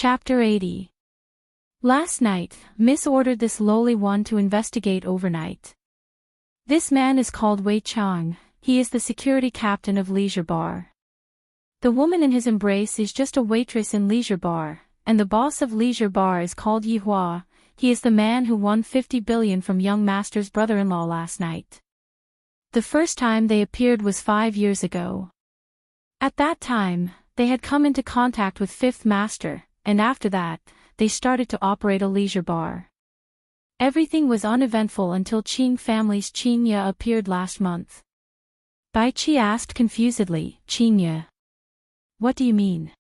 Chapter 80. Last night, Miss ordered this lowly one to investigate overnight. This man is called Wei Chang. He is the security captain of Leisure Bar. The woman in his embrace is just a waitress in Leisure Bar, and the boss of Leisure Bar is called Yi Hua. He is the man who won 50 billion from young master's brother-in-law last night. The first time they appeared was 5 years ago. At that time, they had come into contact with Fifth Master, and after that, they started to operate a leisure bar. Everything was uneventful until Qing family's Qingya appeared last month. Bai Qi asked confusedly, Qingya? What do you mean?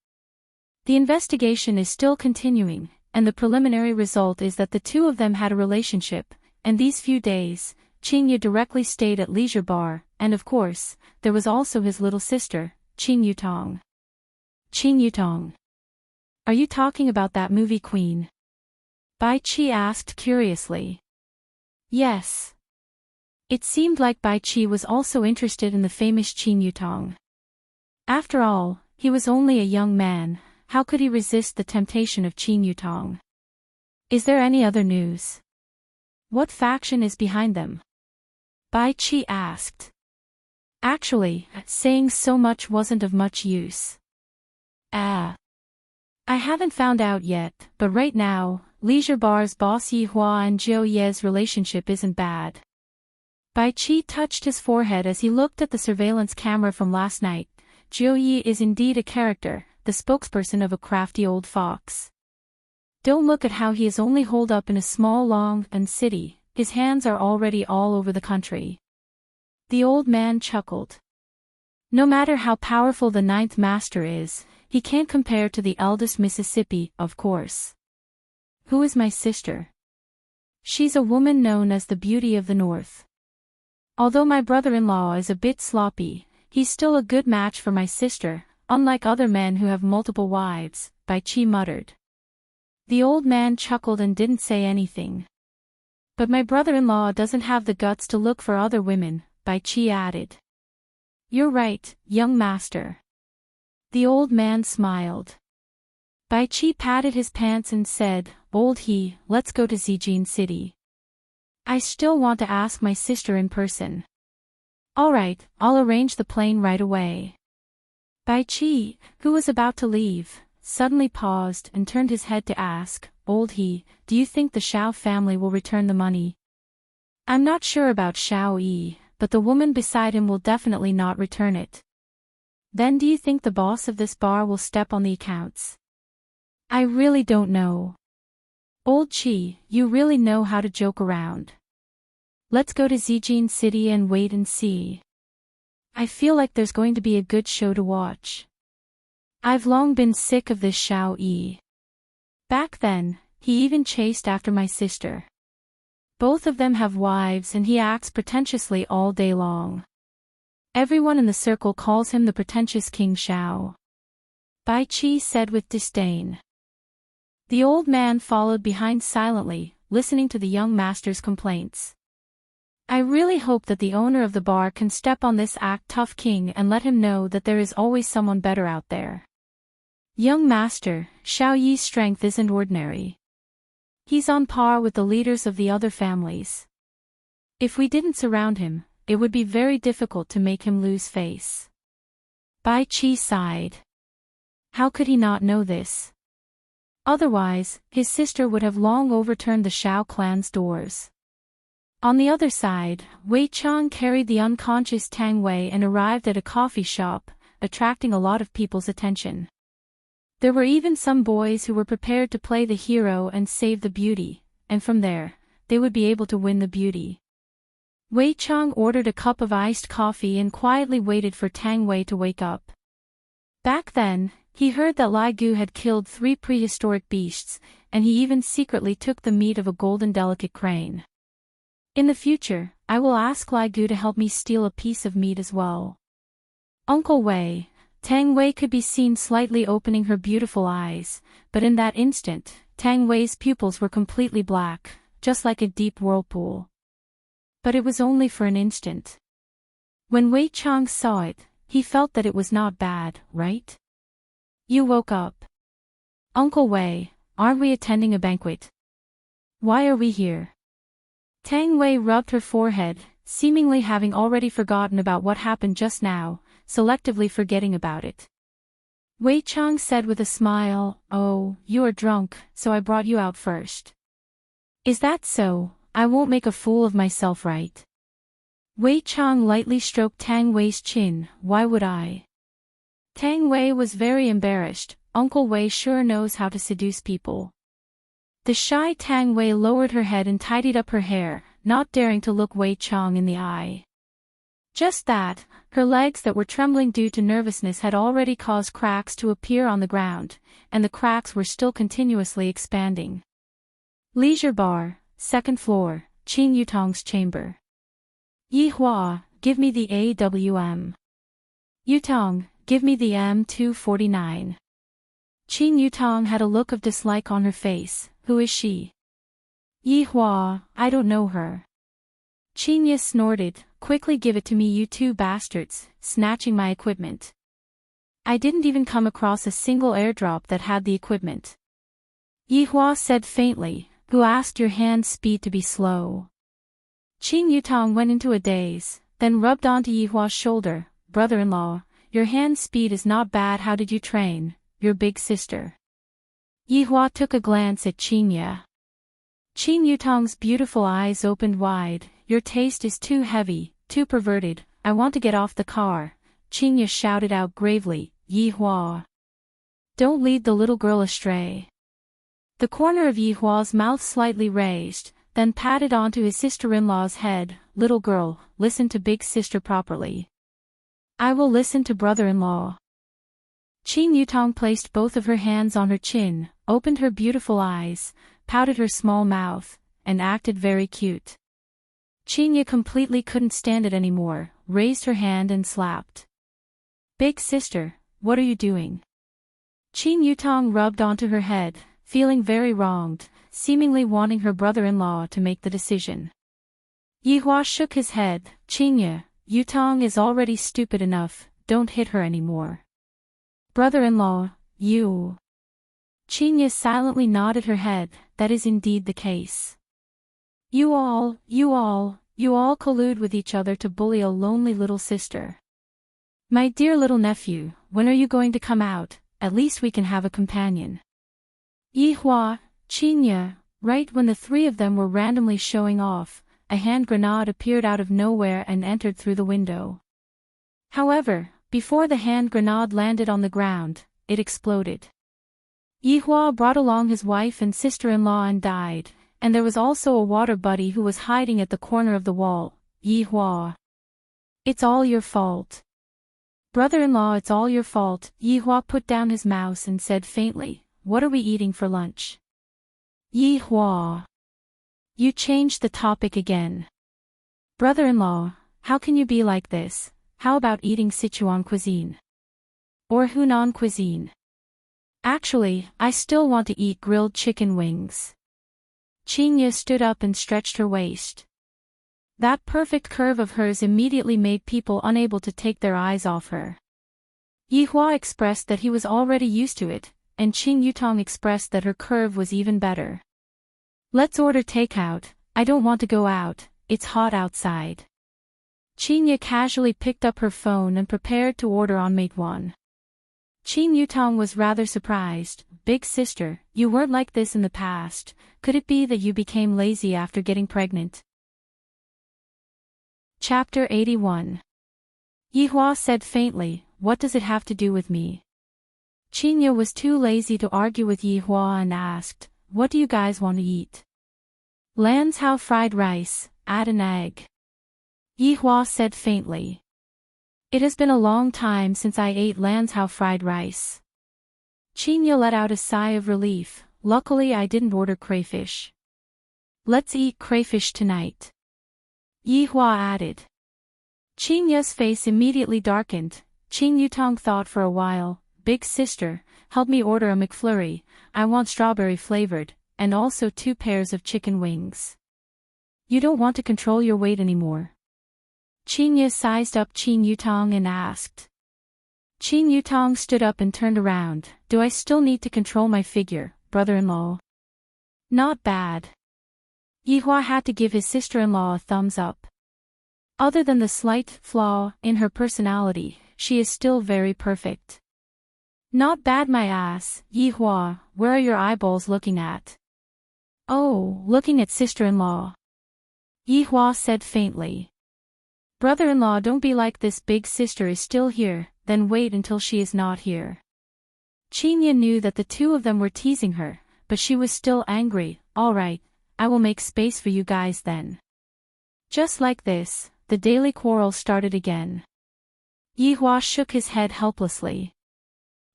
The investigation is still continuing, and the preliminary result is that the two of them had a relationship, and these few days, Qingya directly stayed at Leisure Bar, and of course, there was also his little sister, Qing Yutong. Qing Yutong. Are you talking about that movie queen? Bai Qi asked curiously. Yes. It seemed like Bai Qi was also interested in the famous Qing Yutong. After all, he was only a young man. How could he resist the temptation of Qing Yutong? Is there any other news? What faction is behind them? Bai Qi asked. Actually, saying so much wasn't of much use. I haven't found out yet, but right now, Leisure Bar's boss Yi Hua and Jiu Ye's relationship isn't bad. Bai Qi touched his forehead as he looked at the surveillance camera from last night. Jiu Yi is indeed a character, the spokesperson of a crafty old fox. Don't look at how he is only holed up in a small long city, his hands are already all over the country. The old man chuckled. No matter how powerful the ninth master is, he can't compare to the eldest Mississippi, of course. Who is my sister? She's a woman known as the Beauty of the North. Although my brother-in-law is a bit sloppy, he's still a good match for my sister, unlike other men who have multiple wives, Bai Qi muttered. The old man chuckled and didn't say anything. But my brother-in-law doesn't have the guts to look for other women, Bai Qi added. You're right, young master. The old man smiled. Bai Qi patted his pants and said, Old He, let's go to Zijin City. I still want to ask my sister in person. Alright, I'll arrange the plane right away. Bai Qi, who was about to leave, suddenly paused and turned his head to ask, Old He, do you think the Shao family will return the money? I'm not sure about Shao Yi, but the woman beside him will definitely not return it. Then do you think the boss of this bar will step on the accounts? I really don't know. Old Qi, you really know how to joke around. Let's go to Zijin City and wait and see. I feel like there's going to be a good show to watch. I've long been sick of this Shao Yi. Back then, he even chased after my sister. Both of them have wives and he acts pretentiously all day long. Everyone in the circle calls him the pretentious King Shao. Bai Qi said with disdain. The old man followed behind silently, listening to the young master's complaints. I really hope that the owner of the bar can step on this act tough king and let him know that there is always someone better out there. Young master, Shao Yi's strength isn't ordinary. He's on par with the leaders of the other families. If we didn't surround him, it would be very difficult to make him lose face. Bai Qi sighed. How could he not know this? Otherwise, his sister would have long overturned the Shao clan's doors. On the other side, Wei Chang carried the unconscious Tang Wei and arrived at a coffee shop, attracting a lot of people's attention. There were even some boys who were prepared to play the hero and save the beauty, and from there, they would be able to win the beauty. Wei Chang ordered a cup of iced coffee and quietly waited for Tang Wei to wake up. Back then, he heard that Lai Gu had killed 3 prehistoric beasts, and he even secretly took the meat of a golden delicate crane. In the future, I will ask Lai Gu to help me steal a piece of meat as well. Uncle Wei, Tang Wei could be seen slightly opening her beautiful eyes, but in that instant, Tang Wei's pupils were completely black, just like a deep whirlpool. But it was only for an instant. When Wei Chang saw it, he felt that it was not bad, right? You woke up. Uncle Wei, aren't we attending a banquet? Why are we here? Tang Wei rubbed her forehead, seemingly having already forgotten about what happened just now, selectively forgetting about it. Wei Chang said with a smile, "Oh, you are drunk, so I brought you out first." "Is that so? I won't make a fool of myself, right?" Wei Chang lightly stroked Tang Wei's chin. "Why would I?" Tang Wei was very embarrassed. Uncle Wei sure knows how to seduce people. The shy Tang Wei lowered her head and tidied up her hair, not daring to look Wei Chang in the eye. Just that, her legs that were trembling due to nervousness had already caused cracks to appear on the ground, and the cracks were still continuously expanding. Leisure bar, second floor, Qin Yutong's chamber. Yi Hua, give me the AWM. Yutong, give me the M249. Qin Yutong had a look of dislike on her face. Who is she? Yi Hua, I don't know her. Qin Ye snorted, quickly give it to me you two bastards, snatching my equipment. I didn't even come across a single airdrop that had the equipment. Yi Hua said faintly, who asked your hand speed to be slow? Qin Yutong went into a daze, then rubbed onto Yi Hua's shoulder. Brother-in-law, your hand speed is not bad. How did you train your big sister? Yi Hua took a glance at Qin Ye. Qin Yutong's beautiful eyes opened wide. Your taste is too heavy, too perverted. I want to get off the car. Qin Ye shouted out gravely, Yi Hua. Don't lead the little girl astray. The corner of Yi Hua's mouth slightly raised, then patted onto his sister-in-law's head. Little girl, listen to big sister properly. I will listen to brother-in-law. Qin Yutong placed both of her hands on her chin, opened her beautiful eyes, pouted her small mouth, and acted very cute. Qin Ye completely couldn't stand it anymore, raised her hand and slapped. Big sister, what are you doing? Qin Yutong rubbed onto her head, feeling very wronged, seemingly wanting her brother-in-law to make the decision. Yi Hua shook his head. Qin Ye, Yutong is already stupid enough, don't hit her anymore. Brother-in-law, you. Qin Ye silently nodded her head. That is indeed the case. You all collude with each other to bully a lonely little sister. My dear little nephew, when are you going to come out? At least we can have a companion. Yi Hua, Qin Ye, right when the three of them were randomly showing off, a hand grenade appeared out of nowhere and entered through the window. However, before the hand grenade landed on the ground, it exploded. Yi Hua brought along his wife and sister-in-law and died, and there was also a water buddy who was hiding at the corner of the wall. Yi Hua. It's all your fault. Brother-in-law, it's all your fault. Yi Hua put down his mouse and said faintly, what are we eating for lunch? Yi Hua. You changed the topic again. Brother-in-law, how can you be like this? How about eating Sichuan cuisine? Or Hunan cuisine? Actually, I still want to eat grilled chicken wings. Qin Ye stood up and stretched her waist. That perfect curve of hers immediately made people unable to take their eyes off her. Yi Hua expressed that he was already used to it, and Qin Yutong expressed that her curve was even better. Let's order takeout, I don't want to go out, it's hot outside. Qin Ye casually picked up her phone and prepared to order on Meituan. Qin Yutong was rather surprised. Big sister, you weren't like this in the past. Could it be that you became lazy after getting pregnant? Chapter 81. Yi Hua said faintly, what does it have to do with me? Qin Ye was too lazy to argue with Yi Hua and asked, what do you guys want to eat? Lanzhou fried rice, add an egg. Yi Hua said faintly. It has been a long time since I ate Lanzhou fried rice. Qin Ye let out a sigh of relief. Luckily I didn't order crayfish. Let's eat crayfish tonight. Yi Hua added. Qin Ye's face immediately darkened. Qin Yutong thought for a while. Big sister, help me order a McFlurry. I want strawberry flavored, and also 2 pairs of chicken wings. You don't want to control your weight anymore? Qin Ye sized up Qin Yutong and asked. Qin Yutong stood up and turned around. do I still need to control my figure, brother-in-law? Not bad. Yihua had to give his sister-in-law a thumbs up. Other than the slight flaw in her personality, she is still very perfect. Not bad my ass, Yihua, where are your eyeballs looking at? Oh, looking at sister-in-law. Yihua said faintly. Brother-in-law, don't be like this, big sister is still here, then wait until she is not here. Qinya knew that the two of them were teasing her, but she was still angry. Alright, I will make space for you guys then. Just like this, the daily quarrel started again. Yihua shook his head helplessly.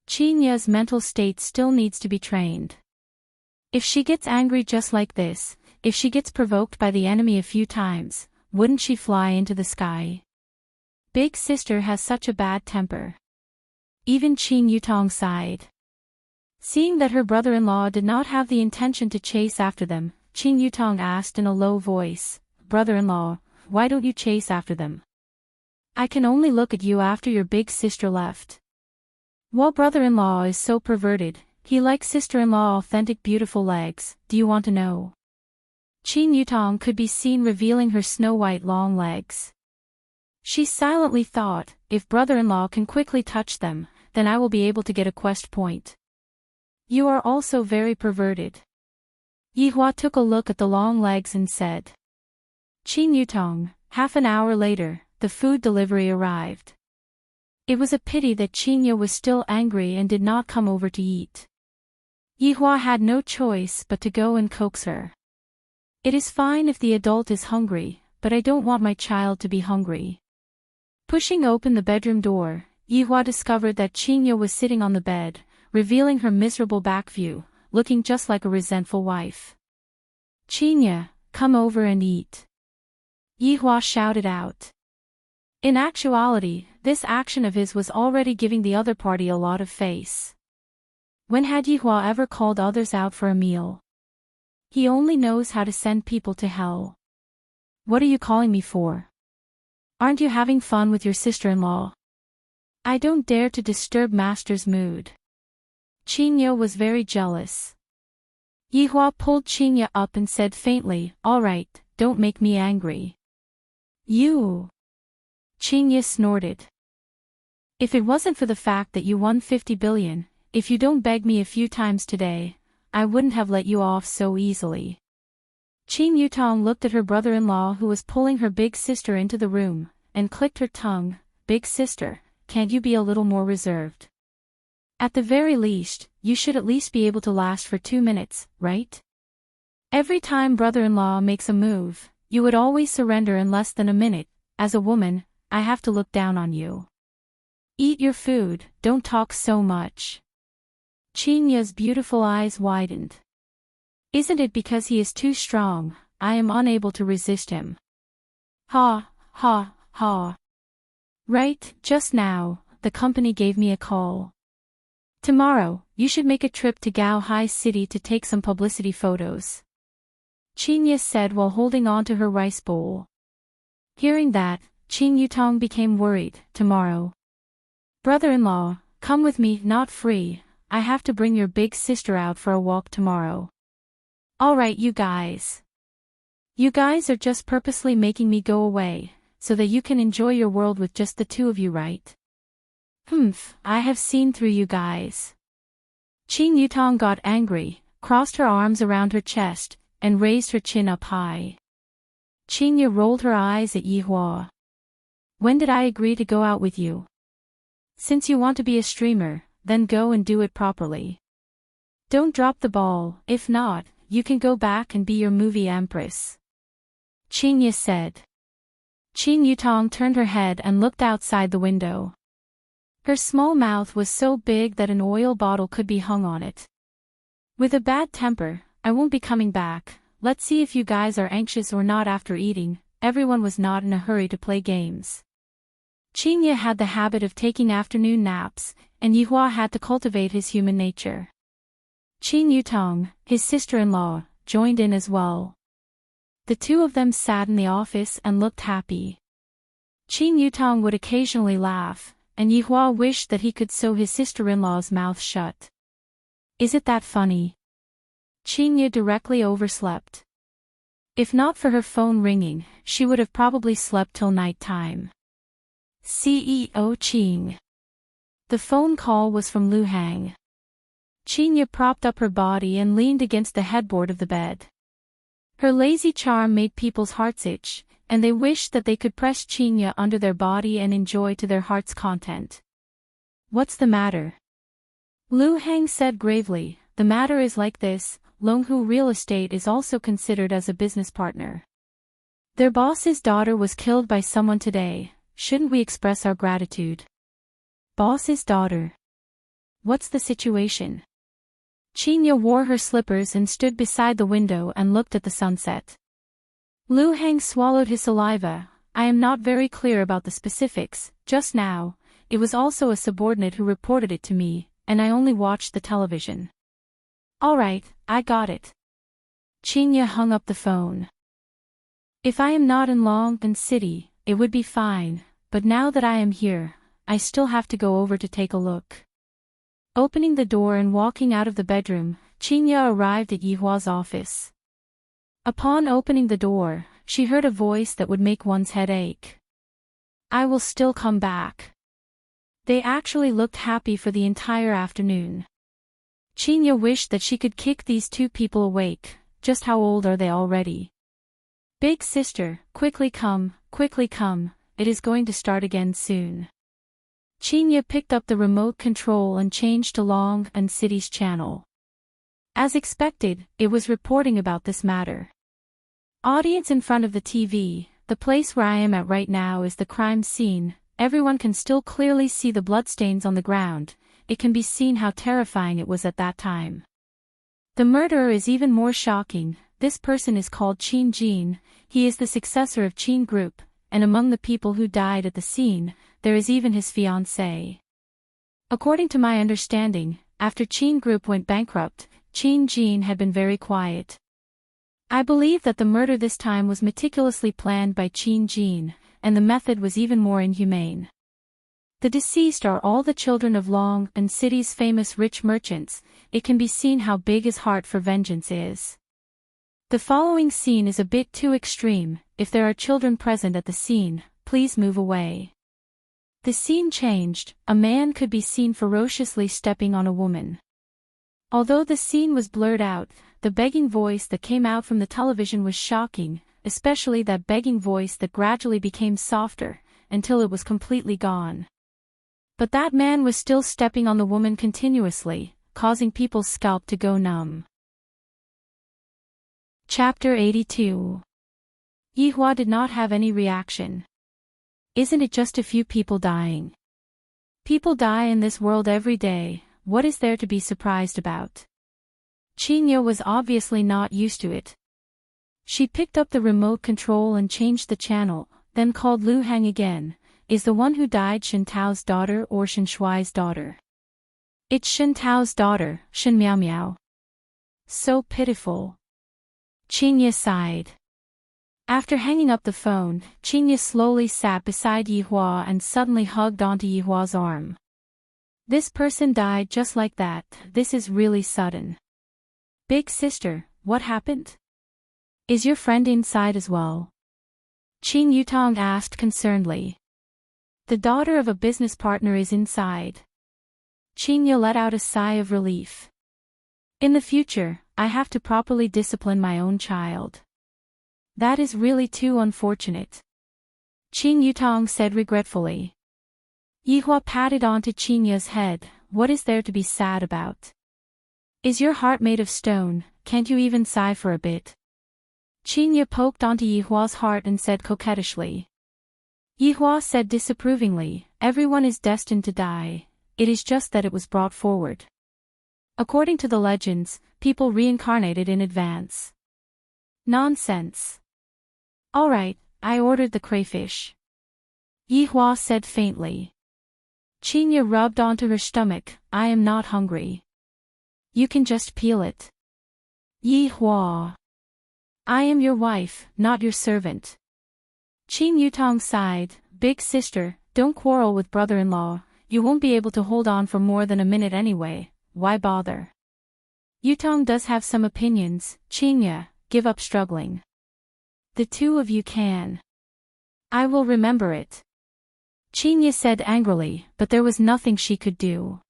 Qinya's mental state still needs to be trained. If she gets angry just like this, if she gets provoked by the enemy a few times, wouldn't she fly into the sky? Big sister has such a bad temper. Even Qin Yutong sighed. Seeing that her brother-in-law did not have the intention to chase after them, Qin Yutong asked in a low voice, Brother-in-law, why don't you chase after them? I can only look at you after your big sister left. While brother-in-law is so perverted, he likes sister-in-law authentic beautiful legs, do you want to know? Qin Yutong could be seen revealing her snow-white long legs. She silently thought, if brother-in-law can quickly touch them, then I will be able to get a quest point. You are also very perverted. Yihua took a look at the long legs and said. Qin Yutong, half an hour later, the food delivery arrived. It was a pity that Qinya was still angry and did not come over to eat. Yihua had no choice but to go and coax her. It is fine if the adult is hungry, but I don't want my child to be hungry. Pushing open the bedroom door, Yihua discovered that Qinya was sitting on the bed, revealing her miserable back view, looking just like a resentful wife. Qinya, come over and eat. Yihua shouted out. In actuality, this action of his was already giving the other party a lot of face. When had Yihua ever called others out for a meal? He only knows how to send people to hell. What are you calling me for? Aren't you having fun with your sister-in-law? I don't dare to disturb master's mood. Qinya was very jealous. Yihua pulled Qinya up and said faintly, all right, don't make me angry. You. Qinya snorted. If it wasn't for the fact that you won 50 billion, if you don't beg me a few times today, I wouldn't have let you off so easily. Qin Yutong looked at her brother-in-law who was pulling her big sister into the room, and clicked her tongue, big sister, can't you be a little more reserved? At the very least, you should at least be able to last for 2 minutes, right? Every time brother-in-law makes a move, you would always surrender in less than a minute. As a woman, I have to look down on you. Eat your food, don't talk so much. Qinya's beautiful eyes widened. Isn't it because he is too strong, I am unable to resist him? Ha, ha, ha. Right, just now, the company gave me a call. Tomorrow, you should make a trip to Gao Hai City to take some publicity photos. Qinya said while holding on to her rice bowl. Hearing that, Qin Yutong became worried. Tomorrow. Brother-in-law, come with me, not free, I have to bring your big sister out for a walk tomorrow. Alright you guys. You guys are just purposely making me go away, so that you can enjoy your world with just the two of you, right? I have seen through you guys. Qin Yutong got angry, crossed her arms around her chest, and raised her chin up high. Qinya rolled her eyes at Yihua. When did I agree to go out with you? Since you want to be a streamer, then go and do it properly. Don't drop the ball, if not, you can go back and be your movie empress. Qinya said. Qin Yutong turned her head and looked outside the window. Her small mouth was so big that an oil bottle could be hung on it. With a bad temper, I won't be coming back. Let's see if you guys are anxious or not after eating. Everyone was not in a hurry to play games. Qinya had the habit of taking afternoon naps, and Yihua had to cultivate his human nature. Qin Yutong, his sister-in-law, joined in as well. The two of them sat in the office and looked happy. Qin Yutong would occasionally laugh, and Yihua wished that he could sew his sister-in-law's mouth shut. Is it that funny? Chinya directly overslept. If not for her phone ringing, she would have probably slept till night time. CEO Ching. The phone call was from Lu Hang. Chinya propped up her body and leaned against the headboard of the bed. Her lazy charm made people's hearts itch, and they wished that they could press Chinya under their body and enjoy to their heart's content. What's the matter? Lu Hang said gravely, the matter is like this, Longhu Real Estate is also considered as a business partner. Their boss's daughter was killed by someone today, shouldn't we express our gratitude? Boss's daughter. What's the situation? Chinya wore her slippers and stood beside the window and looked at the sunset. Lu Hang swallowed his saliva. I am not very clear about the specifics, just now, it was also a subordinate who reported it to me, and I only watched the television. Alright, I got it. Chinya hung up the phone. If I am not in Long City, it would be fine, but now that I am here, I still have to go over to take a look. Opening the door and walking out of the bedroom, Chinya arrived at Yihua's office. Upon opening the door, she heard a voice that would make one's head ache. I will still come back. They actually looked happy for the entire afternoon. Chinya wished that she could kick these two people awake. Just how old are they already? Big sister, quickly come, it is going to start again soon. Chinya picked up the remote control and changed to Long City's channel. As expected, it was reporting about this matter. Audience in front of the TV, the place where I am at right now is the crime scene, everyone can still clearly see the bloodstains on the ground, it can be seen how terrifying it was at that time. The murderer is even more shocking, this person is called Qin Jin, he is the successor of Qin Group, and among the people who died at the scene, there is even his fiancée. According to my understanding, after Qin Group went bankrupt, Qin Jin had been very quiet. I believe that the murder this time was meticulously planned by Qin Jin, and the method was even more inhumane. The deceased are all the children of Long City's famous rich merchants, it can be seen how big his heart for vengeance is. The following scene is a bit too extreme, if there are children present at the scene, please move away. The scene changed, a man could be seen ferociously stepping on a woman. Although the scene was blurred out, the begging voice that came out from the television was shocking, especially that begging voice that gradually became softer, until it was completely gone. But that man was still stepping on the woman continuously, causing people's scalp to go numb. Chapter 82. Yihua did not have any reaction. Isn't it just a few people dying? People die in this world every day, what is there to be surprised about? Chinya was obviously not used to it. She picked up the remote control and changed the channel, then called Lu Hang again. Is the one who died Shen Tao's daughter or Shen Shuai's daughter? It's Shen Tao's daughter, Shen Miao Miao. So pitiful. Chinya sighed. After hanging up the phone, Chinya slowly sat beside Yihua and suddenly hugged onto Yihua's arm. This person died just like that, this is really sudden. Big sister, what happened? Is your friend inside as well? Qin Yutong asked concernedly. The daughter of a business partner is inside. Chinya let out a sigh of relief. In the future, I have to properly discipline my own child. That is really too unfortunate. Qin Yutong said regretfully. Yihua patted onto Chinya's head, what is there to be sad about? Is your heart made of stone, can't you even sigh for a bit? Chinya poked onto Yihua's heart and said coquettishly. Yihua said disapprovingly, everyone is destined to die, it is just that it was brought forward. According to the legends, people reincarnated in advance. Nonsense. Alright, I ordered the crayfish. Yihua said faintly. Chinya rubbed onto her stomach, I am not hungry. You can just peel it. Yihua. I am your wife, not your servant. Qin Yutong sighed, big sister, don't quarrel with brother-in-law, you won't be able to hold on for more than a minute anyway, why bother? Yutong does have some opinions, Qingya, give up struggling. The two of you can. I will remember it. Qingya said angrily, but there was nothing she could do.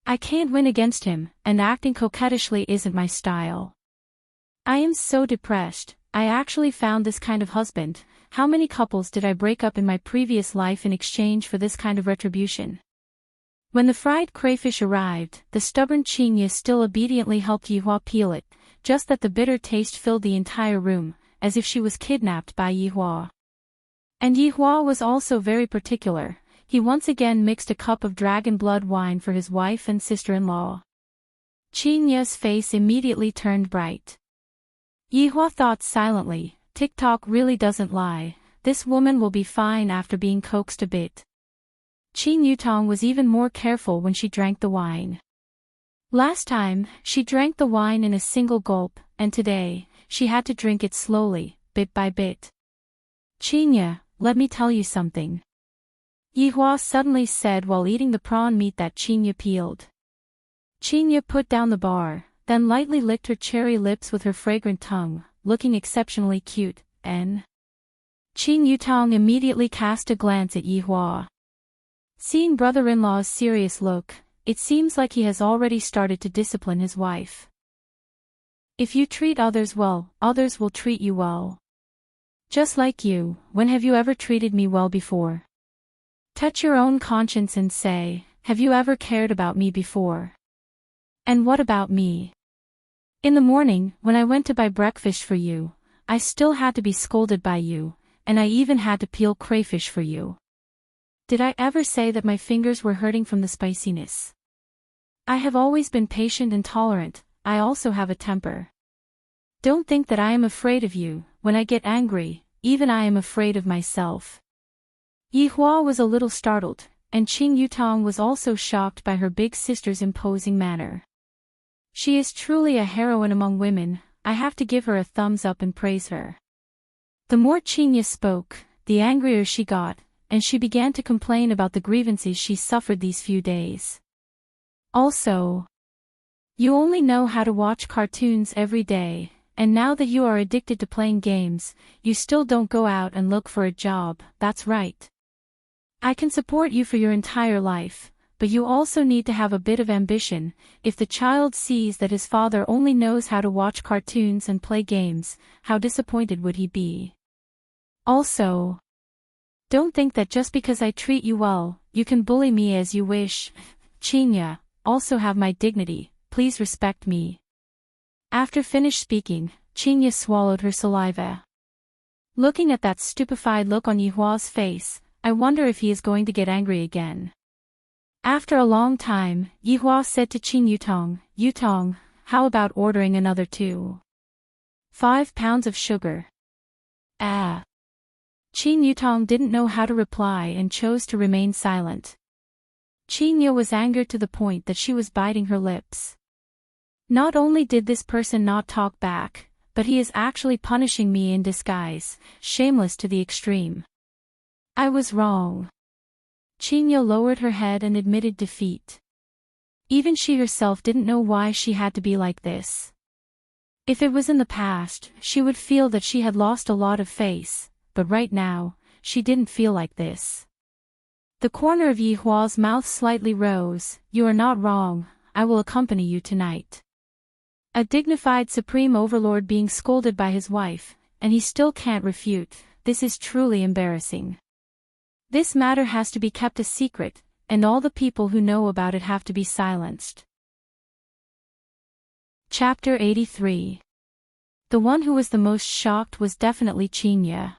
I can't win against him, and acting coquettishly isn't my style. I am so depressed. I actually found this kind of husband. How many couples did I break up in my previous life in exchange for this kind of retribution? When the fried crayfish arrived, the stubborn Qingya still obediently helped Yihua peel it, just that the bitter taste filled the entire room, as if she was kidnapped by Yihua. And Yihua was also very particular. He once again mixed a cup of dragon blood wine for his wife and sister-in-law. Qingya's face immediately turned bright. Yihua thought silently, TikTok really doesn't lie, this woman will be fine after being coaxed a bit. Qing Yutong was even more careful when she drank the wine. Last time, she drank the wine in a single gulp, and today, she had to drink it slowly, bit by bit. Qingya, let me tell you something. Yihua suddenly said while eating the prawn meat that Qingya peeled. Qingya put down the bar, then lightly licked her cherry lips with her fragrant tongue, looking exceptionally cute, and Qing Yutong immediately cast a glance at Yihua. Seeing brother-in-law's serious look, it seems like he has already started to discipline his wife. If you treat others well, others will treat you well. Just like you, when have you ever treated me well before? Touch your own conscience and say, have you ever cared about me before? And what about me? In the morning, when I went to buy breakfast for you, I still had to be scolded by you, and I even had to peel crayfish for you. Did I ever say that my fingers were hurting from the spiciness? I have always been patient and tolerant. I also have a temper. Don't think that I am afraid of you. When I get angry, even I am afraid of myself. Yihua was a little startled, and Qing Yutong was also shocked by her big sister's imposing manner. She is truly a heroine among women. I have to give her a thumbs up and praise her. The more Qingya spoke, the angrier she got, and she began to complain about the grievances she suffered these few days. Also, you only know how to watch cartoons every day, and now that you are addicted to playing games, you still don't go out and look for a job. That's right. I can support you for your entire life, but you also need to have a bit of ambition. If the child sees that his father only knows how to watch cartoons and play games, how disappointed would he be? Also, don't think that just because I treat you well, you can bully me as you wish. Qingya, also have my dignity, please respect me. After finished speaking, Qingya swallowed her saliva. Looking at that stupefied look on Yihua's face, I wonder if he is going to get angry again. After a long time, Yihua said to Qing Yutong, Yutong, how about ordering another 2.5 pounds of sugar? Ah. Qing Yutong didn't know how to reply and chose to remain silent. Qingya was angered to the point that she was biting her lips. Not only did this person not talk back, but he is actually punishing me in disguise, shameless to the extreme. I was wrong. Qingya lowered her head and admitted defeat. Even she herself didn't know why she had to be like this. If it was in the past, she would feel that she had lost a lot of face, but right now, she didn't feel like this. The corner of Yihua's mouth slightly rose. You are not wrong, I will accompany you tonight. A dignified supreme overlord being scolded by his wife, and he still can't refute. This is truly embarrassing. This matter has to be kept a secret, and all the people who know about it have to be silenced. Chapter 83. The one who was the most shocked was definitely Qingya.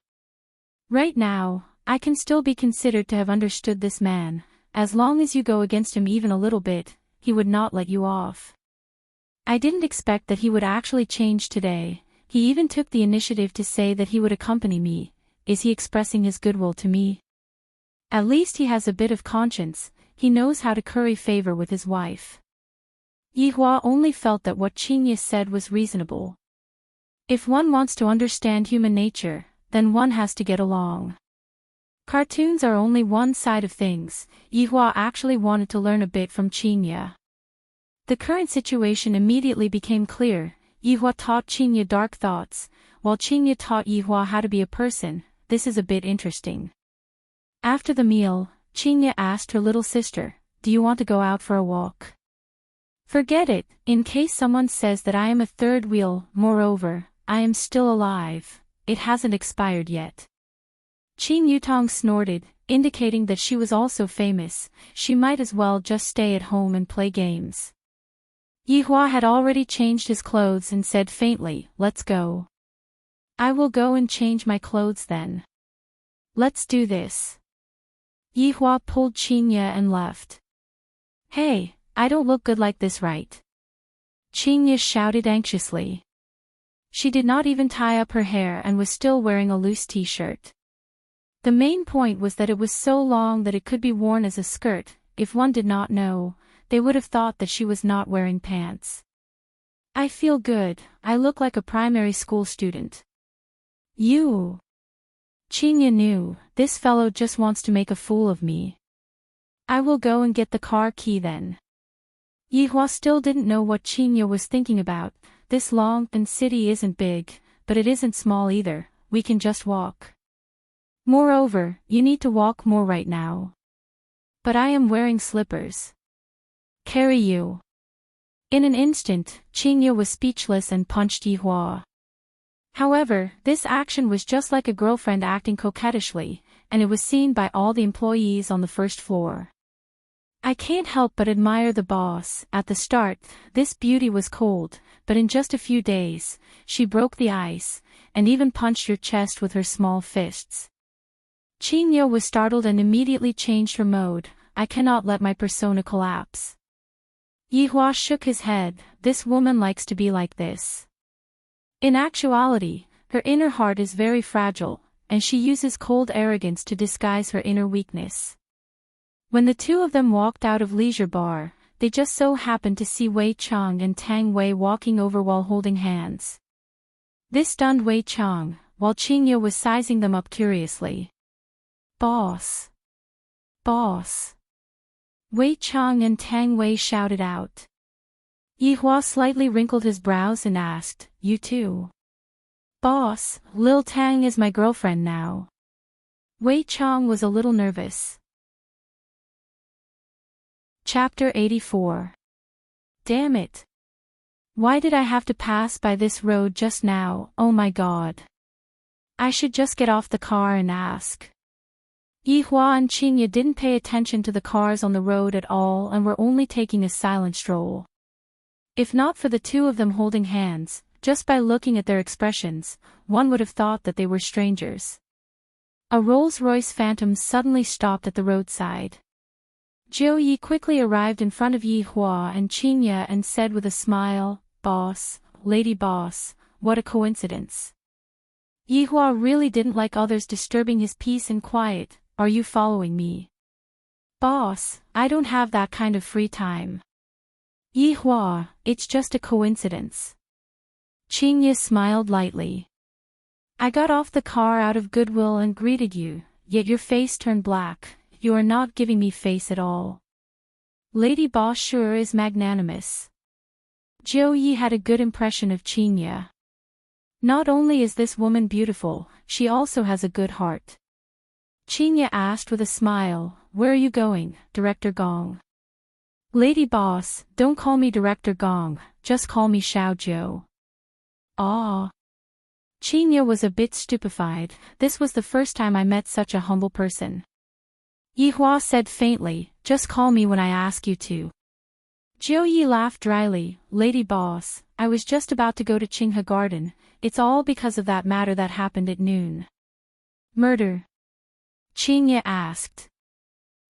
Right now, I can still be considered to have understood this man. As long as you go against him even a little bit, he would not let you off. I didn't expect that he would actually change today. He even took the initiative to say that he would accompany me. Is he expressing his goodwill to me? At least he has a bit of conscience. He knows how to curry favor with his wife. Yihua only felt that what Qingya said was reasonable. If one wants to understand human nature, then one has to get along. Cartoons are only one side of things. Yihua actually wanted to learn a bit from Qingya. The current situation immediately became clear. Yihua taught Qingye dark thoughts, while Qingye taught Yihua how to be a person. This is a bit interesting. After the meal, Qingye asked her little sister, "Do you want to go out for a walk?" "Forget it, in case someone says that I am a third wheel. Moreover, I am still alive. It hasn't expired yet." Qing Yutong snorted, indicating that she was also famous. She might as well just stay at home and play games. Yihua had already changed his clothes and said faintly, "Let's go." "I will go and change my clothes then." "Let's do this." Yihua pulled Qingye and left. "Hey, I don't look good like this, right?" Qingye shouted anxiously. She did not even tie up her hair and was still wearing a loose t-shirt. The main point was that it was so long that it could be worn as a skirt. If one did not know, they would have thought that she was not wearing pants. "I feel good, I look like a primary school student." "You?" Qingye knew, this fellow just wants to make a fool of me. "I will go and get the car key then." Yihua still didn't know what Qingye was thinking about. "This Longpan city isn't big, but it isn't small either, we can just walk. Moreover, you need to walk more right now." "But I am wearing slippers." "Carry you." In an instant, Qingye was speechless and punched Yihua. However, this action was just like a girlfriend acting coquettishly, and it was seen by all the employees on the first floor. "I can't help but admire the boss." At the start, this beauty was cold, but in just a few days, she broke the ice, and even punched your chest with her small fists. Qingye was startled and immediately changed her mode. "I cannot let my persona collapse." Yihua shook his head. This woman likes to be like this. In actuality, her inner heart is very fragile, and she uses cold arrogance to disguise her inner weakness. When the two of them walked out of Leisure Bar, they just so happened to see Wei Chang and Tang Wei walking over while holding hands. This stunned Wei Chang, while Qingye was sizing them up curiously. "Boss! Boss!" Wei Chang and Tang Wei shouted out. Yihua slightly wrinkled his brows and asked, "You too?" "Boss, Lil Tang is my girlfriend now." Wei Chang was a little nervous. Chapter 84. Damn it! Why did I have to pass by this road just now? Oh my god. I should just get off the car and ask. Yihua and Qingye didn't pay attention to the cars on the road at all and were only taking a silent stroll. If not for the two of them holding hands, just by looking at their expressions, one would have thought that they were strangers. A Rolls-Royce Phantom suddenly stopped at the roadside. Jiu Yi quickly arrived in front of Yihua and Qingye and said with a smile, "Boss, lady boss, what a coincidence." Yihua really didn't like others disturbing his peace and quiet. "Are you following me?" "Boss, I don't have that kind of free time." "Yihua, it's just a coincidence." Qingye smiled lightly. "I got off the car out of goodwill and greeted you, yet your face turned black. You are not giving me face at all." "Lady Boss sure is magnanimous." Jiu Yi had a good impression of Qingye. Not only is this woman beautiful, she also has a good heart. Qingye asked with a smile, "Where are you going, Director Gong?" "Lady Boss, don't call me Director Gong, just call me Xiao Jiu." "Ah." Qingye was a bit stupefied. This was the first time I met such a humble person. Yihua said faintly, "Just call me when I ask you to." Jiu Yi laughed dryly, "Lady Boss, I was just about to go to Qinghe Garden. It's all because of that matter that happened at noon." "Murder?" Qingye asked.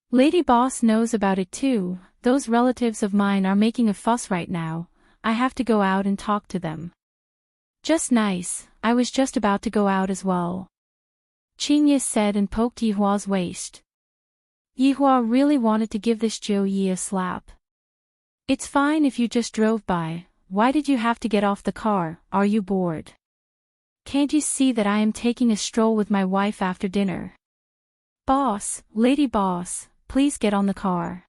"Lady Boss knows about it too. Those relatives of mine are making a fuss right now. I have to go out and talk to them." "Just nice, I was just about to go out as well." Qingye said and poked Yihua's waist. Yihua really wanted to give this Jiu Yi a slap. "It's fine if you just drove by. Why did you have to get off the car? Are you bored? Can't you see that I am taking a stroll with my wife after dinner?" "Boss, lady boss, please get on the car."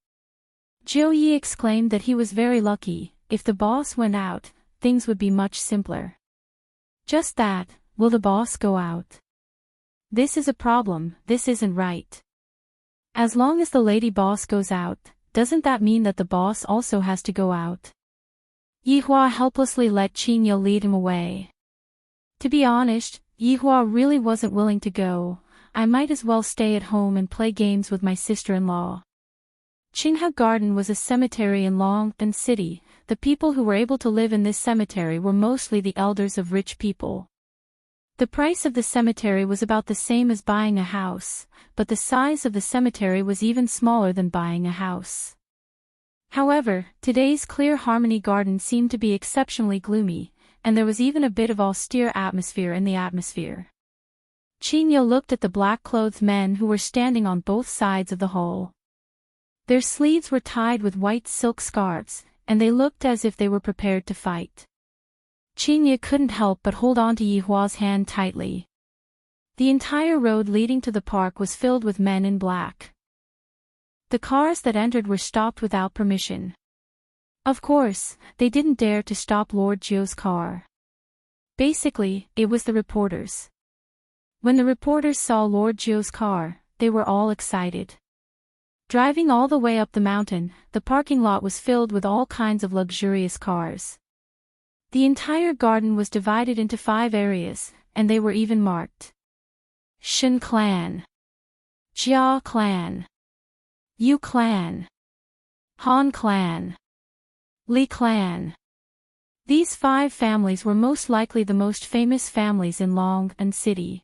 Jiu Yi exclaimed that he was very lucky. If the boss went out, things would be much simpler. Just that, will the boss go out? This is a problem, this isn't right. As long as the lady boss goes out, doesn't that mean that the boss also has to go out? Yihua helplessly let Qingye lead him away. To be honest, Yihua really wasn't willing to go. I might as well stay at home and play games with my sister-in-law. Qinghe Garden was a cemetery in Longtan City. The people who were able to live in this cemetery were mostly the elders of rich people. The price of the cemetery was about the same as buying a house, but the size of the cemetery was even smaller than buying a house. However, today's Clear Harmony Garden seemed to be exceptionally gloomy, and there was even a bit of austere atmosphere in the atmosphere. Qingye looked at the black-clothed men who were standing on both sides of the hall. Their sleeves were tied with white silk scarves, and they looked as if they were prepared to fight. Qingye couldn't help but hold on to Yihua's hand tightly. The entire road leading to the park was filled with men in black. The cars that entered were stopped without permission. Of course, they didn't dare to stop Lord Jiu's car. Basically, it was the reporters. When the reporters saw Lord Jiu's car, they were all excited. Driving all the way up the mountain, the parking lot was filled with all kinds of luxurious cars. The entire garden was divided into 5 areas, and they were even marked. Shen Clan, Jia Clan, Yu Clan, Han Clan, Li Clan. These 5 families were most likely the most famous families in Longtan City.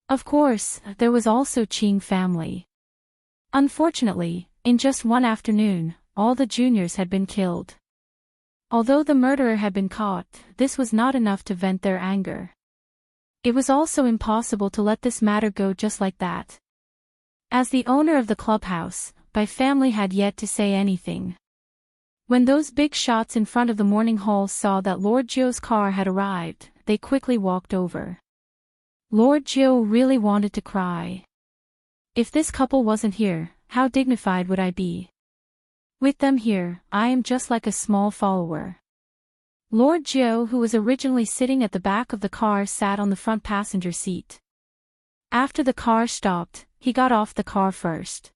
Of course, there was also Qing family. Unfortunately, in just one afternoon, all the juniors had been killed. Although the murderer had been caught, this was not enough to vent their anger. It was also impossible to let this matter go just like that. As the owner of the clubhouse, my family had yet to say anything. When those big shots in front of the morning hall saw that Lord Jiu's car had arrived, they quickly walked over. Lord Jiu really wanted to cry. If this couple wasn't here, how dignified would I be? With them here, I am just like a small follower. Lord Jiu, who was originally sitting at the back of the car, sat on the front passenger seat. After the car stopped, he got off the car first.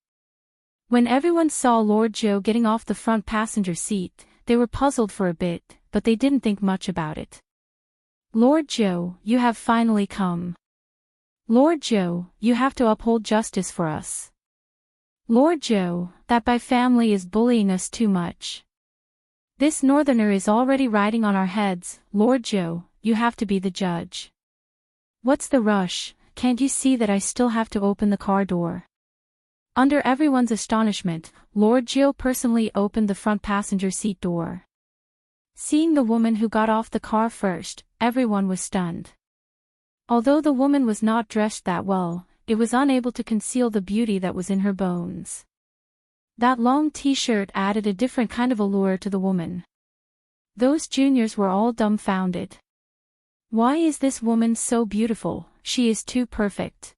When everyone saw Lord Jiu getting off the front passenger seat, they were puzzled for a bit, but they didn't think much about it. Lord Jiu, you have finally come. Lord Jiu, you have to uphold justice for us. Lord Jiu, that Bai family is bullying us too much. This northerner is already riding on our heads. Lord Jiu, you have to be the judge. What's the rush? Can't you see that I still have to open the car door? Under everyone's astonishment, Lord Jiu personally opened the front passenger seat door. Seeing the woman who got off the car first, everyone was stunned. Although the woman was not dressed that well, it was unable to conceal the beauty that was in her bones. That long t-shirt added a different kind of allure to the woman. Those juniors were all dumbfounded. Why is this woman so beautiful? She is too perfect.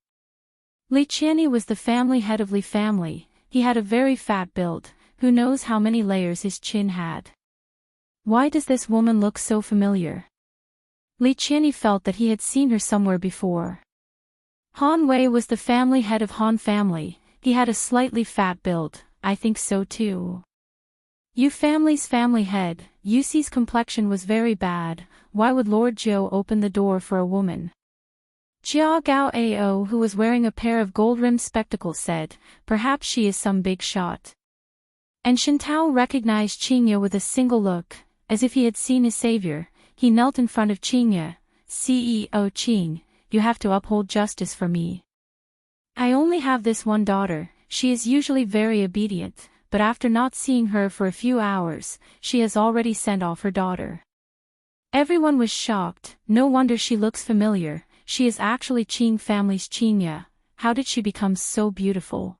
Li Qianni was the family head of Li family. He had a very fat build. Who knows how many layers his chin had? Why does this woman look so familiar? Li Qianni felt that he had seen her somewhere before. Han Wei was the family head of Han family. He had a slightly fat build. I think so too. Yu family's family head, Yuxi's complexion was very bad. Why would Lord Jiu open the door for a woman? Jia Gao Ao, who was wearing a pair of gold-rimmed spectacles, said, perhaps she is some big shot. And Shintao recognized Qingye with a single look, as if he had seen his savior. He knelt in front of Qingye. CEO Qing, you have to uphold justice for me. I only have this one daughter. She is usually very obedient, but after not seeing her for a few hours, she has already sent off her daughter. Everyone was shocked. No wonder she looks familiar. She is actually Qing family's Qingye. How did she become so beautiful?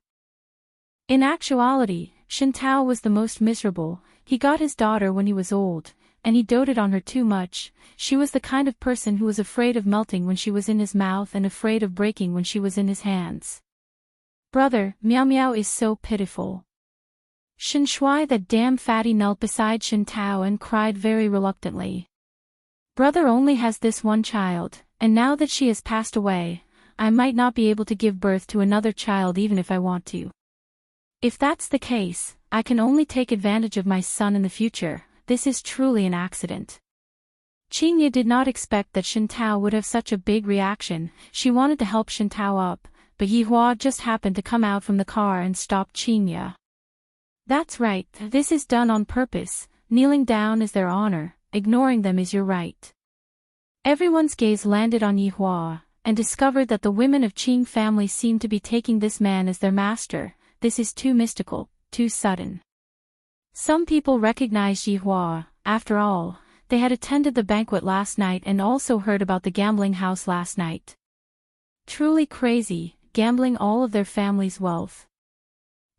In actuality, Shintao was the most miserable. He got his daughter when he was old, and he doted on her too much. She was the kind of person who was afraid of melting when she was in his mouth and afraid of breaking when she was in his hands. Brother, Miao Miao is so pitiful. Shen Shui, that damn fatty, knelt beside Shen Tao and cried very reluctantly. Brother only has this one child, and now that she has passed away, I might not be able to give birth to another child even if I want to. If that's the case, I can only take advantage of my son in the future. This is truly an accident. Qingye did not expect that Shen Tao would have such a big reaction. She wanted to help Shen Tao up, but Yihua just happened to come out from the car and stop Qingye. That's right, this is done on purpose. Kneeling down is their honor, ignoring them is your right. Everyone's gaze landed on Yihua, and discovered that the women of Qing family seemed to be taking this man as their master. This is too mystical, too sudden. Some people recognized Yihua. After all, they had attended the banquet last night and also heard about the gambling house last night. Truly crazy, gambling all of their family's wealth.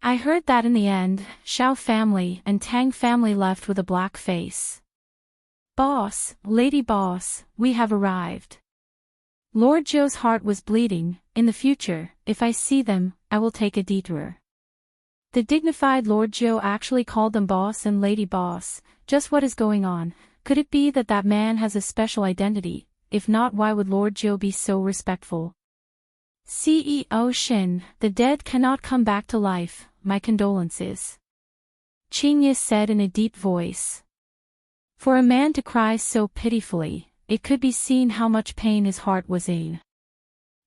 I heard that in the end, Xiao family and Tang family left with a black face. Boss, Lady Boss, we have arrived. Lord Zhou's heart was bleeding. In the future, if I see them, I will take a detour. The dignified Lord Zhou actually called them Boss and Lady Boss. Just what is going on? Could it be that that man has a special identity? If not, why would Lord Zhou be so respectful? CEO Shin, the dead cannot come back to life, my condolences. Qingye said in a deep voice. For a man to cry so pitifully, it could be seen how much pain his heart was in.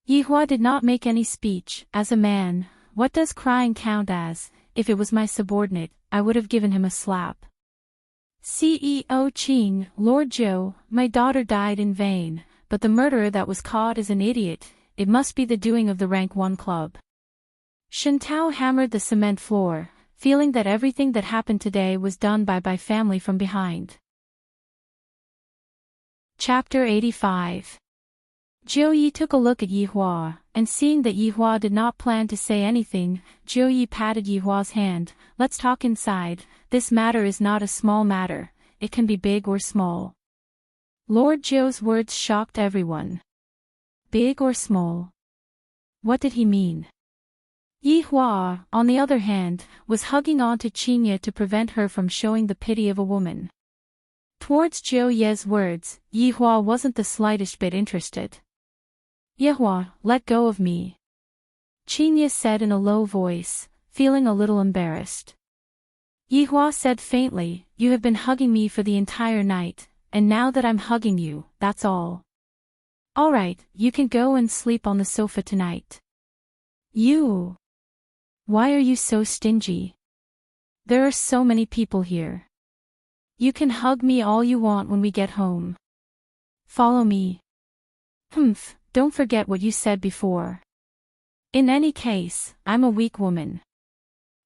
Yihua did not make any speech. As a man, what does crying count as? If it was my subordinate, I would have given him a slap. CEO Qing, Lord Zhou, my daughter died in vain, but the murderer that was caught is an idiot. It must be the doing of the Rank 1 club. Shen Tao hammered the cement floor, feeling that everything that happened today was done by family from behind. Chapter 85. Zhou Yi took a look at Yihua, and seeing that Yihua did not plan to say anything, Zhou Yi patted Yihua's hand. Let's talk inside. This matter is not a small matter. It can be big or small. Lord Zhou's words shocked everyone. Big or small? What did he mean? Yihua, on the other hand, was hugging on to Qingye to prevent her from showing the pity of a woman. Towards Zhou Ye's words, Yihua wasn't the slightest bit interested. Yihua, let go of me. Qingye said in a low voice, feeling a little embarrassed. Yihua said faintly, you have been hugging me for the entire night, and now that I'm hugging you, that's all. Alright, you can go and sleep on the sofa tonight. You. Why are you so stingy? There are so many people here. You can hug me all you want when we get home. Follow me. Humph, don't forget what you said before. In any case, I'm a weak woman.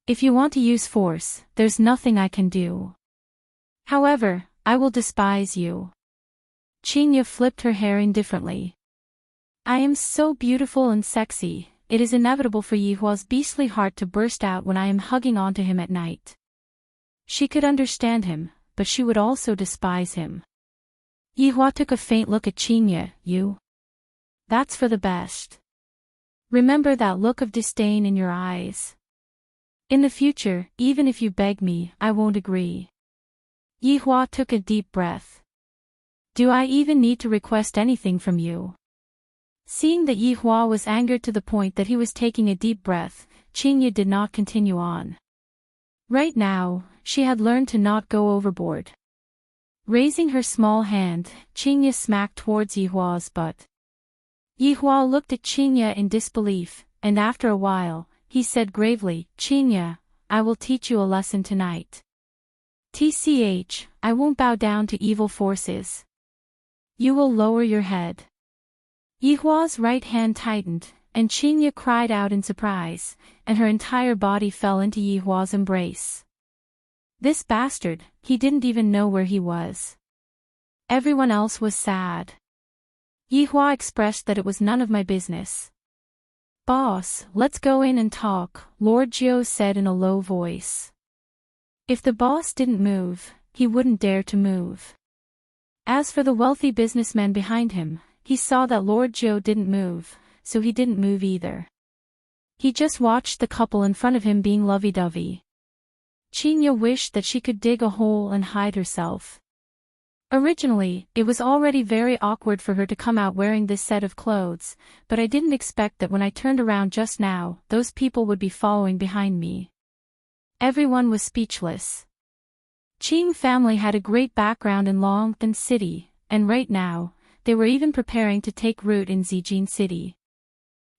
If you want to use force, there's nothing I can do. However, I will despise you. Qingye flipped her hair indifferently. I am so beautiful and sexy, it is inevitable for Yihua's beastly heart to burst out when I am hugging onto him at night. She could understand him, but she would also despise him. Yihua took a faint look at Qingye. You? That's for the best. Remember that look of disdain in your eyes. In the future, even if you beg me, I won't agree. Yihua took a deep breath. Do I even need to request anything from you? Seeing that Yihua was angered to the point that he was taking a deep breath, Qingye did not continue on. Right now, she had learned to not go overboard. Raising her small hand, Qingye smacked towards Yihua's butt. Yihua looked at Qingye in disbelief, and after a while, he said gravely, Qingye, I will teach you a lesson tonight. TCH, I won't bow down to evil forces. You will lower your head. Yihua's right hand tightened, and Qingye cried out in surprise, and her entire body fell into Yihua's embrace. This bastard, he didn't even know where he was. Everyone else was sad. Yihua expressed that it was none of my business. Boss, let's go in and talk, Lord Zhou said in a low voice. If the boss didn't move, he wouldn't dare to move. As for the wealthy businessman behind him, he saw that Lord Zhou didn't move, so he didn't move either. He just watched the couple in front of him being lovey-dovey. Qinya wished that she could dig a hole and hide herself. Originally, it was already very awkward for her to come out wearing this set of clothes, but I didn't expect that when I turned around just now, those people would be following behind me. Everyone was speechless. Qing family had a great background in Longtan City, and right now, they were even preparing to take root in Zijin City.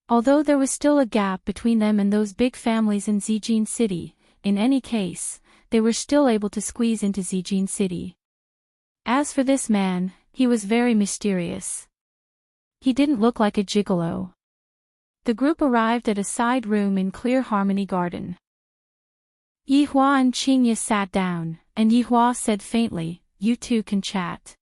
Although there was still a gap between them and those big families in Zijin City, in any case, they were still able to squeeze into Zijin City. As for this man, he was very mysterious. He didn't look like a gigolo. The group arrived at a side room in Clear Harmony Garden. Yihua and Qinya sat down, and Yihua said faintly, "You two can chat."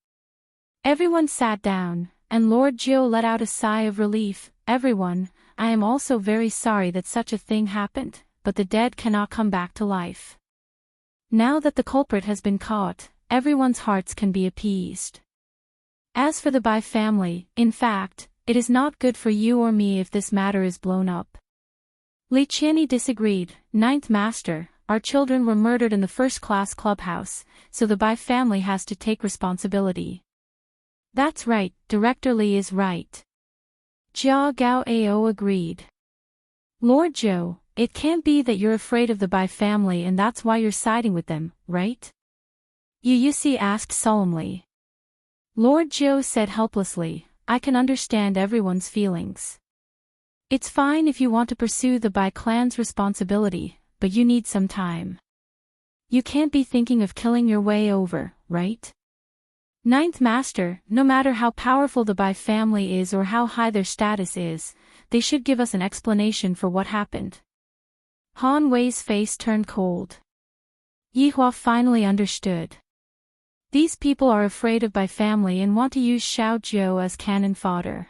Everyone sat down, and Lord Jiu let out a sigh of relief. "Everyone, I am also very sorry that such a thing happened, but the dead cannot come back to life. Now that the culprit has been caught, everyone's hearts can be appeased. As for the Bai family, in fact, it is not good for you or me if this matter is blown up." Li Qianni disagreed. "Ninth Master, our children were murdered in the first-class clubhouse, so the Bai family has to take responsibility." "That's right, Director Li is right." Jia Gao Ao agreed. "Lord Zhou, it can't be that you're afraid of the Bai family and that's why you're siding with them, right?" Yu Yusi asked solemnly. Lord Zhou said helplessly, "I can understand everyone's feelings. It's fine if you want to pursue the Bai clan's responsibility, but you need some time. You can't be thinking of killing your way over, right? Ninth Master, no matter how powerful the Bai family is or how high their status is, they should give us an explanation for what happened." Han Wei's face turned cold. Yihua finally understood. These people are afraid of Bai family and want to use Xiao Jiu as cannon fodder.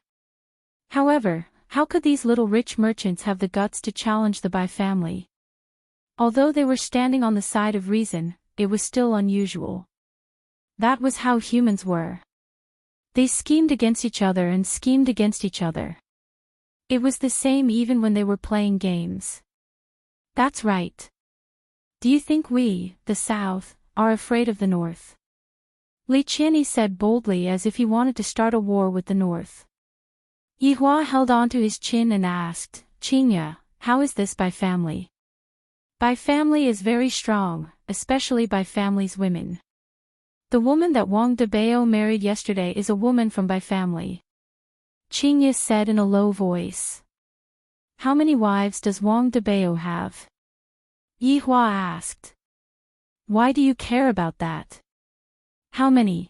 However, how could these little rich merchants have the guts to challenge the Bai family? Although they were standing on the side of reason, it was still unusual. That was how humans were. They schemed against each other and schemed against each other. It was the same even when they were playing games. That's right. Do you think we, the South, are afraid of the North? Li Qianni said boldly as if he wanted to start a war with the North. Yihua held on to his chin and asked, "Qinya, how is this Bai family?" "Bai family is very strong, especially Bai family's women. The woman that Wang Debao married yesterday is a woman from Bai family," Qinya said in a low voice. "How many wives does Wang Debao have?" Yihua asked. "Why do you care about that?" "How many?"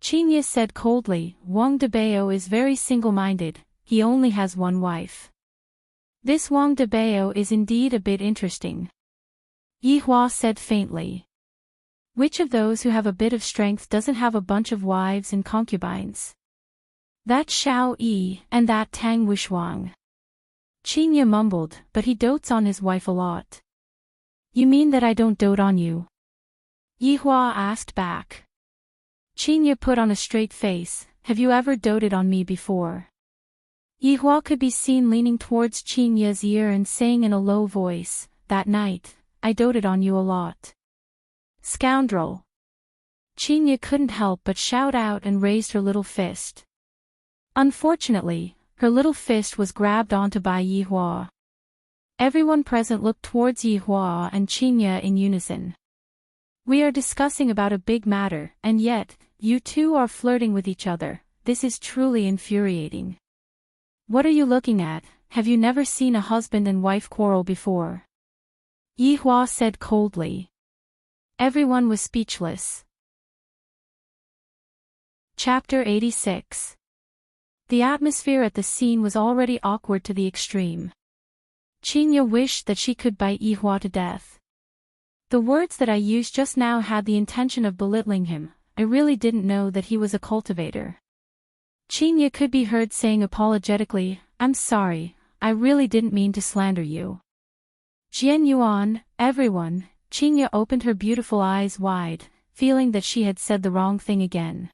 Qinya said coldly, "Wang Debao is very single-minded, he only has one wife. This Wang Debao is indeed a bit interesting." Yihua said faintly. "Which of those who have a bit of strength doesn't have a bunch of wives and concubines?" "That Xiao Yi and that Tang Wushuang." Qinya mumbled, "But he dotes on his wife a lot." "You mean that I don't dote on you?" Yihua asked back. Qinya put on a straight face, "Have you ever doted on me before?" Yihua could be seen leaning towards Qinya's ear and saying in a low voice, "That night, I doted on you a lot." "Scoundrel!" Qinya couldn't help but shout out and raised her little fist. Unfortunately, her little fist was grabbed onto by Yihua. Everyone present looked towards Yihua and Qinya in unison. "We are discussing about a big matter, and yet, you two are flirting with each other. This is truly infuriating. What are you looking at? Have you never seen a husband and wife quarrel before?" Yihua said coldly. Everyone was speechless. Chapter 86. The atmosphere at the scene was already awkward to the extreme. Qinya wished that she could bite Yihua to death. "The words that I used just now had the intention of belittling him. I really didn't know that he was a cultivator." Qinya could be heard saying apologetically, "I'm sorry, I really didn't mean to slander you." Jian Yuan, everyone, Qinya opened her beautiful eyes wide, feeling that she had said the wrong thing again.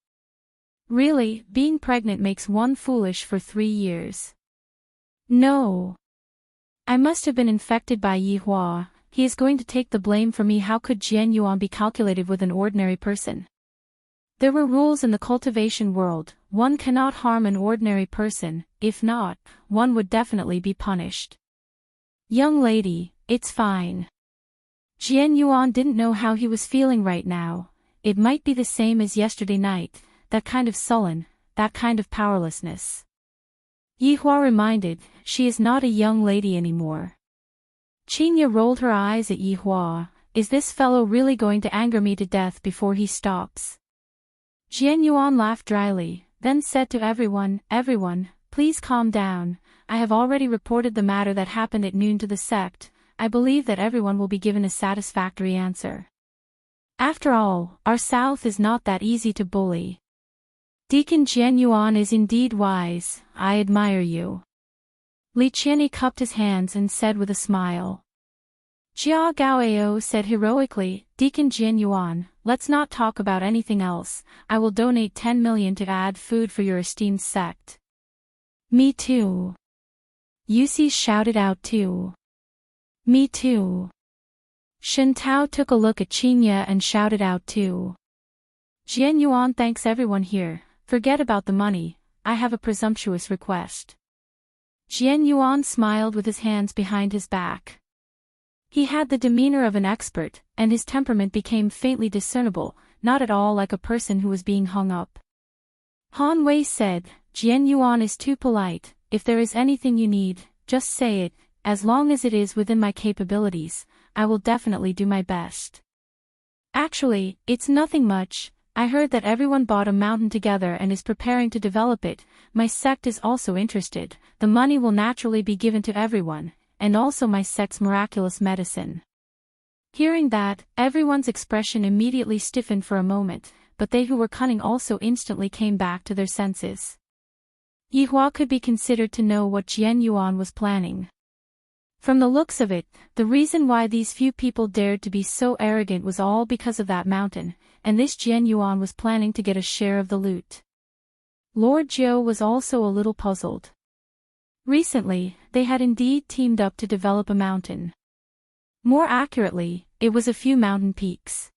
Really, being pregnant makes one foolish for 3 years. No. I must have been infected by Yihua, he is going to take the blame for me. How could Jian Yuan be calculated with an ordinary person? There were rules in the cultivation world. One cannot harm an ordinary person, if not, one would definitely be punished. Young lady, it's fine. Jian Yuan didn't know how he was feeling right now. It might be the same as yesterday night, that kind of sullen, that kind of powerlessness. Yihua reminded, she is not a young lady anymore. Qinya rolled her eyes at Yihua. Is this fellow really going to anger me to death before he stops? Jian Yuan laughed dryly, then said to everyone, everyone, please calm down. I have already reported the matter that happened at noon to the sect. I believe that everyone will be given a satisfactory answer. After all, our South is not that easy to bully. Deacon Jian Yuan is indeed wise. I admire you. Li Qianyi cupped his hands and said with a smile. Jia Gaoao said heroically, Deacon Jian Yuan, let's not talk about anything else. I will donate 10 million to add food for your esteemed sect. Me too. Yusi shouted out too. Me too. Shen Tao took a look at Qinya and shouted out too. Jian Yuan thanks everyone here. Forget about the money. I have a presumptuous request. Jian Yuan smiled with his hands behind his back. He had the demeanor of an expert, and his temperament became faintly discernible, not at all like a person who was being hung up. Han Wei said, Jian Yuan is too polite. If there is anything you need, just say it. As long as it is within my capabilities, I will definitely do my best. Actually, it's nothing much. I heard that everyone bought a mountain together and is preparing to develop it. My sect is also interested. The money will naturally be given to everyone, and also my sect's miraculous medicine. Hearing that, everyone's expression immediately stiffened for a moment, but they who were cunning also instantly came back to their senses. Yihua could be considered to know what Jian Yuan was planning. From the looks of it, the reason why these few people dared to be so arrogant was all because of that mountain, and this Jian Yuan was planning to get a share of the loot. Lord Zhou was also a little puzzled. Recently, they had indeed teamed up to develop a mountain. More accurately, it was a few mountain peaks.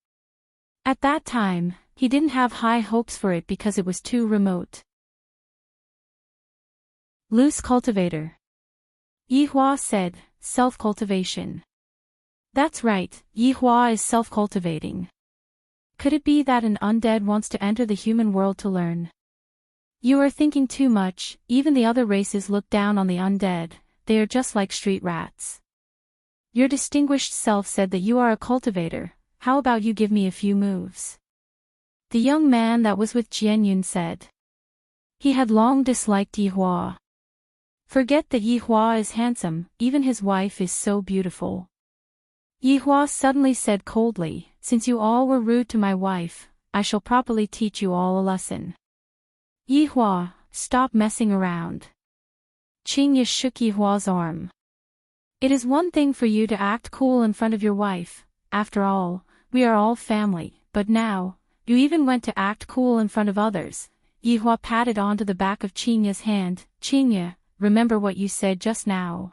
At that time, he didn't have high hopes for it because it was too remote. Loose cultivator. Yihua said, self-cultivation. That's right, Yihua is self-cultivating. Could it be that an undead wants to enter the human world to learn? You are thinking too much. Even the other races look down on the undead. They are just like street rats. Your distinguished self said that you are a cultivator. How about you give me a few moves? The young man that was with Jian Yun said. He had long disliked Yihua. Forget that Yihua is handsome, even his wife is so beautiful. Yihua suddenly said coldly, since you all were rude to my wife, I shall properly teach you all a lesson. Yihua, stop messing around. Qingya shook Yihua's arm. It is one thing for you to act cool in front of your wife. After all, we are all family, but now, you even went to act cool in front of others. Yihua patted onto the back of Qingya's hand. Qingya, remember what you said just now.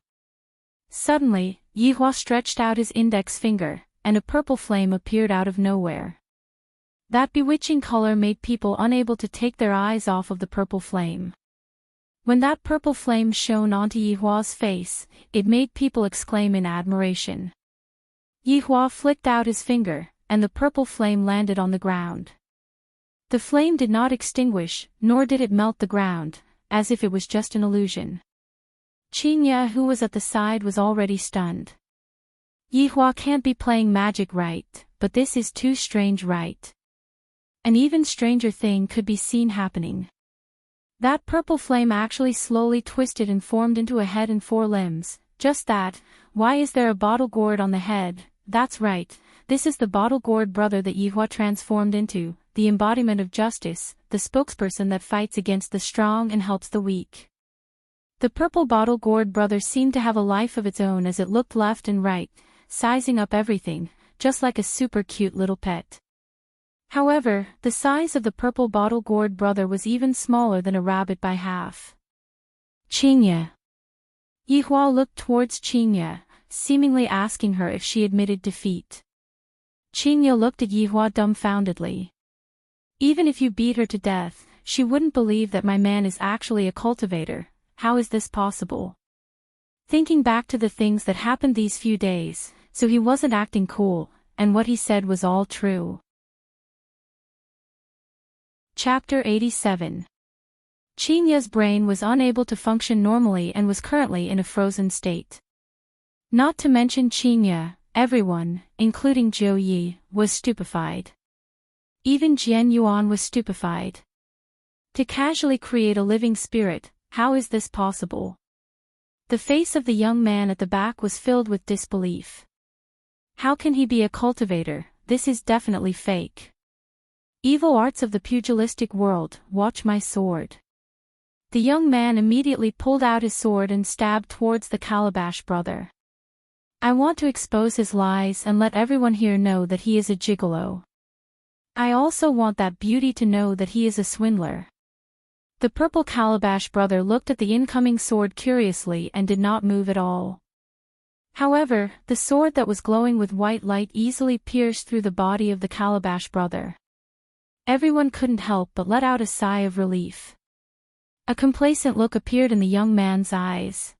Suddenly, Yihua stretched out his index finger, and a purple flame appeared out of nowhere. That bewitching color made people unable to take their eyes off of the purple flame. When that purple flame shone onto Yihua's face, it made people exclaim in admiration. Yihua flicked out his finger, and the purple flame landed on the ground. The flame did not extinguish, nor did it melt the ground, as if it was just an illusion. Qingya, who was at the side, was already stunned. Yihua can't be playing magic right, but this is too strange, right? An even stranger thing could be seen happening. That purple flame actually slowly twisted and formed into a head and 4 limbs. Just that. Why is there a bottle gourd on the head? That's right, this is the bottle gourd brother that Yihua transformed into, the embodiment of justice, the spokesperson that fights against the strong and helps the weak. The purple bottle gourd brother seemed to have a life of its own as it looked left and right, sizing up everything, just like a super cute little pet. However, the size of the purple bottle gourd brother was even smaller than a rabbit by half. Qingya. Yihua looked towards Qingya, seemingly asking her if she admitted defeat. Qingye looked at Yihua dumbfoundedly. Even if you beat her to death, she wouldn't believe that my man is actually a cultivator. How is this possible? Thinking back to the things that happened these few days, so he wasn't acting cool, and what he said was all true. Chapter 87. Qingye's brain was unable to function normally and was currently in a frozen state. Not to mention Qingye, everyone, including Zhou Yi, was stupefied. Even Jian Yuan was stupefied. To casually create a living spirit, how is this possible? The face of the young man at the back was filled with disbelief. How can he be a cultivator? This is definitely fake. Evil arts of the pugilistic world, watch my sword. The young man immediately pulled out his sword and stabbed towards the Calabash brother. I want to expose his lies and let everyone here know that he is a gigolo. I also want that beauty to know that he is a swindler. The purple Calabash brother looked at the incoming sword curiously and did not move at all. However, the sword that was glowing with white light easily pierced through the body of the Calabash brother. Everyone couldn't help but let out a sigh of relief. A complacent look appeared in the young man's eyes.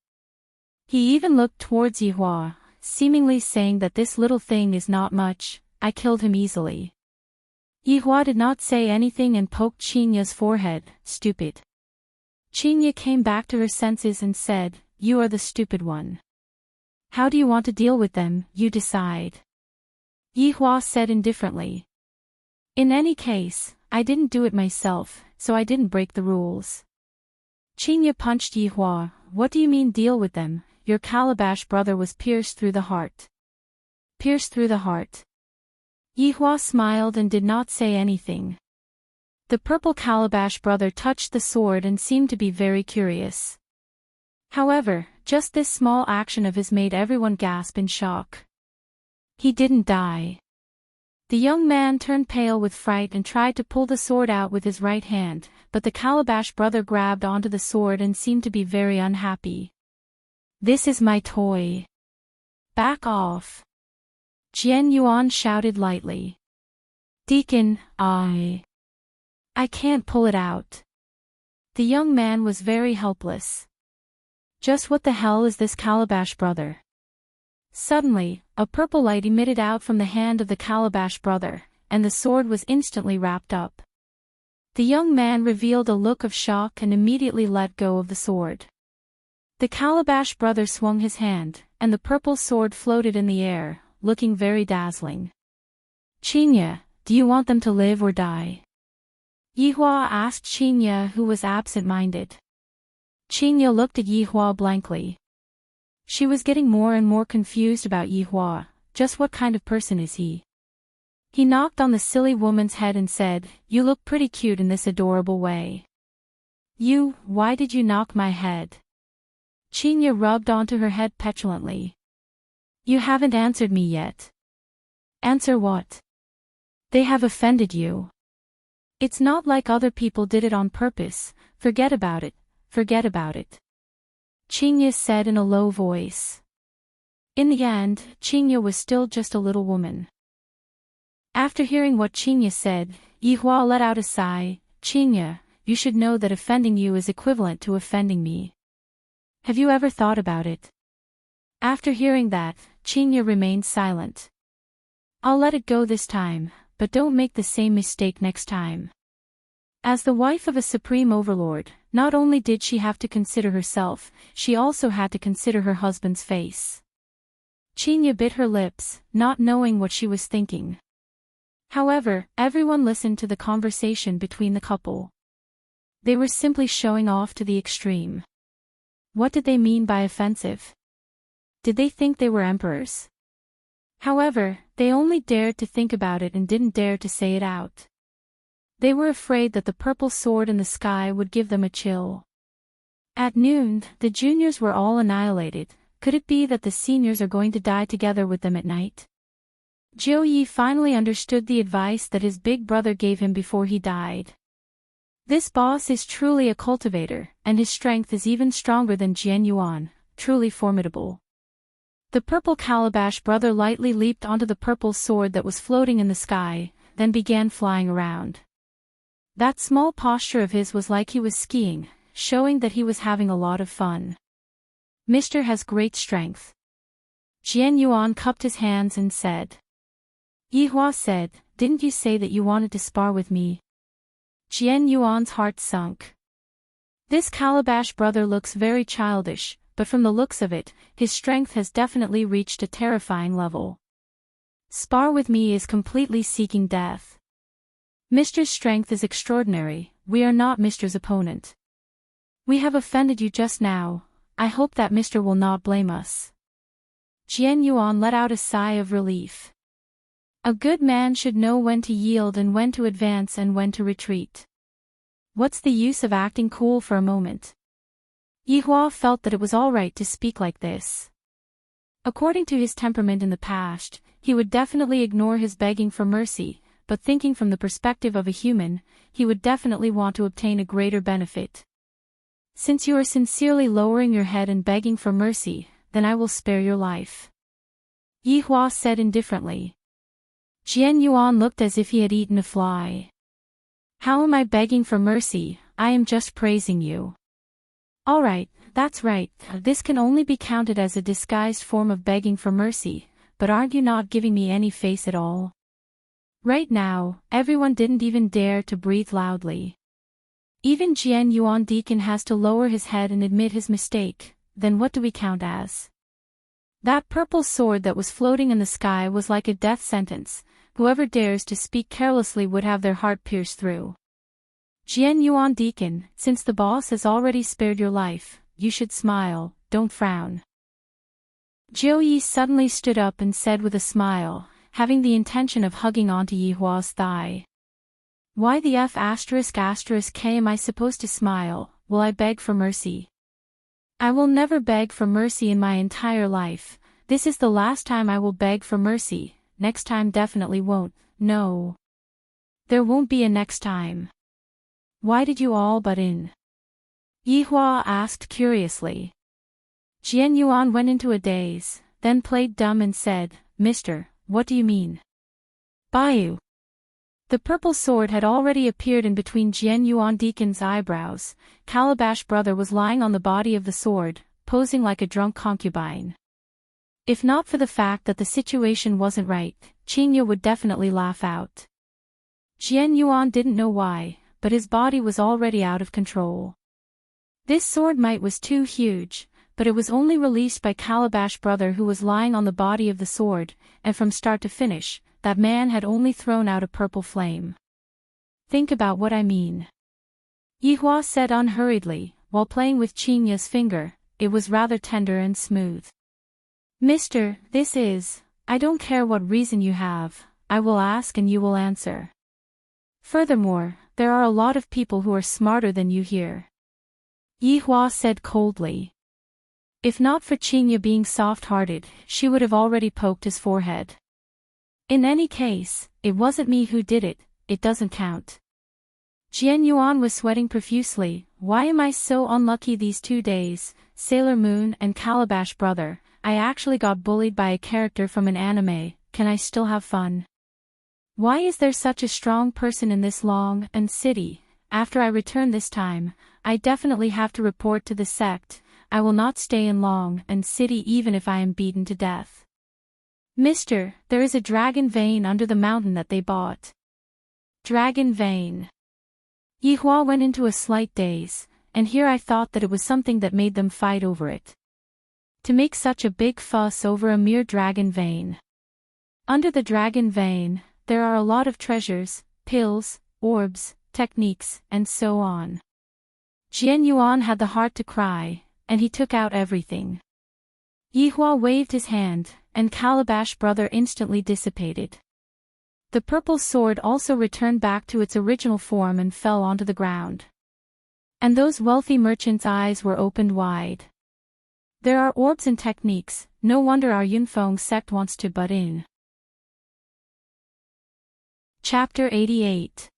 He even looked towards Yihua, seemingly saying that this little thing is not much, I killed him easily. Yihua did not say anything and poked Qingye's forehead, stupid. Qingye came back to her senses and said, you are the stupid one. How do you want to deal with them, you decide. Yihua said indifferently. In any case, I didn't do it myself, so I didn't break the rules. Qingye punched Yihua, what do you mean deal with them? Your Calabash brother was pierced through the heart. Pierced through the heart. Yihua smiled and did not say anything. The purple Calabash brother touched the sword and seemed to be very curious. However, just this small action of his made everyone gasp in shock. He didn't die. The young man turned pale with fright and tried to pull the sword out with his right hand, but the Calabash brother grabbed onto the sword and seemed to be very unhappy. This is my toy. Back off. Jian Yuan shouted lightly. Deacon, I can't pull it out. The young man was very helpless. Just what the hell is this Calabash brother? Suddenly, a purple light emitted out from the hand of the Calabash brother, and the sword was instantly wrapped up. The young man revealed a look of shock and immediately let go of the sword. The Calabash brother swung his hand, and the purple sword floated in the air, looking very dazzling. Qingye, do you want them to live or die? Yihua asked Qingye, who was absent-minded. Qingye looked at Yihua blankly. She was getting more and more confused about Yihua. Just what kind of person is he? He knocked on the silly woman's head and said, you look pretty cute in this adorable way. Why did you knock my head? Qingye rubbed onto her head petulantly. You haven't answered me yet. Answer what? They have offended you. It's not like other people did it on purpose, forget about it, forget about it. Qingye said in a low voice. In the end, Qingye was still just a little woman. After hearing what Qingye said, Yihua let out a sigh. Qingye, you should know that offending you is equivalent to offending me. Have you ever thought about it? After hearing that, Qingye remained silent. I'll let it go this time, but don't make the same mistake next time. As the wife of a supreme overlord, not only did she have to consider herself, she also had to consider her husband's face. Qingye bit her lips, not knowing what she was thinking. However, everyone listened to the conversation between the couple. They were simply showing off to the extreme. What did they mean by offensive? Did they think they were emperors? However, they only dared to think about it and didn't dare to say it out. They were afraid that the purple sword in the sky would give them a chill. At noon, the juniors were all annihilated. Could it be that the seniors are going to die together with them at night? Zhou Yi finally understood the advice that his big brother gave him before he died. This boss is truly a cultivator, and his strength is even stronger than Jian Yuan, truly formidable. The purple calabash brother lightly leaped onto the purple sword that was floating in the sky, then began flying around. That small posture of his was like he was skiing, showing that he was having a lot of fun. Mr. has great strength. Jian Yuan cupped his hands and said. Yihua said, didn't you say that you wanted to spar with me? Jian Yuan's heart sunk. This calabash brother looks very childish, but from the looks of it, his strength has definitely reached a terrifying level. Spar with me is completely seeking death. Mr.'s strength is extraordinary, we are not Mr.'s opponent. We have offended you just now, I hope that Mr. will not blame us. Jian Yuan let out a sigh of relief. A good man should know when to yield and when to advance and when to retreat. What's the use of acting cool for a moment? Yihua felt that it was all right to speak like this. According to his temperament in the past, he would definitely ignore his begging for mercy, but thinking from the perspective of a human, he would definitely want to obtain a greater benefit. Since you are sincerely lowering your head and begging for mercy, then I will spare your life. Yihua said indifferently. Jian Yuan looked as if he had eaten a fly. How am I begging for mercy? I am just praising you. All right, that's right, this can only be counted as a disguised form of begging for mercy, but aren't you not giving me any face at all? Right now, everyone didn't even dare to breathe loudly. Even Jian Yuan Deacon has to lower his head and admit his mistake, then what do we count as? That purple sword that was floating in the sky was like a death sentence, whoever dares to speak carelessly would have their heart pierced through. Jian Yuan Deacon, since the boss has already spared your life, you should smile, don't frown. Jiu Yi suddenly stood up and said with a smile, having the intention of hugging onto Yihua's thigh. Why the F*** am I supposed to smile? Will I beg for mercy? I will never beg for mercy in my entire life. This is the last time I will beg for mercy, next time definitely won't, no. There won't be a next time. Why did you all butt in? Yihua asked curiously. Jian Yuan went into a daze, then played dumb and said, Mister, what do you mean? Baiyu. The purple sword had already appeared in between Jian Yuan Deacon's eyebrows. Calabash brother was lying on the body of the sword, posing like a drunk concubine. If not for the fact that the situation wasn't right, Qingya would definitely laugh out. Jian Yuan didn't know why, but his body was already out of control. This sword might was too huge, but it was only released by Calabash brother who was lying on the body of the sword, and from start to finish, that man had only thrown out a purple flame. Think about what I mean. Yihua said unhurriedly, while playing with Qingya's finger, it was rather tender and smooth. Mister, I don't care what reason you have, I will ask and you will answer. Furthermore, there are a lot of people who are smarter than you here. Yihua said coldly. If not for Qingya being soft-hearted, she would have already poked his forehead. In any case, it wasn't me who did it, it doesn't count. Jian Yuan was sweating profusely. Why am I so unlucky these 2 days? Sailor Moon and Calabash brother, I actually got bullied by a character from an anime, can I still have fun? Why is there such a strong person in this long and city? After I return this time, I definitely have to report to the sect. I will not stay in long and city even if I am beaten to death. Mister, there is a dragon vein under the mountain that they bought. Dragon vein. Yihua went into a slight daze, and here I thought that it was something that made them fight over it. To make such a big fuss over a mere dragon vein. Under the dragon vein, there are a lot of treasures, pills, orbs, techniques, and so on. Jian Yuan had the heart to cry, and he took out everything. Yihua waved his hand, and Calabash brother instantly dissipated. The purple sword also returned back to its original form and fell onto the ground. And those wealthy merchants' eyes were opened wide. There are orbs and techniques, no wonder our Yunfeng sect wants to butt in. Chapter 88.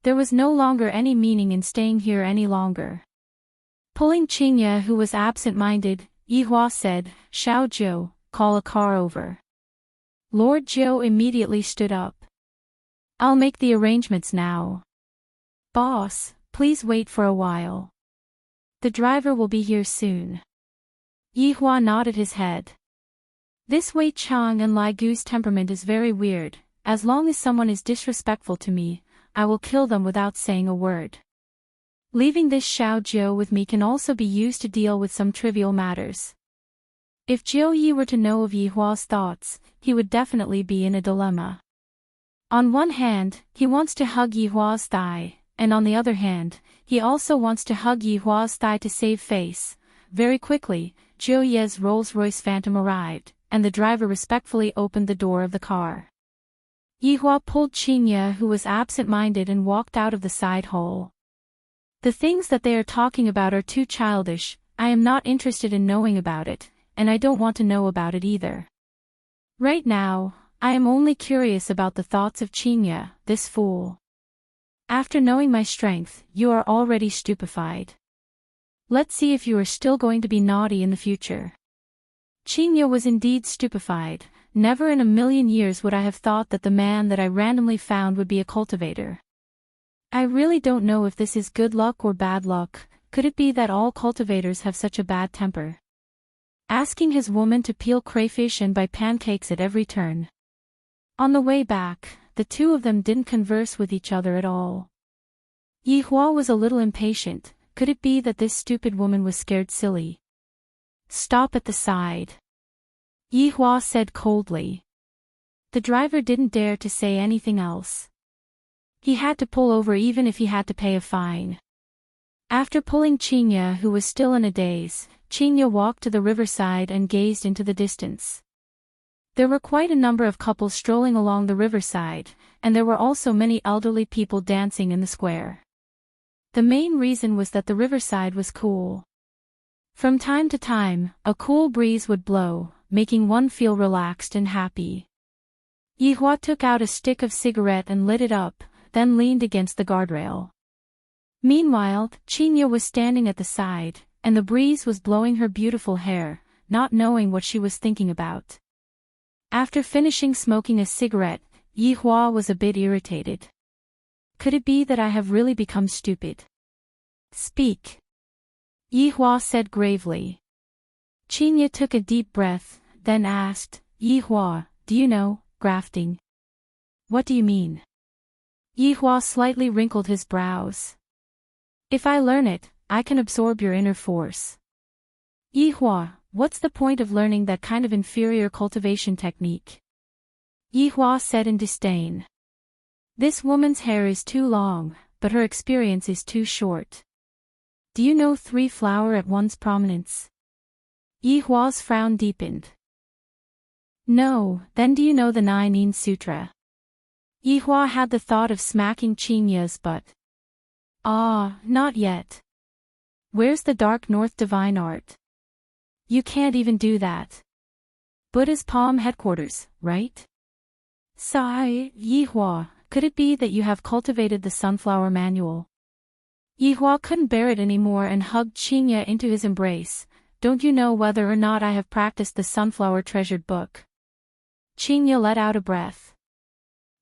There was no longer any meaning in staying here any longer. Pulling Qingya who was absent-minded, Yihua said, Xiao Zhou, call a car over. Lord Joe immediately stood up. I'll make the arrangements now. Boss, please wait for a while. The driver will be here soon. Yi Hua nodded his head. This Wei Chang and Lai Gu's temperament is very weird. As long as someone is disrespectful to me, I will kill them without saying a word. Leaving this Xiao Jiu with me can also be used to deal with some trivial matters. If Jiu Yi were to know of Yi Hua's thoughts, he would definitely be in a dilemma. On one hand, he wants to hug Yi Hua's thigh, and on the other hand, he also wants to hug Yi Hua's thigh to save face. Very quickly, Jiu Ye's Rolls-Royce Phantom arrived, and the driver respectfully opened the door of the car. Yi Hua pulled Qingye, who was absent-minded, and walked out of the side hole. The things that they are talking about are too childish. I am not interested in knowing about it, and I don't want to know about it either. Right now, I am only curious about the thoughts of Qingye, this fool. After knowing my strength, you are already stupefied. Let's see if you are still going to be naughty in the future. Qingye was indeed stupefied. Never in a million years would I have thought that the man that I randomly found would be a cultivator. I really don't know if this is good luck or bad luck. Could it be that all cultivators have such a bad temper? Asking his woman to peel crayfish and buy pancakes at every turn. On the way back, the two of them didn't converse with each other at all. Yi Hua was a little impatient. Could it be that this stupid woman was scared silly? Stop at the side. Yi Hua said coldly. The driver didn't dare to say anything else. He had to pull over even if he had to pay a fine. After pulling Qingye, who was still in a daze, Qingye walked to the riverside and gazed into the distance. There were quite a number of couples strolling along the riverside, and there were also many elderly people dancing in the square. The main reason was that the riverside was cool. From time to time, a cool breeze would blow, making one feel relaxed and happy. Yi Hua took out a stick of cigarette and lit it up, then leaned against the guardrail. Meanwhile, Qingye was standing at the side, and the breeze was blowing her beautiful hair, not knowing what she was thinking about. After finishing smoking a cigarette, Yi Hua was a bit irritated. Could it be that I have really become stupid? Speak. Yi Hua said gravely. Qingye took a deep breath, then asked, Yi Hua, do you know grafting? What do you mean? Yi Hua slightly wrinkled his brows. If I learn it, I can absorb your inner force. Yi Hua, what's the point of learning that kind of inferior cultivation technique? Yi Hua said in disdain. This woman's hair is too long, but her experience is too short. Do you know 3 flower at once prominence? Yi Hua's frown deepened. No, then do you know the 9 Yin Sutra? Yi Hua had the thought of smacking Qingye's butt. Ah, not yet. Where's the Dark North Divine Art? You can't even do that. Buddha's palm headquarters, right? Sigh, Yi Hua, could it be that you have cultivated the Sunflower Manual? Yi Hua couldn't bear it anymore and hugged Qingye into his embrace. Don't you know whether or not I have practiced the Sunflower Treasured Book? Qingye let out a breath.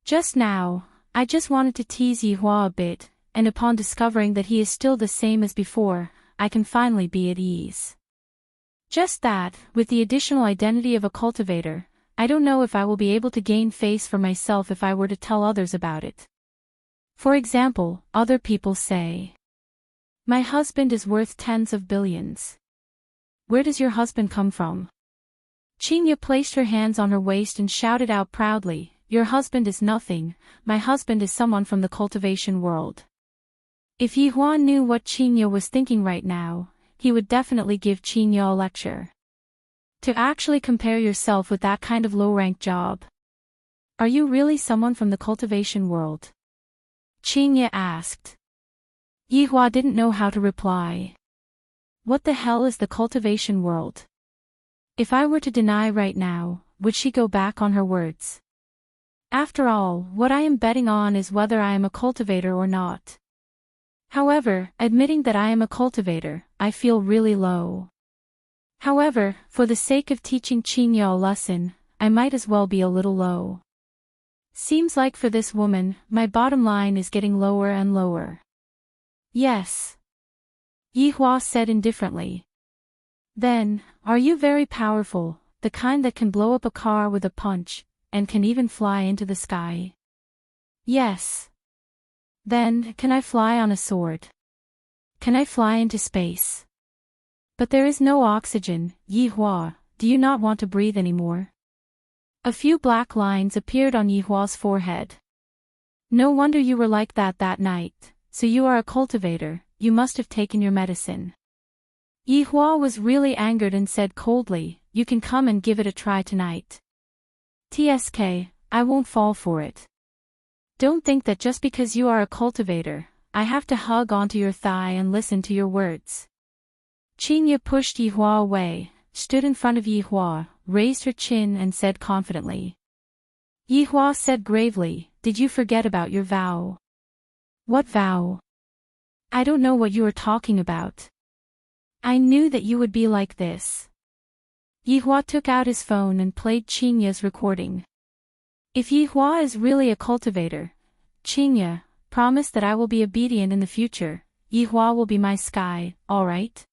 Just now, I just wanted to tease Yi Hua a bit, and upon discovering that he is still the same as before, I can finally be at ease. Just that, with the additional identity of a cultivator, I don't know if I will be able to gain face for myself if I were to tell others about it. For example, other people say, my husband is worth tens of billions. Where does your husband come from? Qingye placed her hands on her waist and shouted out proudly, your husband is nothing, my husband is someone from the cultivation world. If Yi Hua knew what Qingye was thinking right now, he would definitely give Qingye a lecture. To actually compare yourself with that kind of low-rank job. Are you really someone from the cultivation world? Qingye asked. Yi Hua didn't know how to reply. What the hell is the cultivation world? If I were to deny right now, would she go back on her words? After all, what I am betting on is whether I am a cultivator or not. However, admitting that I am a cultivator, I feel really low. However, for the sake of teaching Qingya a lesson, I might as well be a little low. Seems like for this woman, my bottom line is getting lower and lower. Yes. Yihua said indifferently. Then, are you very powerful, the kind that can blow up a car with a punch, and can even fly into the sky? Yes. Then, can I fly on a sword? Can I fly into space? But there is no oxygen, Yihua, do you not want to breathe anymore? A few black lines appeared on Yihua's forehead. No wonder you were like that night, so you are a cultivator, you must have taken your medicine. Yihua was really angered and said coldly, you can come and give it a try tonight. TSK, I won't fall for it. Don't think that just because you are a cultivator, I have to hug onto your thigh and listen to your words. Qingya pushed Yihua away, stood in front of Yihua, raised her chin and said confidently. Yihua said gravely, did you forget about your vow? What vow? I don't know what you are talking about. I knew that you would be like this. Yihua took out his phone and played Qingya's recording. If Yihua is really a cultivator, Qingya, promise that I will be obedient in the future, Yihua will be my sky, alright?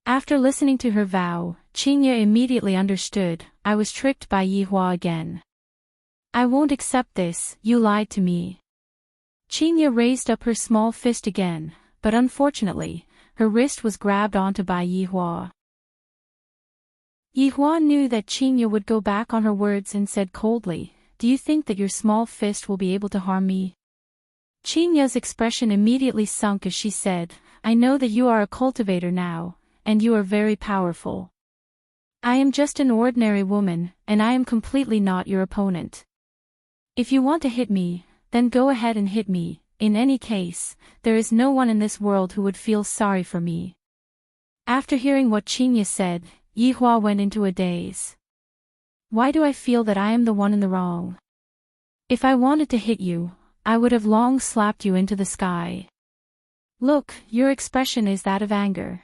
After listening to her vow, Qingya immediately understood, I was tricked by Yihua again. I won't accept this, you lied to me. Qingya raised up her small fist again, but unfortunately, her wrist was grabbed onto by Yihua. Yihua knew that Qingya would go back on her words and said coldly, do you think that your small fist will be able to harm me? Qingya's expression immediately sunk as she said, I know that you are a cultivator now, and you are very powerful. I am just an ordinary woman, and I am completely not your opponent. If you want to hit me, then go ahead and hit me, in any case, there is no one in this world who would feel sorry for me. After hearing what Qingya said, Yihua went into a daze. Why do I feel that I am the one in the wrong? If I wanted to hit you, I would have long slapped you into the sky. Look, your expression is that of anger.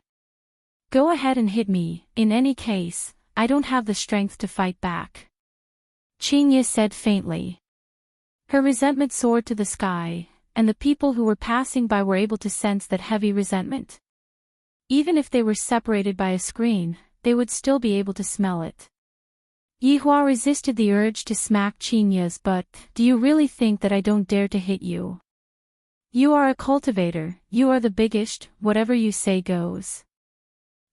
Go ahead and hit me, in any case, I don't have the strength to fight back. Qingya said faintly. Her resentment soared to the sky, and the people who were passing by were able to sense that heavy resentment. Even if they were separated by a screen, they would still be able to smell it. Yihua resisted the urge to smack Qingya's butt. Do you really think that I don't dare to hit you? You are a cultivator, you are the biggest, whatever you say goes.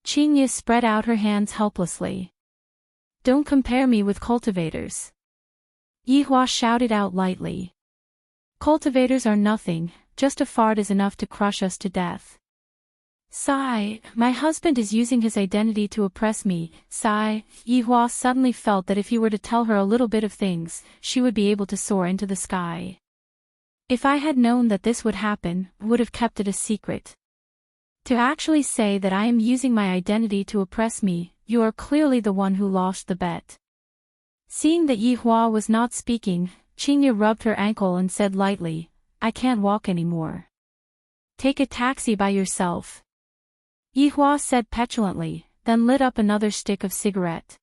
Qingya spread out her hands helplessly. Don't compare me with cultivators. Yihua shouted out lightly. Cultivators are nothing, just a fart is enough to crush us to death. Sigh, my husband is using his identity to oppress me. Sigh, Yihua suddenly felt that if he were to tell her a little bit of things, she would be able to soar into the sky. If I had known that this would happen, would have kept it a secret. To actually say that I am using my identity to oppress me, you are clearly the one who lost the bet. Seeing that Yihua was not speaking, Qingya rubbed her ankle and said lightly, I can't walk anymore. Take a taxi by yourself. Yihua said petulantly, then lit up another stick of cigarette.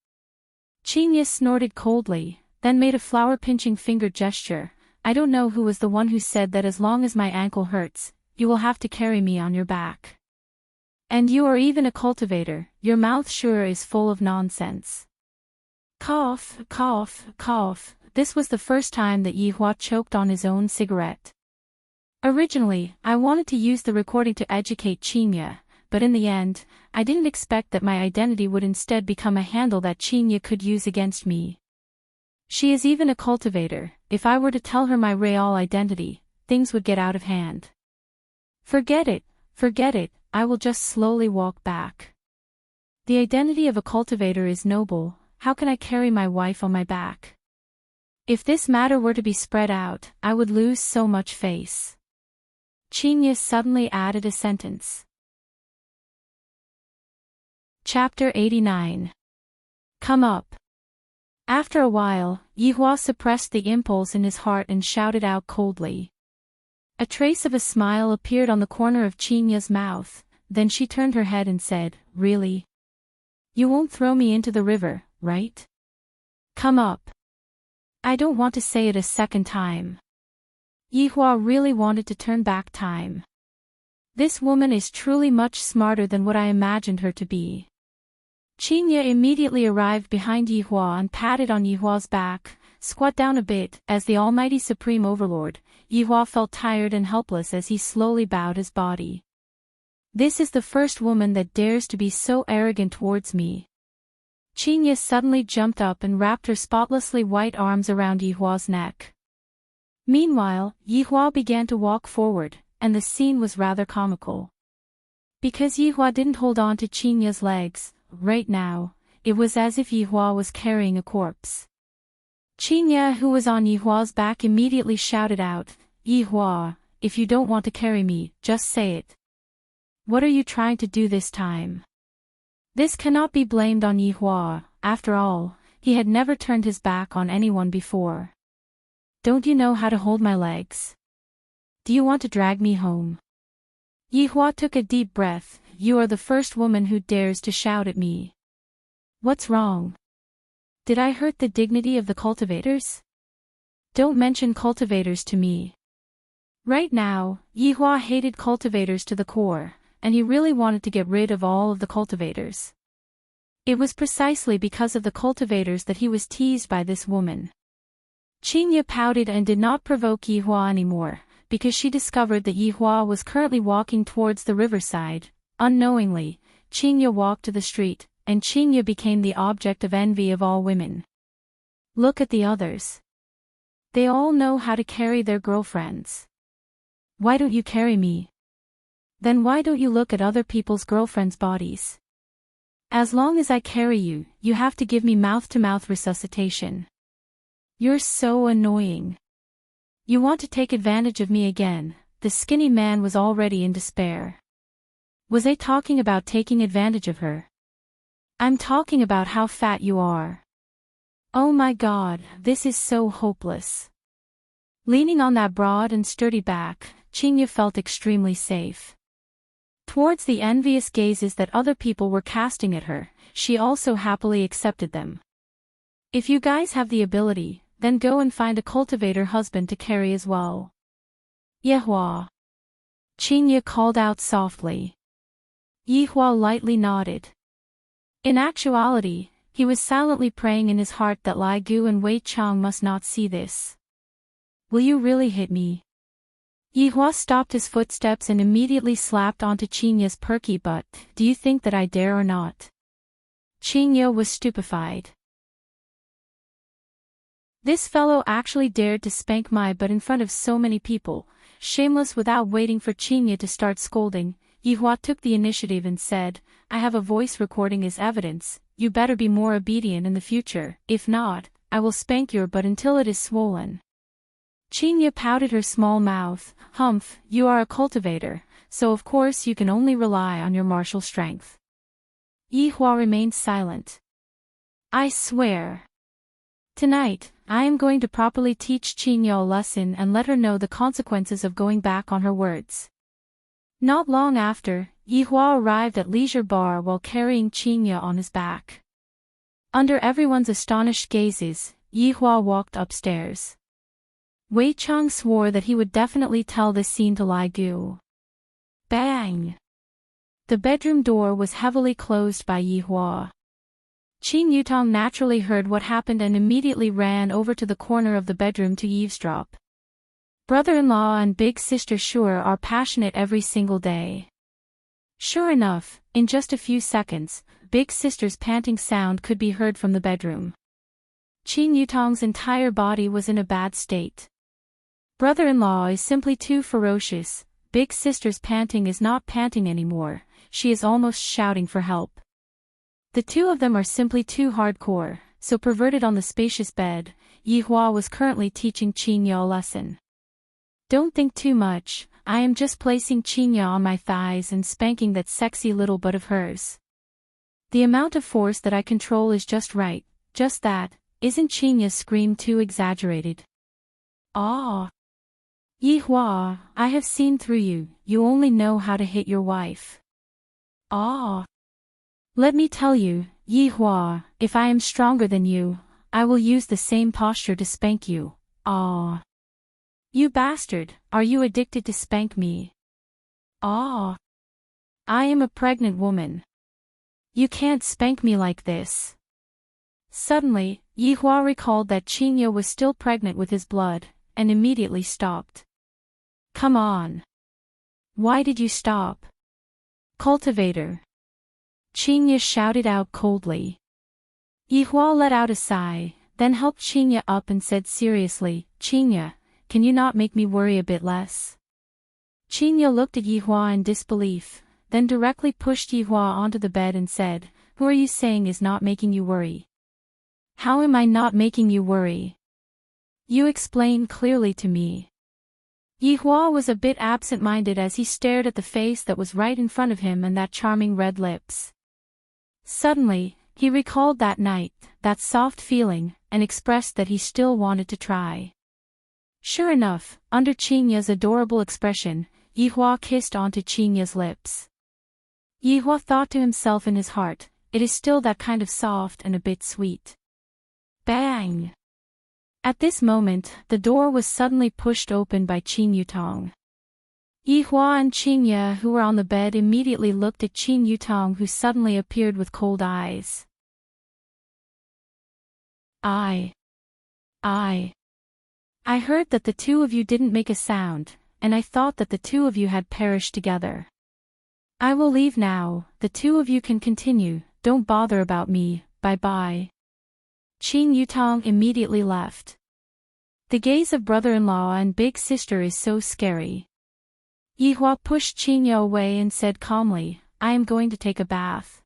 Qingya snorted coldly, then made a flower-pinching finger gesture. I don't know who was the one who said that as long as my ankle hurts, you will have to carry me on your back. And you are even a cultivator, your mouth sure is full of nonsense. Cough, cough, cough. This was the first time that Yihua choked on his own cigarette. Originally, I wanted to use the recording to educate Qingya, but in the end, I didn't expect that my identity would instead become a handle that Qingya could use against me. She is even a cultivator. If I were to tell her my real identity, things would get out of hand. Forget it, I will just slowly walk back. The identity of a cultivator is noble, how can I carry my wife on my back? If this matter were to be spread out, I would lose so much face. Qingya suddenly added a sentence. Chapter 89. Come up. After a while, Yihua suppressed the impulse in his heart and shouted out coldly. A trace of a smile appeared on the corner of Qingya's mouth, then she turned her head and said, Really? You won't throw me into the river, right? Come up. I don't want to say it a second time. Yihua really wanted to turn back time. This woman is truly much smarter than what I imagined her to be. Qingye immediately arrived behind Yihua and patted on Yihua's back. Squat down a bit. As the almighty supreme overlord, Yihua felt tired and helpless as he slowly bowed his body. This is the first woman that dares to be so arrogant towards me. Qingye suddenly jumped up and wrapped her spotlessly white arms around Yihua's neck. Meanwhile, Yihua began to walk forward, and the scene was rather comical. Because Yihua didn't hold on to Qingye's legs, right now, it was as if Yihua was carrying a corpse. Qingye, who was on Yihua's back, immediately shouted out, "Yihua, if you don't want to carry me, just say it. What are you trying to do this time?" This cannot be blamed on Yihua. After all, he had never turned his back on anyone before. Don't you know how to hold my legs? Do you want to drag me home? Yihua took a deep breath. You are the first woman who dares to shout at me. What's wrong? Did I hurt the dignity of the cultivators? Don't mention cultivators to me. Right now, Yihua hated cultivators to the core, and he really wanted to get rid of all of the cultivators. It was precisely because of the cultivators that he was teased by this woman. Qingye pouted and did not provoke Yihua anymore, because she discovered that Yihua was currently walking towards the riverside. Unknowingly, Qingye walked to the street, and Qingye became the object of envy of all women. Look at the others. They all know how to carry their girlfriends. Why don't you carry me? Then why don't you look at other people's girlfriends' bodies? As long as I carry you, you have to give me mouth-to-mouth resuscitation. You're so annoying. You want to take advantage of me again. The skinny man was already in despair. Was I talking about taking advantage of her? I'm talking about how fat you are. Oh my God, this is so hopeless. Leaning on that broad and sturdy back, Qingye felt extremely safe. Towards the envious gazes that other people were casting at her, she also happily accepted them. If you guys have the ability, then go and find a cultivator husband to carry as well. Yihua. Qingye called out softly. Yihua lightly nodded. In actuality, he was silently praying in his heart that Lai Gu and Wei Chang must not see this. Will you really hit me? Yihua stopped his footsteps and immediately slapped onto Qingye's perky butt. Do you think that I dare or not? Qingye was stupefied. This fellow actually dared to spank my butt in front of so many people. Shameless. Without waiting for Qingye to start scolding, Yihua took the initiative and said, I have a voice recording as evidence. You better be more obedient in the future. If not, I will spank your butt until it is swollen. Qingye pouted her small mouth. Humph, you are a cultivator, so of course you can only rely on your martial strength. Yihua remained silent. I swear. Tonight, I am going to properly teach Qingye a lesson and let her know the consequences of going back on her words. Not long after, Yihua arrived at leisure bar while carrying Qingye on his back. Under everyone's astonished gazes, Yihua walked upstairs. Wei Chang swore that he would definitely tell this scene to Lai Gu. Bang! The bedroom door was heavily closed by Yihua. Qing Yutong naturally heard what happened and immediately ran over to the corner of the bedroom to eavesdrop. Brother-in-law and big sister sure are passionate every single day. Sure enough, in just a few seconds, big sister's panting sound could be heard from the bedroom. Qing Yutong's entire body was in a bad state. Brother-in-law is simply too ferocious. Big sister's panting is not panting anymore, she is almost shouting for help. The two of them are simply too hardcore, so perverted. On the spacious bed, Yihua was currently teaching Qingye a lesson. Don't think too much, I am just placing Qingye on my thighs and spanking that sexy little butt of hers. The amount of force that I control is just right, just that. Isn't Qingye's scream too exaggerated? Ah! Yihua, I have seen through you, you only know how to hit your wife. Ah! Let me tell you, Yi Hua, if I am stronger than you, I will use the same posture to spank you. Ah. You bastard, are you addicted to spank me? Ah. I am a pregnant woman. You can't spank me like this. Suddenly, Yi Hua recalled that Qingye was still pregnant with his blood, and immediately stopped. Come on. Why did you stop? Cultivator. Qingye shouted out coldly. Yi Hua let out a sigh, then helped Qingye up and said seriously, Qingye, can you not make me worry a bit less? Qingye looked at Yi Hua in disbelief, then directly pushed Yi Hua onto the bed and said, Who are you saying is not making you worry? How am I not making you worry? You explain clearly to me. Yi Hua was a bit absent-minded as he stared at the face that was right in front of him and that charming red lips. Suddenly, he recalled that night, that soft feeling, and expressed that he still wanted to try. Sure enough, under Qingye's adorable expression, Yi Hua kissed onto Qingye's lips. Yi Hua thought to himself in his heart, it is still that kind of soft and a bit sweet. Bang! At this moment, the door was suddenly pushed open by Qin Yutong. Yi Hua and Qingye, who were on the bed, immediately looked at Qin Yutong, who suddenly appeared with cold eyes. I heard that the two of you didn't make a sound, and I thought that the two of you had perished together. I will leave now, the two of you can continue, don't bother about me, bye-bye. Qin Yutong immediately left. The gaze of brother-in-law and big sister is so scary. Yi Hua pushed Qingye away and said calmly, I am going to take a bath.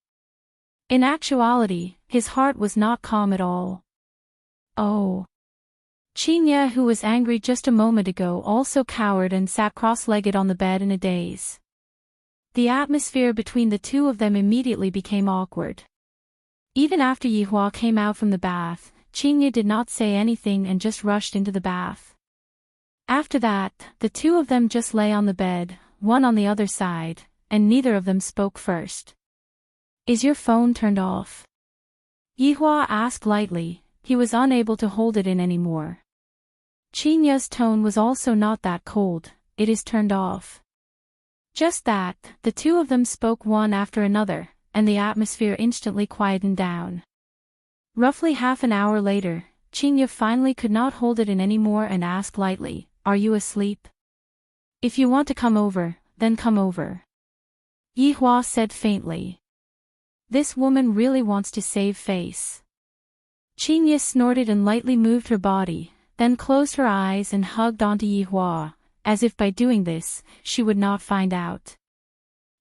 In actuality, his heart was not calm at all. Oh. Qingye, who was angry just a moment ago, also cowered and sat cross-legged on the bed in a daze. The atmosphere between the two of them immediately became awkward. Even after Yi Hua came out from the bath, Qingye did not say anything and just rushed into the bath. After that, the two of them just lay on the bed, one on the other side, and neither of them spoke first. Is your phone turned off? Yi Hua asked lightly, he was unable to hold it in anymore. Qingye's tone was also not that cold, it is turned off. Just that, the two of them spoke one after another, and the atmosphere instantly quietened down. Roughly half an hour later, Qingye finally could not hold it in anymore and asked lightly, Are you asleep? If you want to come over, then come over. Yi Hua said faintly. This woman really wants to save face. Qingye snorted and lightly moved her body, then closed her eyes and hugged onto Yi Hua, as if by doing this, she would not find out.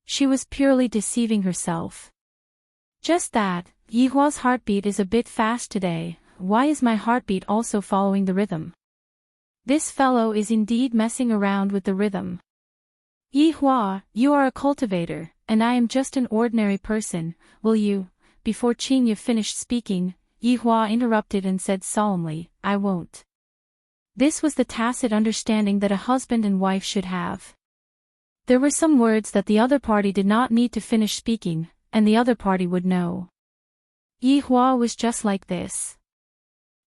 She was purely deceiving herself. Just that, Yi Hua's heartbeat is a bit fast today, why is my heartbeat also following the rhythm? This fellow is indeed messing around with the rhythm. Yi Hua, you are a cultivator, and I am just an ordinary person, will you? Before Qingye finished speaking, Yi Hua interrupted and said solemnly, I won't. This was the tacit understanding that a husband and wife should have. There were some words that the other party did not need to finish speaking, and the other party would know. Yi Hua was just like this.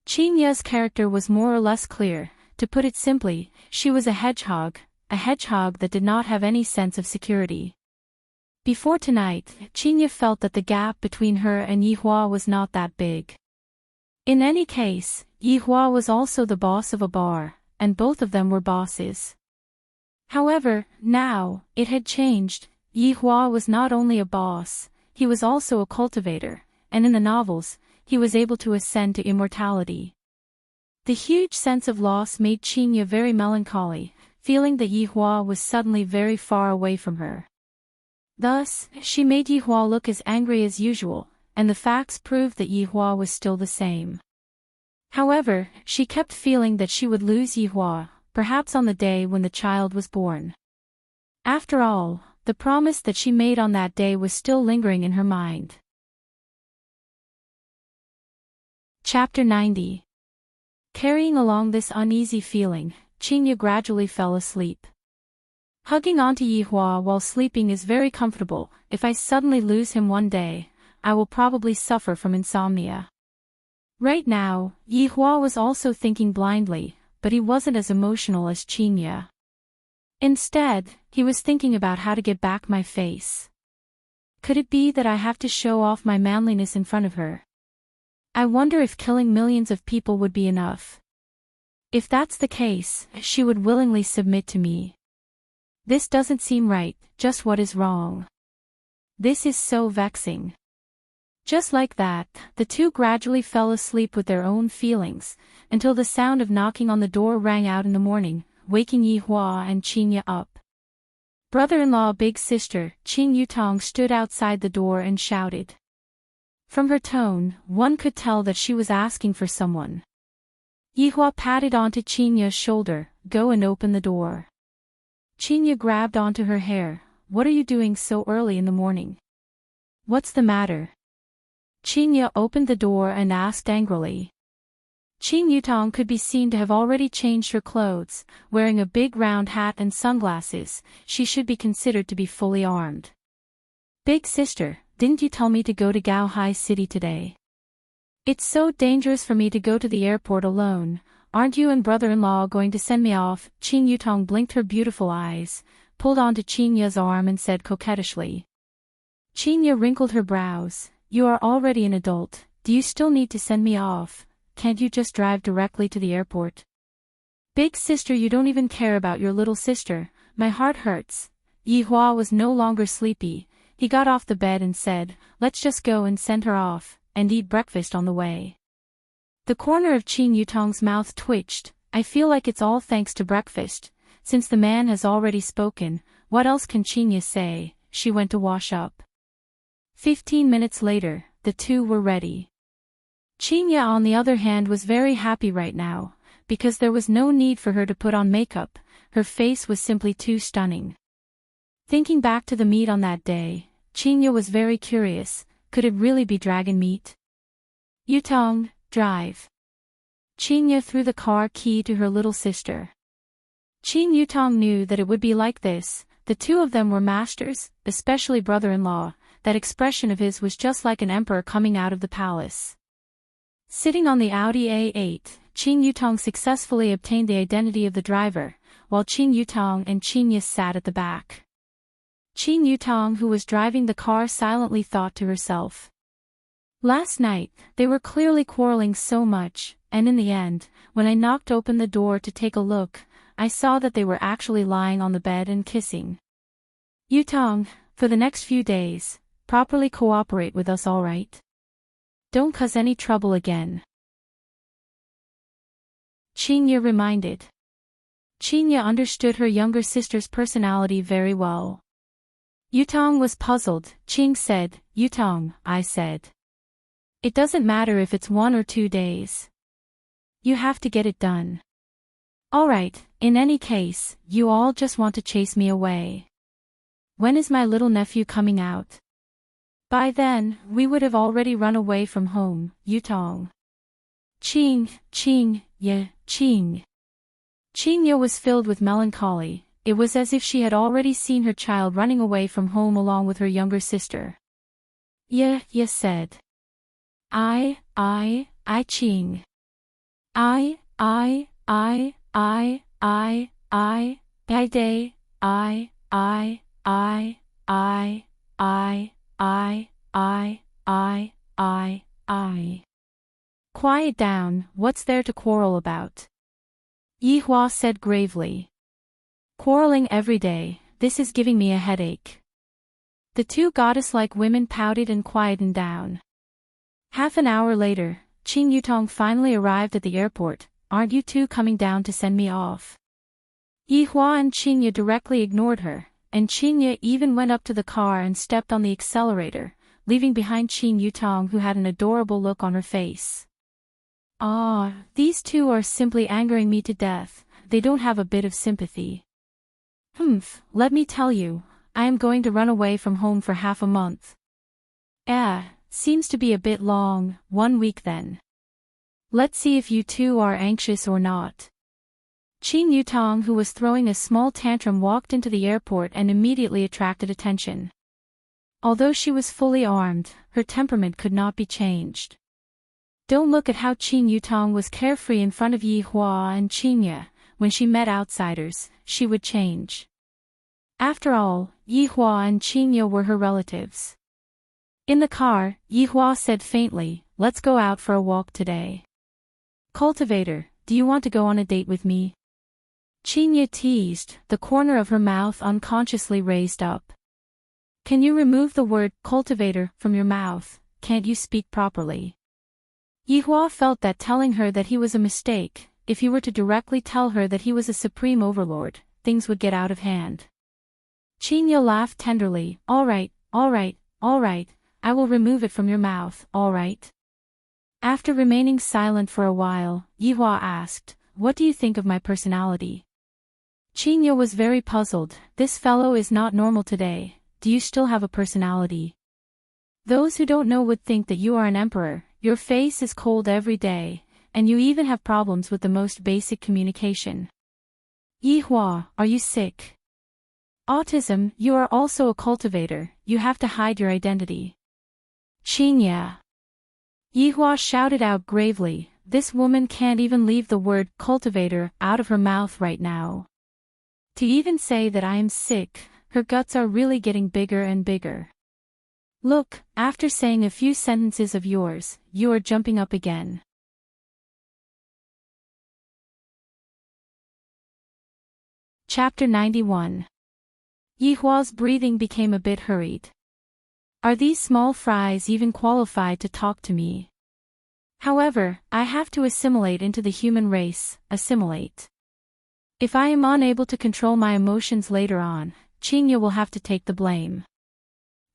Qingye's character was more or less clear. To put it simply, she was a hedgehog that did not have any sense of security. Before tonight, Qingye felt that the gap between her and Yi Hua was not that big. In any case, Yi Hua was also the boss of a bar, and both of them were bosses. However, now, it had changed. Yi Hua was not only a boss, he was also a cultivator, and in the novels, he was able to ascend to immortality. The huge sense of loss made Qingye very melancholy, feeling that Yi Hua was suddenly very far away from her. Thus, she made Yi Hua look as angry as usual, and the facts proved that Yi Hua was still the same. However, she kept feeling that she would lose Yi Hua, perhaps on the day when the child was born. After all, the promise that she made on that day was still lingering in her mind. Chapter 90. Carrying along this uneasy feeling, Qingye gradually fell asleep. Hugging onto Yi Hua while sleeping is very comfortable. If I suddenly lose him one day, I will probably suffer from insomnia. Right now, Yi Hua was also thinking blindly, but he wasn't as emotional as Qinya. Instead, he was thinking about how to get back my face. Could it be that I have to show off my manliness in front of her? I wonder if killing millions of people would be enough. If that's the case, she would willingly submit to me. This doesn't seem right, just what is wrong? This is so vexing. Just like that, the two gradually fell asleep with their own feelings, until the sound of knocking on the door rang out in the morning, waking Yi Hua and Qinya up. Brother-in-law big sister, Qing Yutong stood outside the door and shouted. From her tone, one could tell that she was asking for someone. Yi Hua patted onto Qinya's shoulder, "Go and open the door." Qinya grabbed onto her hair. "What are you doing so early in the morning? What's the matter?" Qinya opened the door and asked angrily. Qing Yutong could be seen to have already changed her clothes, wearing a big round hat and sunglasses. She should be considered to be fully armed. "Big sister, didn't you tell me to go to Gaohai City today? It's so dangerous for me to go to the airport alone. Aren't you and brother-in-law going to send me off?" Qing Yutong blinked her beautiful eyes, pulled onto Qinya's arm and said coquettishly. Qinya wrinkled her brows. "You are already an adult, do you still need to send me off? Can't you just drive directly to the airport?" "Big sister, you don't even care about your little sister, my heart hurts." Yi Hua was no longer sleepy. He got off the bed and said, "Let's just go and send her off, and eat breakfast on the way." The corner of Qing Yutong's mouth twitched. "I feel like it's all thanks to breakfast. Since the man has already spoken, what else can Qinya say?" She went to wash up. 15 minutes later, the two were ready. Qinya on the other hand was very happy right now, because there was no need for her to put on makeup. Her face was simply too stunning. Thinking back to the meat on that day, Qinya was very curious. Could it really be dragon meat? "Yutong, drive." Qinya threw the car key to her little sister. Qing Yutong knew that it would be like this. The two of them were masters, especially brother-in-law. That expression of his was just like an emperor coming out of the palace. Sitting on the Audi A8, Qing Yutong successfully obtained the identity of the driver, while Qing Yutong and Qinya sat at the back. Qing Yutong, who was driving the car, silently thought to herself. Last night, they were clearly quarreling so much, and in the end, when I knocked open the door to take a look, I saw that they were actually lying on the bed and kissing. "Yutong, for the next few days, properly cooperate with us, all right? Don't cause any trouble again," Qinya reminded. Qinya understood her younger sister's personality very well. Yutong was puzzled. Qing said, "Yutong," I said. "It doesn't matter if it's 1 or 2 days. You have to get it done. All right, in any case, you all just want to chase me away. When is my little nephew coming out? By then, we would have already run away from home, Yutong." Qing, yeah, Qing. Qingya was filled with melancholy. It was as if she had already seen her child running away from home along with her younger sister. Yeah, said. I, Qing. I, day, I. Quiet down, what's there to quarrel about? Yi Hua said gravely. Quarreling every day, this is giving me a headache. The two goddess-like women pouted and quietened down. Half an hour later, Qing Yutong finally arrived at the airport. Aren't you two coming down to send me off? Yi Hua and Qinya directly ignored her, and Qinya even went up to the car and stepped on the accelerator, leaving behind Qing Yutong, who had an adorable look on her face. These two are simply angering me to death. They don't have a bit of sympathy. Let me tell you, I am going to run away from home for half a month. Seems to be a bit long, 1 week then. Let's see if you two are anxious or not. Qing Yutong, who was throwing a small tantrum, walked into the airport and immediately attracted attention. Although she was fully armed, her temperament could not be changed. Don't look at how Qin Yutong was carefree in front of Yi Hua and Qingye. When she met outsiders, she would change. After all, Yi Hua and Qingye were her relatives. In the car, Yi Hua said faintly, "Let's go out for a walk today." "Cultivator, do you want to go on a date with me?" Qingye teased, the corner of her mouth unconsciously raised up. "Can you remove the word cultivator from your mouth? Can't you speak properly?" Yi Hua felt that telling her that he was a mistake. If he were to directly tell her that he was a supreme overlord, things would get out of hand. Qingye laughed tenderly. All right, I will remove it from your mouth, all right?" After remaining silent for a while, Yi Hua asked, "What do you think of my personality?" Qingye was very puzzled. This fellow is not normal today. Do you still have a personality? Those who don't know would think that you are an emperor. Your face is cold every day, and you even have problems with the most basic communication. Yi Hua, are you sick? Autism, you are also a cultivator, you have to hide your identity. Qingye. Yi Hua shouted out gravely, this woman can't even leave the word cultivator out of her mouth right now. To even say that I am sick, her guts are really getting bigger and bigger. Look, after saying a few sentences of yours, you are jumping up again. Chapter 91. Yi Hua's breathing became a bit hurried. Are these small fries even qualified to talk to me? However, I have to assimilate into the human race, assimilate. If I am unable to control my emotions later on, Qingye will have to take the blame.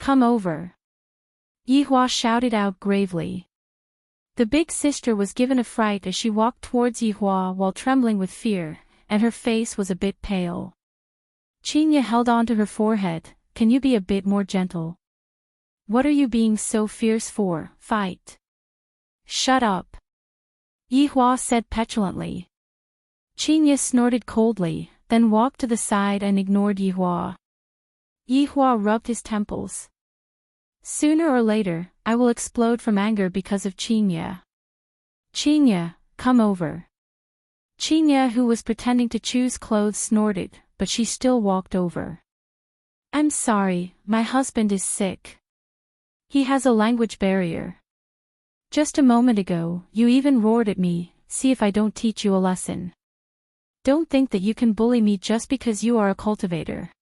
Come over. Yi Hua shouted out gravely. The big sister was given a fright as she walked towards Yi Hua while trembling with fear, and her face was a bit pale. Qingye held onto her forehead. Can you be a bit more gentle? What are you being so fierce for? Fight. Shut up. Yi Hua said petulantly. Qingye snorted coldly, then walked to the side and ignored Yi Hua. Yi Hua rubbed his temples. Sooner or later, I will explode from anger because of Qingye. Qingye, come over. Qingye, who was pretending to choose clothes, snorted, but she still walked over. I'm sorry, my husband is sick. He has a language barrier. Just a moment ago, you even roared at me. See if I don't teach you a lesson. Don't think that you can bully me just because you are a cultivator.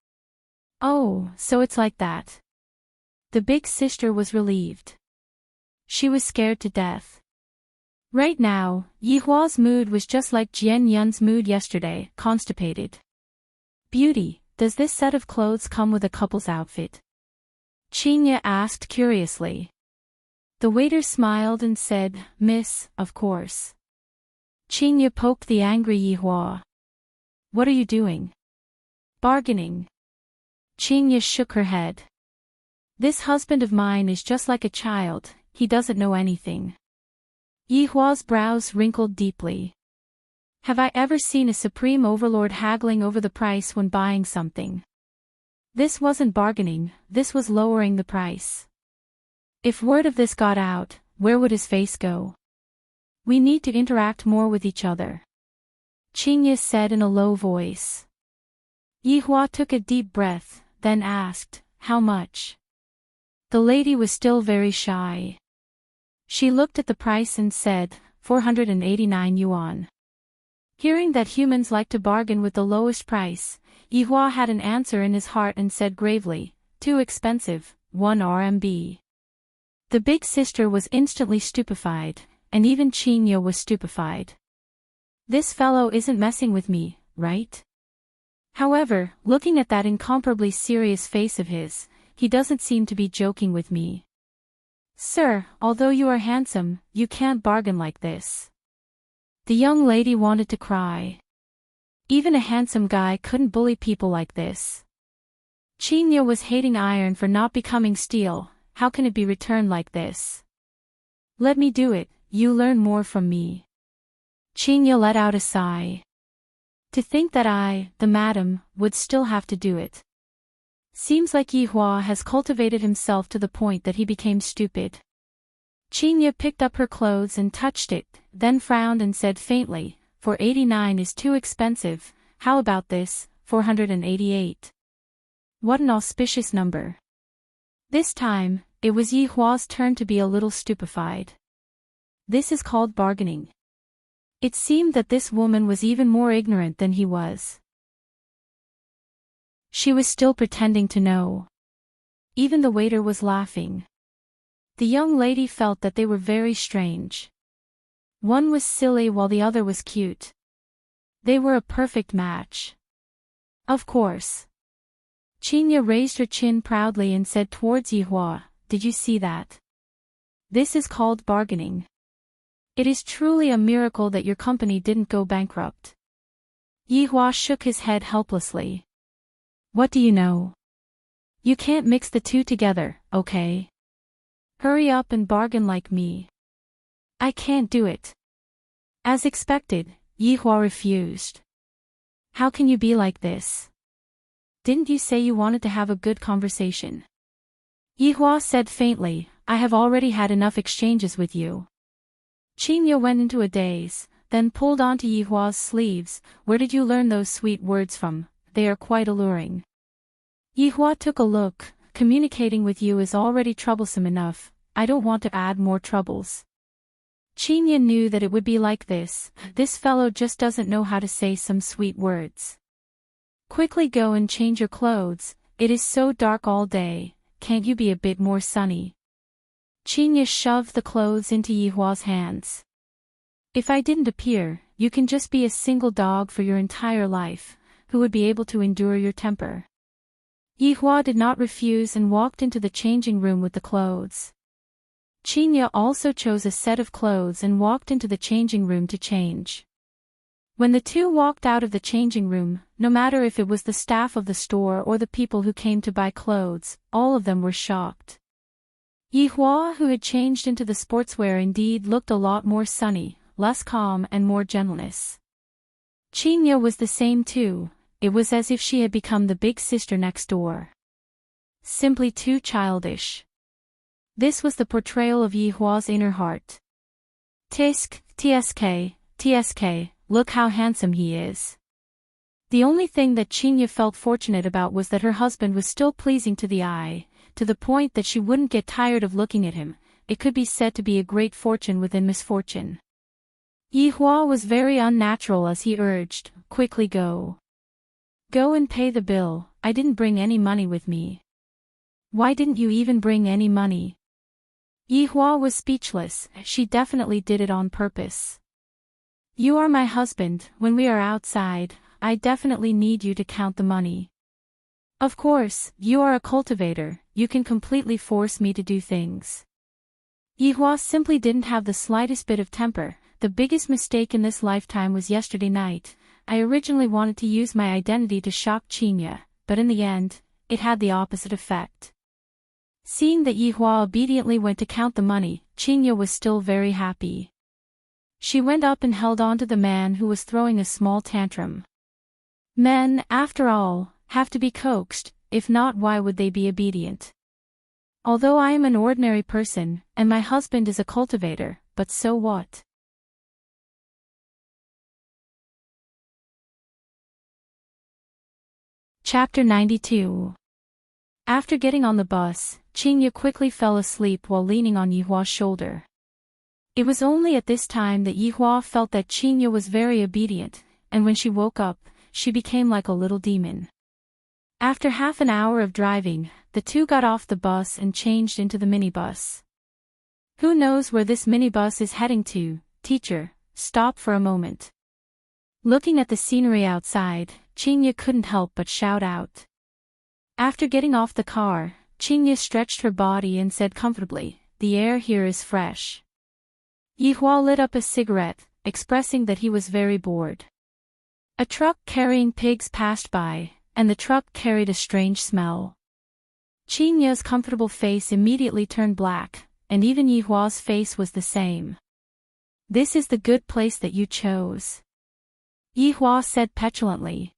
Oh, so it's like that. The big sister was relieved. She was scared to death. Right now, Yi Hua's mood was just like Jian Yun's mood yesterday, constipated. Beauty, does this set of clothes come with a couple's outfit? Qingye asked curiously. The waiter smiled and said, Miss, of course. Qingye poked the angry Yi Hua. What are you doing? Bargaining. Qingye shook her head. This husband of mine is just like a child, he doesn't know anything. Yi Hua's brows wrinkled deeply. Have I ever seen a supreme overlord haggling over the price when buying something? This wasn't bargaining, this was lowering the price. If word of this got out, where would his face go? We need to interact more with each other. Qingye said in a low voice. Yi Hua took a deep breath, then asked, how much? The lady was still very shy. She looked at the price and said, 489 yuan. Hearing that humans like to bargain with the lowest price, Yi Hua had an answer in his heart and said gravely, too expensive, 1 RMB. The big sister was instantly stupefied, and even Qingye was stupefied. This fellow isn't messing with me, right? However, looking at that incomparably serious face of his, he doesn't seem to be joking with me. Sir, although you are handsome, you can't bargain like this. The young lady wanted to cry. Even a handsome guy couldn't bully people like this. Qingye was hating iron for not becoming steel. How can it be returned like this? Let me do it, you learn more from me. Qingye let out a sigh. To think that I, the madam, would still have to do it. Seems like Yihua has cultivated himself to the point that he became stupid. Qinya picked up her clothes and touched it, then frowned and said faintly, 489 is too expensive, how about this, 488? What an auspicious number. This time, it was Yihua's turn to be a little stupefied. This is called bargaining. It seemed that this woman was even more ignorant than he was. She was still pretending to know. Even the waiter was laughing. The young lady felt that they were very strange. One was silly while the other was cute. They were a perfect match. Of course. Qinya raised her chin proudly and said towards Yihua, did you see that? This is called bargaining. It is truly a miracle that your company didn't go bankrupt. Yihua shook his head helplessly. What do you know? You can't mix the two together, okay? Hurry up and bargain like me. I can't do it. As expected, Yihua refused. How can you be like this? Didn't you say you wanted to have a good conversation? Yihua said faintly, I have already had enough exchanges with you. Qinya went into a daze, then pulled onto Yihua's sleeves. Where did you learn those sweet words from? They are quite alluring. Yihua took a look. Communicating with you is already troublesome enough. I don't want to add more troubles. Qinya knew that it would be like this. This fellow just doesn't know how to say some sweet words. Quickly go and change your clothes. It is so dark all day. Can't you be a bit more sunny? Qinya shoved the clothes into Yihua's hands. If I didn't appear, you can just be a single dog for your entire life, who would be able to endure your temper. Yihua did not refuse and walked into the changing room with the clothes. Qinya also chose a set of clothes and walked into the changing room to change. When the two walked out of the changing room, no matter if it was the staff of the store or the people who came to buy clothes, all of them were shocked. Yihua, who had changed into the sportswear, indeed looked a lot more sunny, less calm and more gentleness. Qinya was the same too. It was as if she had become the big sister next door. Simply too childish. This was the portrayal of Yihua's inner heart. Tsk, look how handsome he is. The only thing that Qinya felt fortunate about was that her husband was still pleasing to the eye, to the point that she wouldn't get tired of looking at him. It could be said to be a great fortune within misfortune. Yihua was very unnatural as he urged, quickly go. Go and pay the bill. I didn't bring any money with me. Why didn't you even bring any money? Yihua was speechless. She definitely did it on purpose. You are my husband. When we are outside, I definitely need you to count the money. Of course, you are a cultivator. You can completely force me to do things. Yihua simply didn't have the slightest bit of temper. The biggest mistake in this lifetime was yesterday night. I originally wanted to use my identity to shock Qinya, but in the end, it had the opposite effect. Seeing that Yihua obediently went to count the money, Qinya was still very happy. She went up and held on to the man who was throwing a small tantrum. Men, after all, have to be coaxed, if not why would they be obedient? Although I am an ordinary person, and my husband is a cultivator, but so what? Chapter 92. After getting on the bus, Qinya quickly fell asleep while leaning on Yihua's shoulder. It was only at this time that Yihua felt that Qinya was very obedient, and when she woke up, she became like a little demon. After half an hour of driving, the two got off the bus and changed into the minibus. Who knows where this minibus is heading to? Teacher, stop for a moment. Looking at the scenery outside, Qinya couldn't help but shout out. After getting off the car, Qinya stretched her body and said comfortably, the air here is fresh. Yihua lit up a cigarette, expressing that he was very bored. A truck carrying pigs passed by, and the truck carried a strange smell. Qinya's comfortable face immediately turned black, and even Yihua's face was the same. This is the good place that you chose. Yihua said petulantly.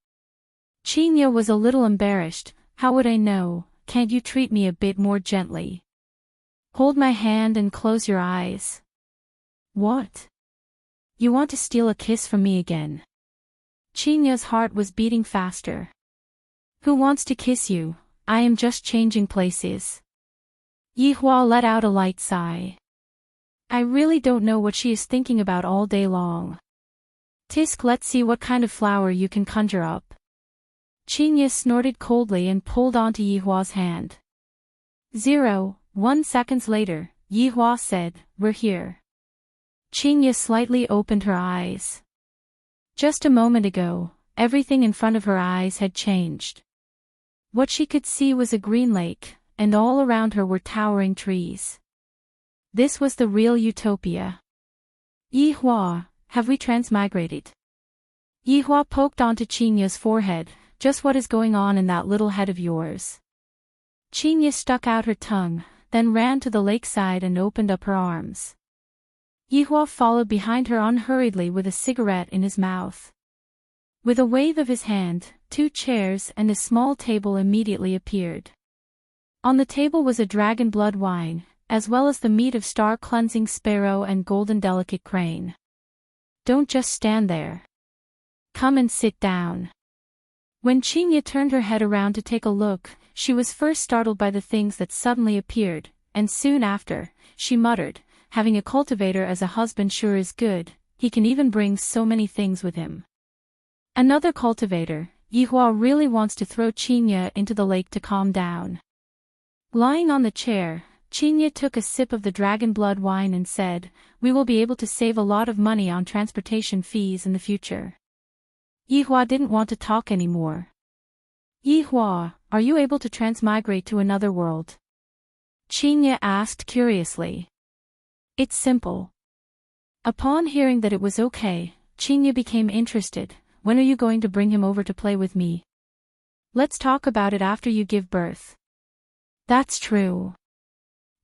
Qinya was a little embarrassed. How would I know? Can't you treat me a bit more gently? Hold my hand and close your eyes. What? You want to steal a kiss from me again? Chinya's heart was beating faster. Who wants to kiss you? I am just changing places. Yihua let out a light sigh. I really don't know what she is thinking about all day long. Tisk, let's see what kind of flower you can conjure up. Chinya snorted coldly and pulled onto Yihua's hand. 1 seconds later, Yihua said, we're here. Chinya slightly opened her eyes. Just a moment ago, everything in front of her eyes had changed. What she could see was a green lake, and all around her were towering trees. This was the real utopia. Yihua, have we transmigrated? Yihua poked onto Chinya's forehead. Just what is going on in that little head of yours? Chinya stuck out her tongue, then ran to the lakeside and opened up her arms. Yihua followed behind her unhurriedly with a cigarette in his mouth. With a wave of his hand, 2 chairs and a small table immediately appeared. On the table was a dragon blood wine, as well as the meat of star-cleansing sparrow and golden delicate crane. Don't just stand there. Come and sit down. When Chinya turned her head around to take a look, she was first startled by the things that suddenly appeared, and soon after, she muttered, having a cultivator as a husband sure is good, he can even bring so many things with him. Another cultivator, Yihua really wants to throw Chinya into the lake to calm down. Lying on the chair, Chinya took a sip of the dragon blood wine and said, we will be able to save a lot of money on transportation fees in the future. Yihua didn't want to talk anymore. Yihua, are you able to transmigrate to another world? Chinya asked curiously. It's simple. Upon hearing that it was okay, Chinya became interested. When are you going to bring him over to play with me? Let's talk about it after you give birth. That's true.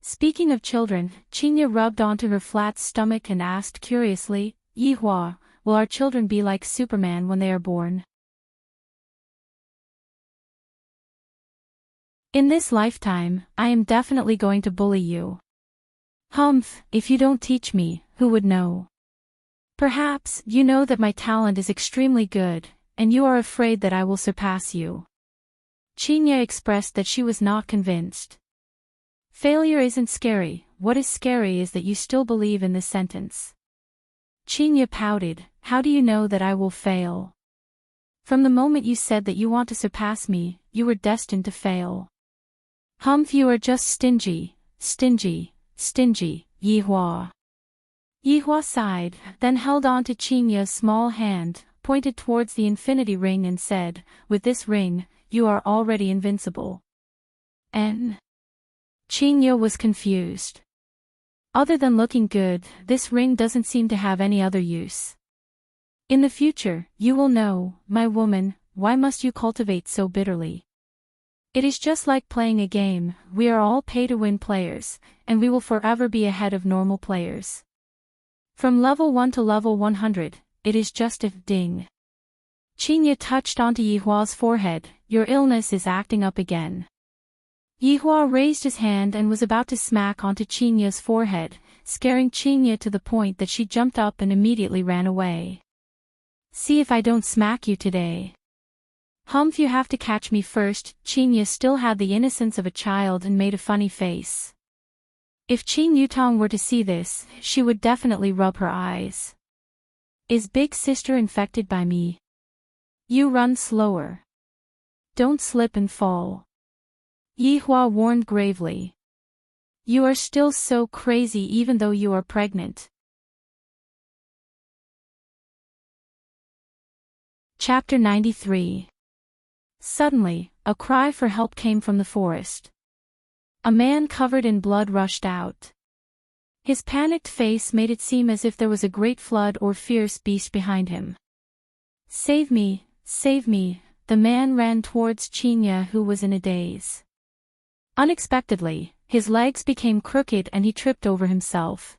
Speaking of children, Chinya rubbed onto her flat stomach and asked curiously, Yihua, will our children be like Superman when they are born? In this lifetime, I am definitely going to bully you. Humph, if you don't teach me, who would know? Perhaps, you know that my talent is extremely good, and you are afraid that I will surpass you. Chinya expressed that she was not convinced. Failure isn't scary, what is scary is that you still believe in this sentence. Chinya pouted, how do you know that I will fail? From the moment you said that you want to surpass me, you were destined to fail. Humph, you are just stingy, Yihua. Yihua sighed, then held on to Chinya's small hand, pointed towards the infinity ring and said, with this ring, you are already invincible. Chinya was confused. Other than looking good, this ring doesn't seem to have any other use. In the future, you will know, my woman, why must you cultivate so bitterly? It is just like playing a game, we are all pay-to-win players, and we will forever be ahead of normal players. From level 1 to level 100, it is just a ding. Chinya touched onto Yihua's forehead, your illness is acting up again. Yihua raised his hand and was about to smack onto Chinya's forehead, scaring Chinya to the point that she jumped up and immediately ran away. See if I don't smack you today. Humph, you have to catch me first. Chinya still had the innocence of a child and made a funny face. If Qin Yutong were to see this, she would definitely rub her eyes. Is big sister infected by me? You run slower. Don't slip and fall. Yihua warned gravely. You are still so crazy even though you are pregnant. Chapter 93. Suddenly, a cry for help came from the forest. A man covered in blood rushed out. His panicked face made it seem as if there was a great flood or fierce beast behind him. Save me, save me, the man ran towards Chinya, who was in a daze. Unexpectedly, his legs became crooked and he tripped over himself.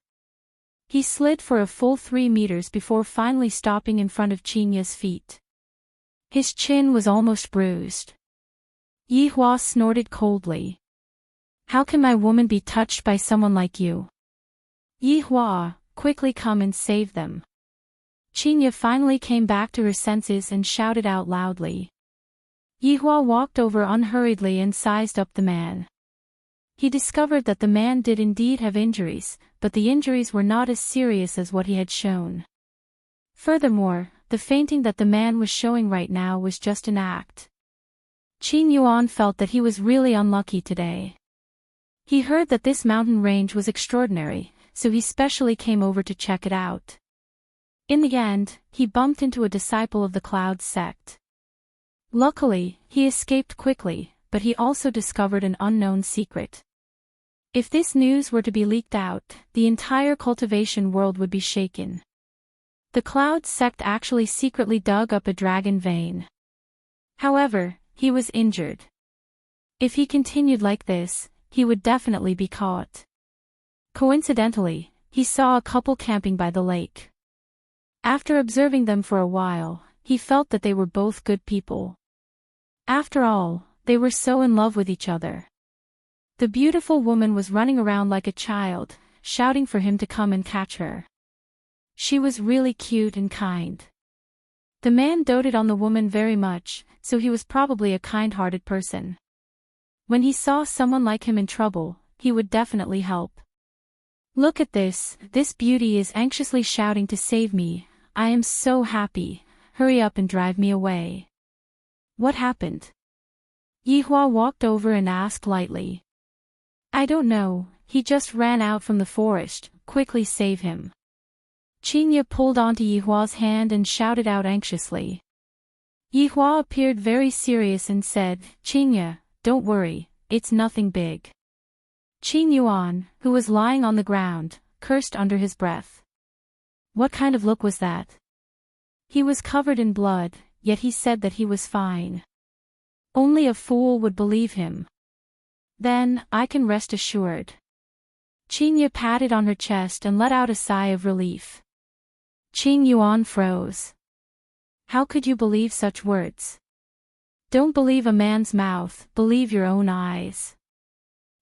He slid for a full 3 meters before finally stopping in front of Chinya's feet. His chin was almost bruised. Yi Hua snorted coldly. How can my woman be touched by someone like you? Yi Hua, quickly come and save them. Qinya finally came back to her senses and shouted out loudly. Yi Hua walked over unhurriedly and sized up the man. He discovered that the man did indeed have injuries, but the injuries were not as serious as what he had shown. Furthermore, the fainting that the man was showing right now was just an act. Qin Yuan felt that he was really unlucky today. He heard that this mountain range was extraordinary, so he specially came over to check it out. In the end, he bumped into a disciple of the Cloud sect. Luckily, he escaped quickly, but he also discovered an unknown secret. If this news were to be leaked out, the entire cultivation world would be shaken. The Cloud sect actually secretly dug up a dragon vein. However, he was injured. If he continued like this, he would definitely be caught. Coincidentally, he saw a couple camping by the lake. After observing them for a while, he felt that they were both good people. After all, they were so in love with each other. The beautiful woman was running around like a child, shouting for him to come and catch her. She was really cute and kind. The man doted on the woman very much, so he was probably a kind-hearted person. When he saw someone like him in trouble, he would definitely help. Look at this beauty is anxiously shouting to save me. I am so happy, hurry up and drive me away. What happened? Yi Hua walked over and asked lightly. I don't know, he just ran out from the forest, quickly save him. Qinya pulled onto Yi Hua's hand and shouted out anxiously. Yi Hua appeared very serious and said, Qinya, don't worry, it's nothing big. Qin Yuan, who was lying on the ground, cursed under his breath. What kind of look was that? He was covered in blood, yet he said that he was fine. Only a fool would believe him. Then, I can rest assured. Qinya patted on her chest and let out a sigh of relief. Qin Yuan froze. How could you believe such words? Don't believe a man's mouth, believe your own eyes.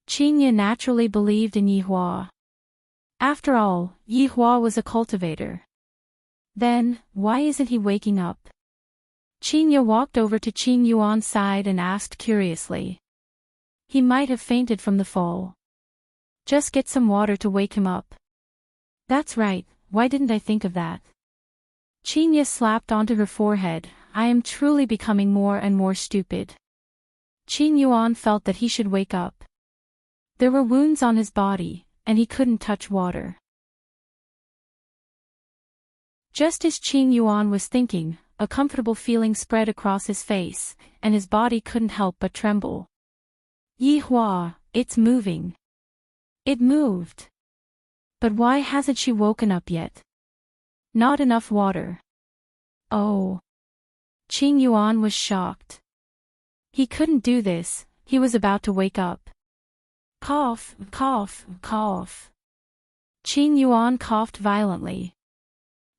Qinya naturally believed in Yi Hua. After all, Yi Hua was a cultivator. Then, why isn't he waking up? Qinya walked over to Qin Yuan's side and asked curiously. He might have fainted from the fall. Just get some water to wake him up. That's right, why didn't I think of that? Qinya slapped onto her forehead, I am truly becoming more and more stupid. Qin Yuan felt that he should wake up. There were wounds on his body, and he couldn't touch water. Just as Qin Yuan was thinking, a comfortable feeling spread across his face, and his body couldn't help but tremble. Yi Hua, it's moving. It moved. But why hasn't she woken up yet? Not enough water. Oh. Qin Yuan was shocked. He couldn't do this, he was about to wake up. Cough, cough, cough. Qin Yuan coughed violently.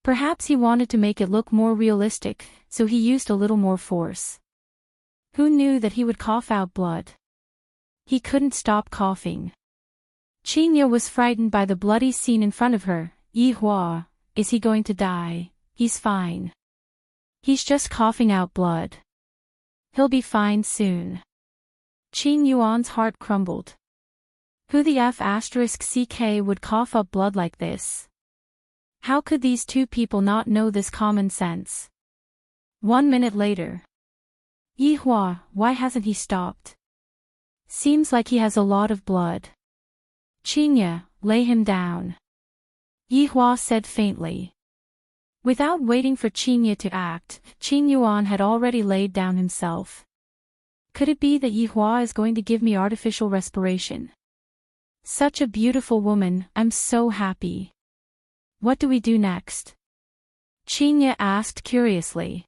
Perhaps he wanted to make it look more realistic, so he used a little more force. Who knew that he would cough out blood? He couldn't stop coughing. Qinya was frightened by the bloody scene in front of her. Yi Hua, is he going to die? He's fine. He's just coughing out blood. He'll be fine soon. Qin Yuan's heart crumbled. Who the **CK would cough up blood like this? How could these two people not know this common sense? 1 minute later. Yi Hua, why hasn't he stopped? Seems like he has a lot of blood. Qinya, lay him down. Yi Hua said faintly. Without waiting for Qinya to act, Qin Yuan had already laid down himself. Could it be that Yi Hua is going to give me artificial respiration? Such a beautiful woman, I'm so happy. What do we do next? Qinya asked curiously.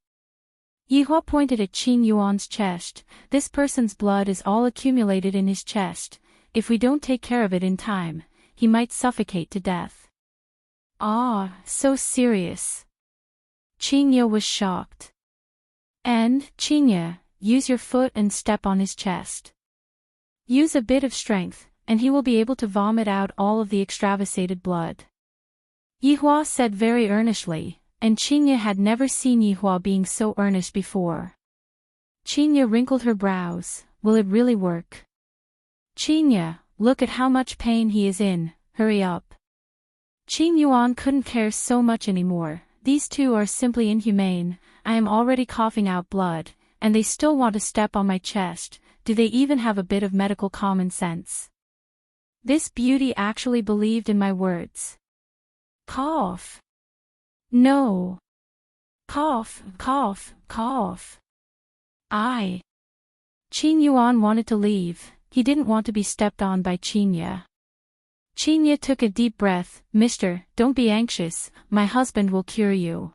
Yi Hua pointed at Qin Yuan's chest. This person's blood is all accumulated in his chest. If we don't take care of it in time, he might suffocate to death. Ah, so serious. Qinya was shocked. And, Qinya, use your foot and step on his chest. Use a bit of strength, and he will be able to vomit out all of the extravasated blood. Yihua said very earnestly, and Qinya had never seen Yihua being so earnest before. Qinya wrinkled her brows. Will it really work? Qinya, look at how much pain he is in, hurry up. Qin Yuan couldn't care so much anymore. These two are simply inhumane. I am already coughing out blood, and they still want to step on my chest. Do they even have a bit of medical common sense? This beauty actually believed in my words. Cough. No. Cough, cough, cough. Qin Yuan wanted to leave. He didn't want to be stepped on by Qinya. Qinya took a deep breath. Mister, don't be anxious, my husband will cure you.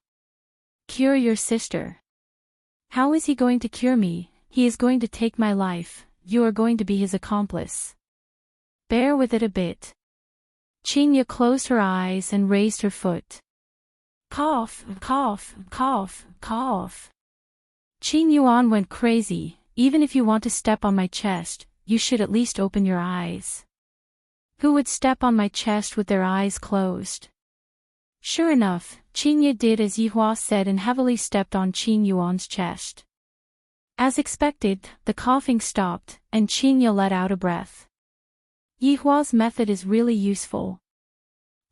Cure your sister. How is he going to cure me? He is going to take my life. You are going to be his accomplice. Bear with it a bit. Qinya closed her eyes and raised her foot. Cough, cough, cough, cough. Qin Yuan went crazy. Even if you want to step on my chest, you should at least open your eyes. Who would step on my chest with their eyes closed? Sure enough, Qinya did as Yihua said and heavily stepped on Qin Yuan's chest. As expected, the coughing stopped, and Qinya let out a breath. Yihua's method is really useful.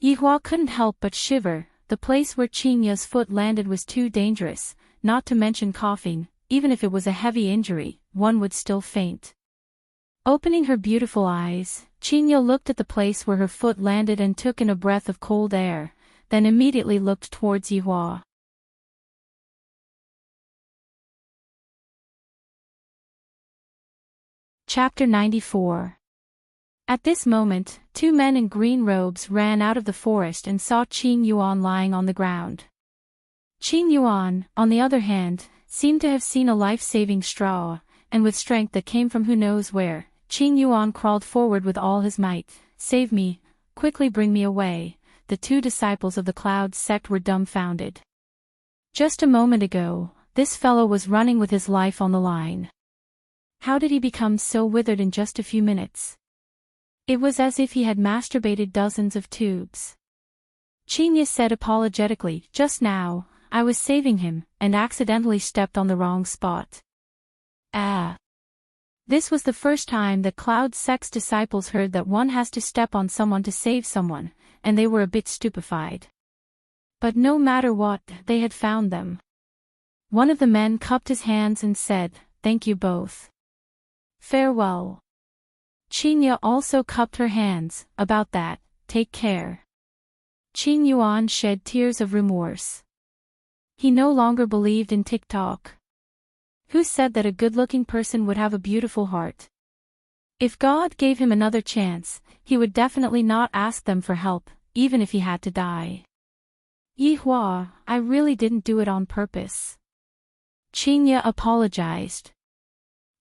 Yihua couldn't help but shiver. The place where Qinya's foot landed was too dangerous, not to mention coughing. Even if it was a heavy injury, one would still faint. Opening her beautiful eyes, Qinya looked at the place where her foot landed and took in a breath of cold air, then immediately looked towards Yihua. Chapter 94. At this moment, two men in green robes ran out of the forest and saw Qin Yuan lying on the ground. Qin Yuan, on the other hand, seemed to have seen a life-saving straw, and with strength that came from who knows where, Qin Yuan crawled forward with all his might. Save me, quickly bring me away. The two disciples of the Cloud sect were dumbfounded. Just a moment ago, this fellow was running with his life on the line. How did he become so withered in just a few minutes? It was as if he had masturbated dozens of tubes. Qinya said apologetically, just now, I was saving him, and accidentally stepped on the wrong spot. This was the first time that Cloud Sect's disciples heard that one has to step on someone to save someone, and they were a bit stupefied. But no matter what, they had found them. One of the men cupped his hands and said, thank you both. Farewell. Qinya also cupped her hands. About that, take care. Qin Yuan shed tears of remorse. He no longer believed in TikTok. Who said that a good-looking person would have a beautiful heart? If God gave him another chance, he would definitely not ask them for help, even if he had to die. Yihua, I really didn't do it on purpose. Qinya apologized.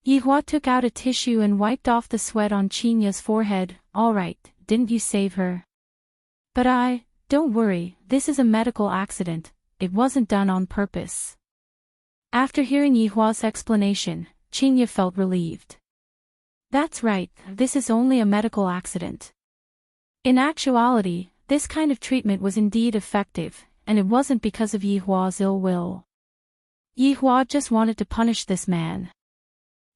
Yihua took out a tissue and wiped off the sweat on Qinya's forehead. All right, didn't you save her? But don't worry, this is a medical accident. It wasn't done on purpose. After hearing Yihua's explanation, Qinya felt relieved. That's right, this is only a medical accident. In actuality, this kind of treatment was indeed effective, and it wasn't because of Yihua's ill will. Yihua just wanted to punish this man.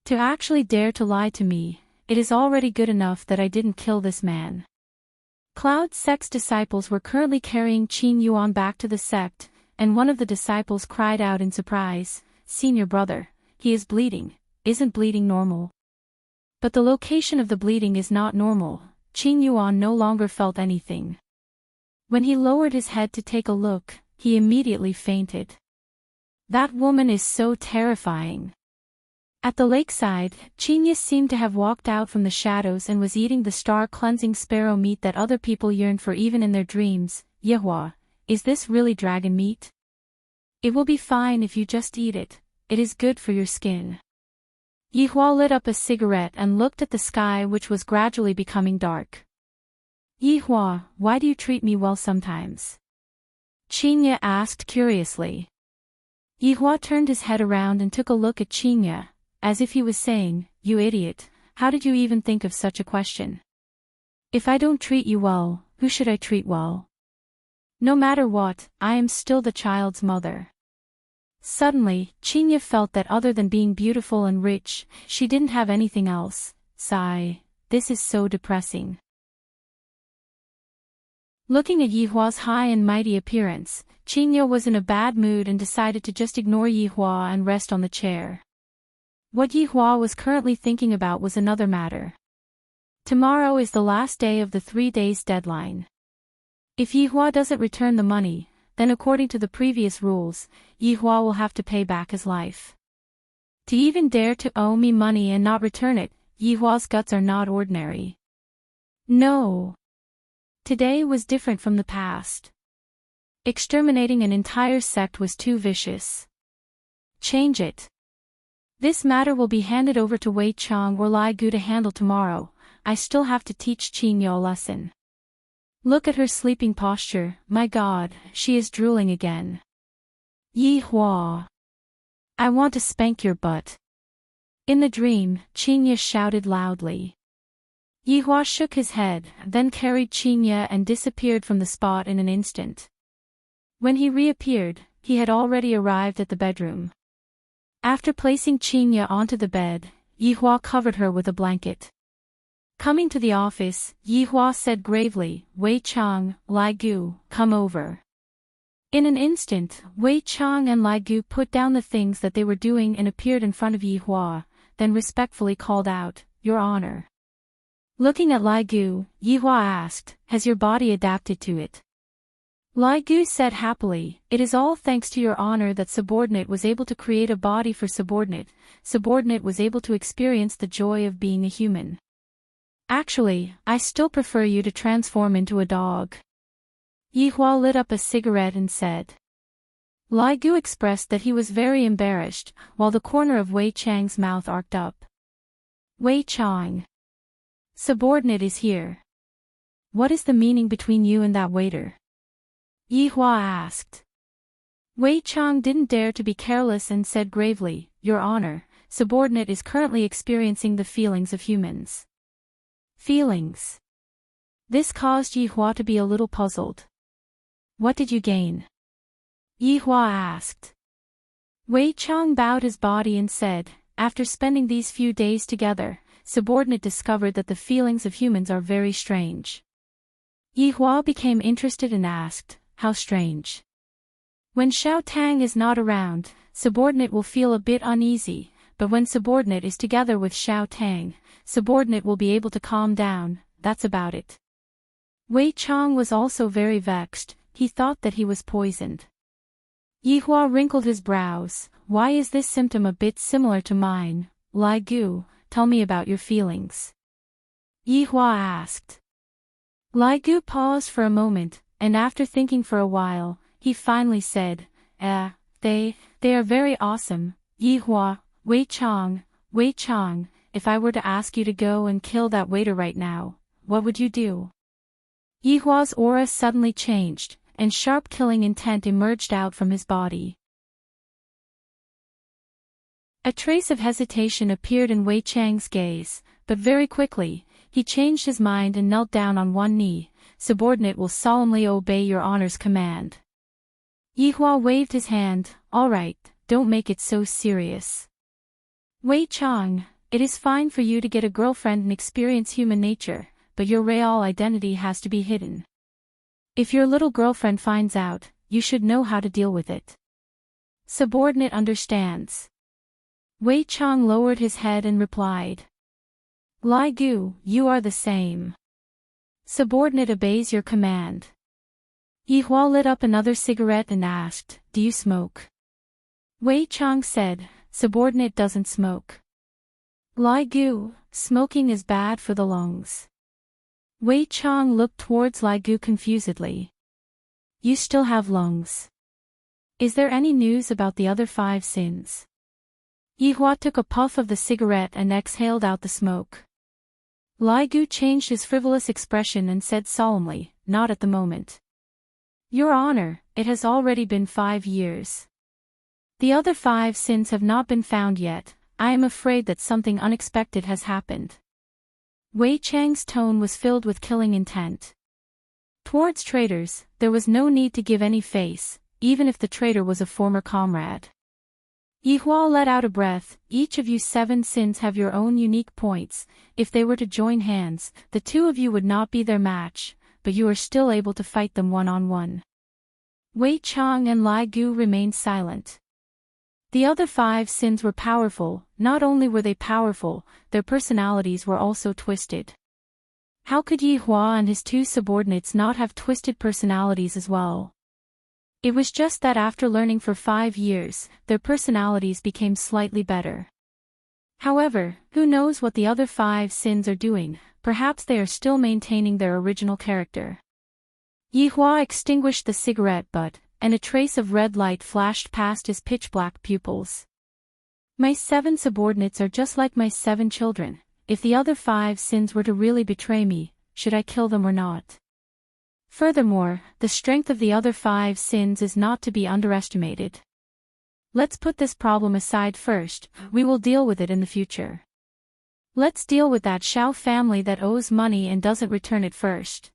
To actually dare to lie to me, it is already good enough that I didn't kill this man. Cloud Sect's disciples were currently carrying Qin Yuan back to the sect, and one of the disciples cried out in surprise, Senior brother, he is bleeding. Isn't bleeding normal? But the location of the bleeding is not normal. Qin Yuan no longer felt anything. When he lowered his head to take a look, he immediately fainted. That woman is so terrifying. At the lakeside, Qinya seemed to have walked out from the shadows and was eating the star-cleansing sparrow meat that other people yearn for even in their dreams. Yihua, is this really dragon meat? It will be fine if you just eat it. It is good for your skin. Yihua lit up a cigarette and looked at the sky, which was gradually becoming dark. Yihua, why do you treat me well sometimes? Qinya asked curiously. Yihua turned his head around and took a look at Qinya. as if he was saying, "You idiot, how did you even think of such a question? If I don't treat you well, who should I treat well? No matter what, I am still the child's mother." Suddenly, Chinya felt that other than being beautiful and rich, she didn't have anything else. Sigh, this is so depressing. Looking at Yihua's high and mighty appearance, Chinya was in a bad mood and decided to just ignore Yihua and rest on the chair. What Yihua was currently thinking about was another matter. Tomorrow is the last day of the 3 days deadline. If Yihua doesn't return the money, then according to the previous rules, Yihua will have to pay back his life. To even dare to owe me money and not return it, Yihua's guts are not ordinary. No. Today was different from the past. Exterminating an entire sect was too vicious. Change it. This matter will be handed over to Wei Chang or Lai Gu to handle tomorrow. I still have to teach Qin Yo a lesson. Look at her sleeping posture, my God, she is drooling again. Yihua. I want to spank your butt. In the dream, Chinya shouted loudly. Yihua shook his head, then carried Chinya and disappeared from the spot in an instant. When he reappeared, he had already arrived at the bedroom. After placing Chinya onto the bed, Yihua covered her with a blanket. Coming to the office, Yihua said gravely, "Wei Chang, Lai Gu, come over." In an instant, Wei Chang and Lai Gu put down the things that they were doing and appeared in front of Yihua, then respectfully called out, "Your Honor." Looking at Lai Gu, Yihua asked, "Has your body adapted to it?" Lai Gu said happily, "It is all thanks to your honor that subordinate was able to create a body for subordinate. Subordinate was able to experience the joy of being a human. Actually, I still prefer you to transform into a dog." Yihua lit up a cigarette and said. Lai Gu expressed that he was very embarrassed, while the corner of Wei Chang's mouth arced up. "Wei Chang. Subordinate is here. What is the meaning between you and that waiter?" Yihua asked. Wei Chang didn't dare to be careless and said gravely, "Your Honor, subordinate is currently experiencing the feelings of humans." Feelings. This caused Yihua to be a little puzzled. "What did you gain?" Yihua asked. Wei Chang bowed his body and said, "After spending these few days together, subordinate discovered that the feelings of humans are very strange." Yihua became interested and asked, "How strange?" "When Xiao Tang is not around, subordinate will feel a bit uneasy, but when subordinate is together with Xiao Tang, subordinate will be able to calm down, that's about it." Wei Chang was also very vexed, he thought that he was poisoned. Yihua wrinkled his brows, "Why is this symptom a bit similar to mine? Lai Gu, tell me about your feelings." Yihua asked. Lai Gu paused for a moment, and after thinking for a while, he finally said, They are very awesome, Yihua, Wei Chang, if I were to ask you to go and kill that waiter right now, what would you do?" Yihua's aura suddenly changed, and sharp killing intent emerged out from his body. A trace of hesitation appeared in Wei Chang's gaze, but very quickly, he changed his mind and knelt down on one knee. "Subordinate will solemnly obey your honor's command." Yihua waved his hand, "All right, don't make it so serious. Wei Chang, it is fine for you to get a girlfriend and experience human nature, but your real identity has to be hidden. If your little girlfriend finds out, you should know how to deal with it. Subordinate understands." Wei Chang lowered his head and replied. "Lai Gu, you are the same. Subordinate obeys your command." Yihua lit up another cigarette and asked, "Do you smoke?" Wei Chang said, "Subordinate doesn't smoke." Lai Gu, smoking is bad for the lungs. Wei Chang looked towards Lai Gu confusedly. "You still have lungs. Is there any news about the other 5 sins?" Yihua took a puff of the cigarette and exhaled out the smoke. Lai Gu changed his frivolous expression and said solemnly, "Not at the moment. Your Honor, it has already been 5 years. The other 5 sins have not been found yet. I am afraid that something unexpected has happened. Wei Chang's tone was filled with killing intent. Towards traitors, there was no need to give any face, even if the traitor was a former comrade. Yi Hua let out a breath. Each of you 7 sins have your own unique points. If they were to join hands, the 2 of you would not be their match, but you are still able to fight them one-on-one. Wei Chang and Lai Gu remained silent. The other 5 sins were powerful. Not only were they powerful, their personalities were also twisted. How could Yi Hua and his 2 subordinates not have twisted personalities as well? It was just that after learning for 5 years, their personalities became slightly better. However, who knows what the other 5 sins are doing? Perhaps they are still maintaining their original character. Yi Hua extinguished the cigarette butt, and a trace of red light flashed past his pitch-black pupils. My 7 subordinates are just like my 7 children. If the other 5 sins were to really betray me, should I kill them or not? Furthermore, the strength of the other 5 sins is not to be underestimated. Let's put this problem aside first. We will deal with it in the future. Let's deal with that Shao family that owes money and doesn't return it first.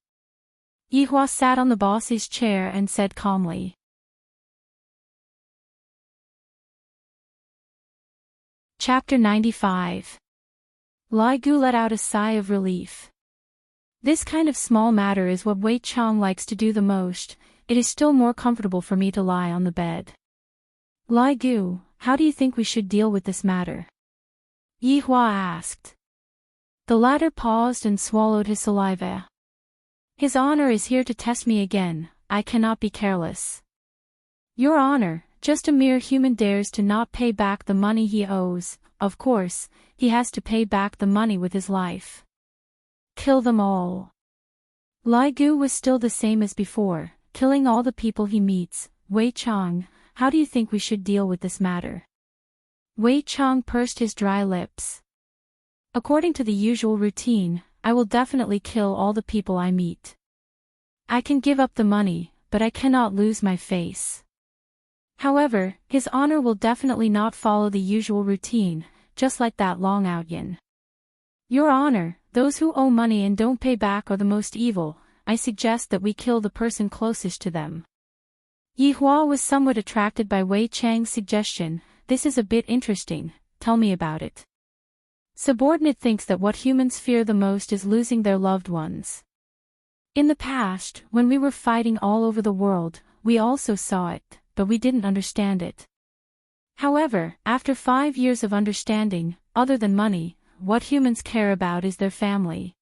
Yi Hua sat on the boss's chair and said calmly. Chapter 95. Lai Gu let out a sigh of relief. This kind of small matter is what Wei Chang likes to do the most. It is still more comfortable for me to lie on the bed. Lai Gu, how do you think we should deal with this matter? Yi Hua asked. The latter paused and swallowed his saliva. His honor is here to test me again. I cannot be careless. Your honor, just a mere human dares to not pay back the money he owes. Of course, he has to pay back the money with his life. Kill them all. Lai Gu was still the same as before, killing all the people he meets. Wei Chang, how do you think we should deal with this matter? Wei Chang pursed his dry lips. According to the usual routine, I will definitely kill all the people I meet. I can give up the money, but I cannot lose my face. However, his honor will definitely not follow the usual routine, just like that Long Out Yin. Your honor, those who owe money and don't pay back are the most evil. I suggest that we kill the person closest to them. Yi Hua was somewhat attracted by Wei Chang's suggestion. This is a bit interesting, tell me about it. Subordinate thinks that what humans fear the most is losing their loved ones. In the past, when we were fighting all over the world, we also saw it, but we didn't understand it. However, after 5 years of understanding, other than money, what humans care about is their family.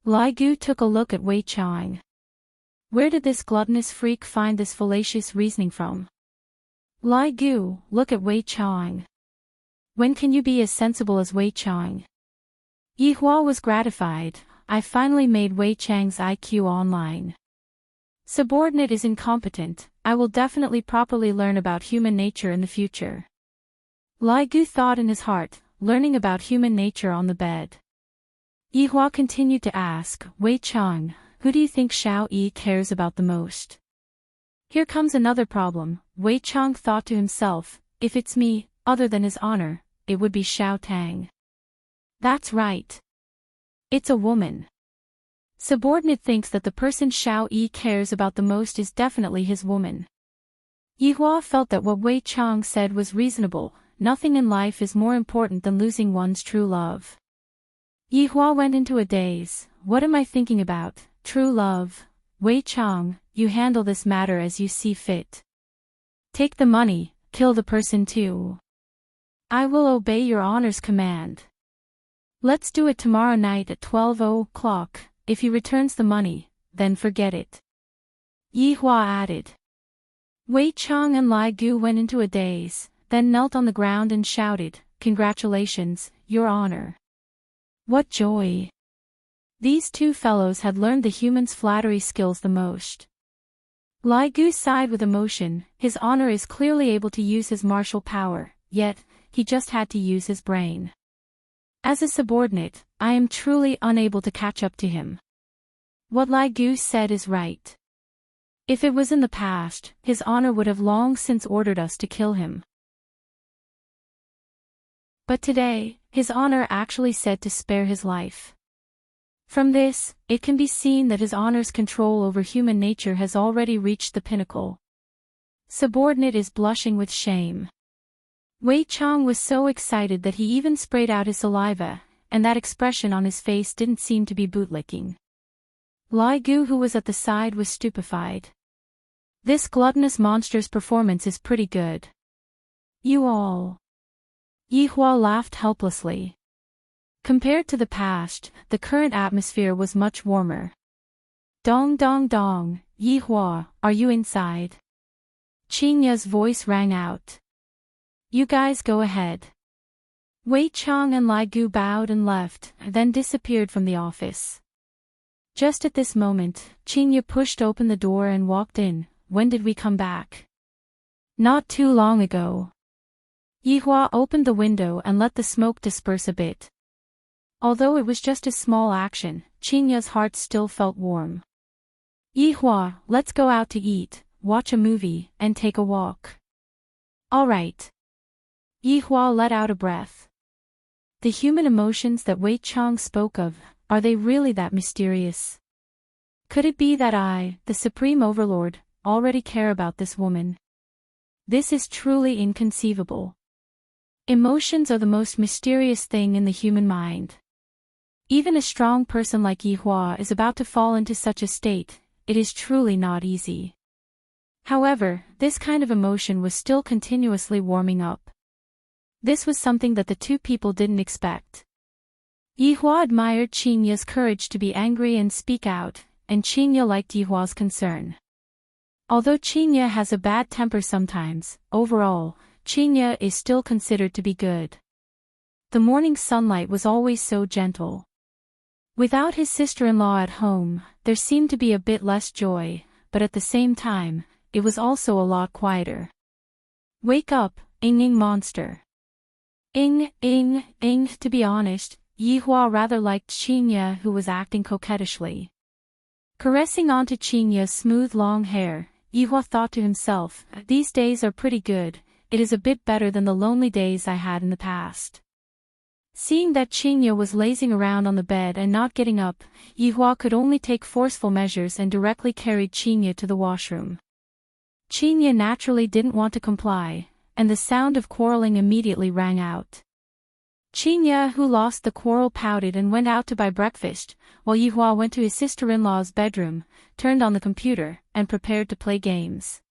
Lai Gu took a look at Wei Chang. Where did this gluttonous freak find this fallacious reasoning from? Lai Gu, look at Wei Chang. When can you be as sensible as Wei Chang? Yi Hua was gratified. I finally made Wei Chang's IQ online. Subordinate is incompetent. I will definitely properly learn about human nature in the future. Lai Gu thought in his heart, learning about human nature on the bed. Yi Hua continued to ask, Wei Chang, who do you think Shao Yi cares about the most? Here comes another problem. Wei Chang thought to himself, if it's me, other than his honor, it would be Shao Tang. That's right. It's a woman. Subordinate thinks that the person Shao Yi cares about the most is definitely his woman. Yi Hua felt that what Wei Chang said was reasonable. Nothing in life is more important than losing one's true love. Yi Hua went into a daze. What am I thinking about? True love. Wei Chang, you handle this matter as you see fit. Take the money, kill the person too. I will obey your honor's command. Let's do it tomorrow night at 12 o'clock. If he returns the money, then forget it. Yi Hua added. Wei Chang and Lai Gu went into a daze, then knelt on the ground and shouted, Congratulations, your honor. What joy! These 2 fellows had learned the human's flattery skills the most. Lai Gu sighed with emotion. His honor is clearly able to use his martial power, yet, he just had to use his brain. As a subordinate, I am truly unable to catch up to him. What Lai Gu said is right. If it was in the past, his honor would have long since ordered us to kill him. But today, his honor actually said to spare his life. From this, it can be seen that his honor's control over human nature has already reached the pinnacle. Subordinate is blushing with shame. Wei Chang was so excited that he even sprayed out his saliva, and that expression on his face didn't seem to be bootlicking. Lai Gu, who was at the side, was stupefied. This gluttonous monster's performance is pretty good. You all. Yi Hua laughed helplessly. Compared to the past, the current atmosphere was much warmer. Dong dong dong, Yi Hua, are you inside? Qing Ya's voice rang out. You guys go ahead. Wei Chang and Lai Gu bowed and left, then disappeared from the office. Just at this moment, Qing Ya pushed open the door and walked in. When did we come back? Not too long ago. Yi Hua opened the window and let the smoke disperse a bit. Although it was just a small action, Qing Ya's heart still felt warm. Yi Hua, let's go out to eat, watch a movie, and take a walk. All right. Yi Hua let out a breath. The human emotions that Wei Chang spoke of, are they really that mysterious? Could it be that I, the Supreme Overlord, already care about this woman? This is truly inconceivable. Emotions are the most mysterious thing in the human mind. Even a strong person like Yi Hua is about to fall into such a state. It is truly not easy. However, this kind of emotion was still continuously warming up. This was something that the two people didn't expect. Yi Hua admired Qing Ya's courage to be angry and speak out, and Qing Ya liked Yi Hua's concern. Although Qing Ya has a bad temper sometimes, overall, Qing Ya is still considered to be good. The morning sunlight was always so gentle. Without his sister-in-law at home, there seemed to be a bit less joy, but at the same time, it was also a lot quieter. Wake up, Ing monster. Ing. To be honest, Yi Hua rather liked Qing Ya, who was acting coquettishly. Caressing onto Qing Ya's smooth long hair, Yi Hua thought to himself, these days are pretty good, it is a bit better than the lonely days I had in the past. Seeing that Qing Ya was lazing around on the bed and not getting up, Yi Hua could only take forceful measures and directly carried Qing Ya to the washroom. Qing Ya naturally didn't want to comply, and the sound of quarreling immediately rang out. Qing Ya, who lost the quarrel, pouted and went out to buy breakfast, while Yi Hua went to his sister-in-law's bedroom, turned on the computer, and prepared to play games.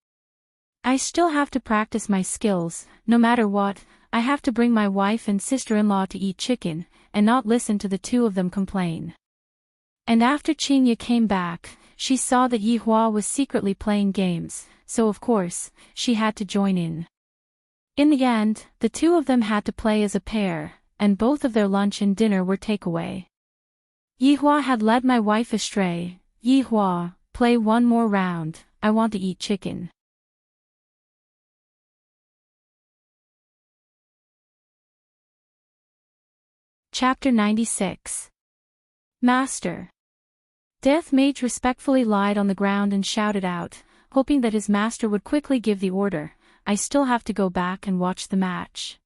I still have to practice my skills, no matter what. I have to bring my wife and sister-in-law to eat chicken, and not listen to the two of them complain. And after Qing Ya came back, she saw that Yi Hua was secretly playing games, so of course, she had to join in. In the end, the two of them had to play as a pair, and both of their lunch and dinner were takeaway. Yi Hua had led my wife astray. Yi Hua, play one more round, I want to eat chicken. Chapter 96. Master. Death Mage respectfully lied on the ground and shouted out, hoping that his master would quickly give the order, I still have to go back and watch the match.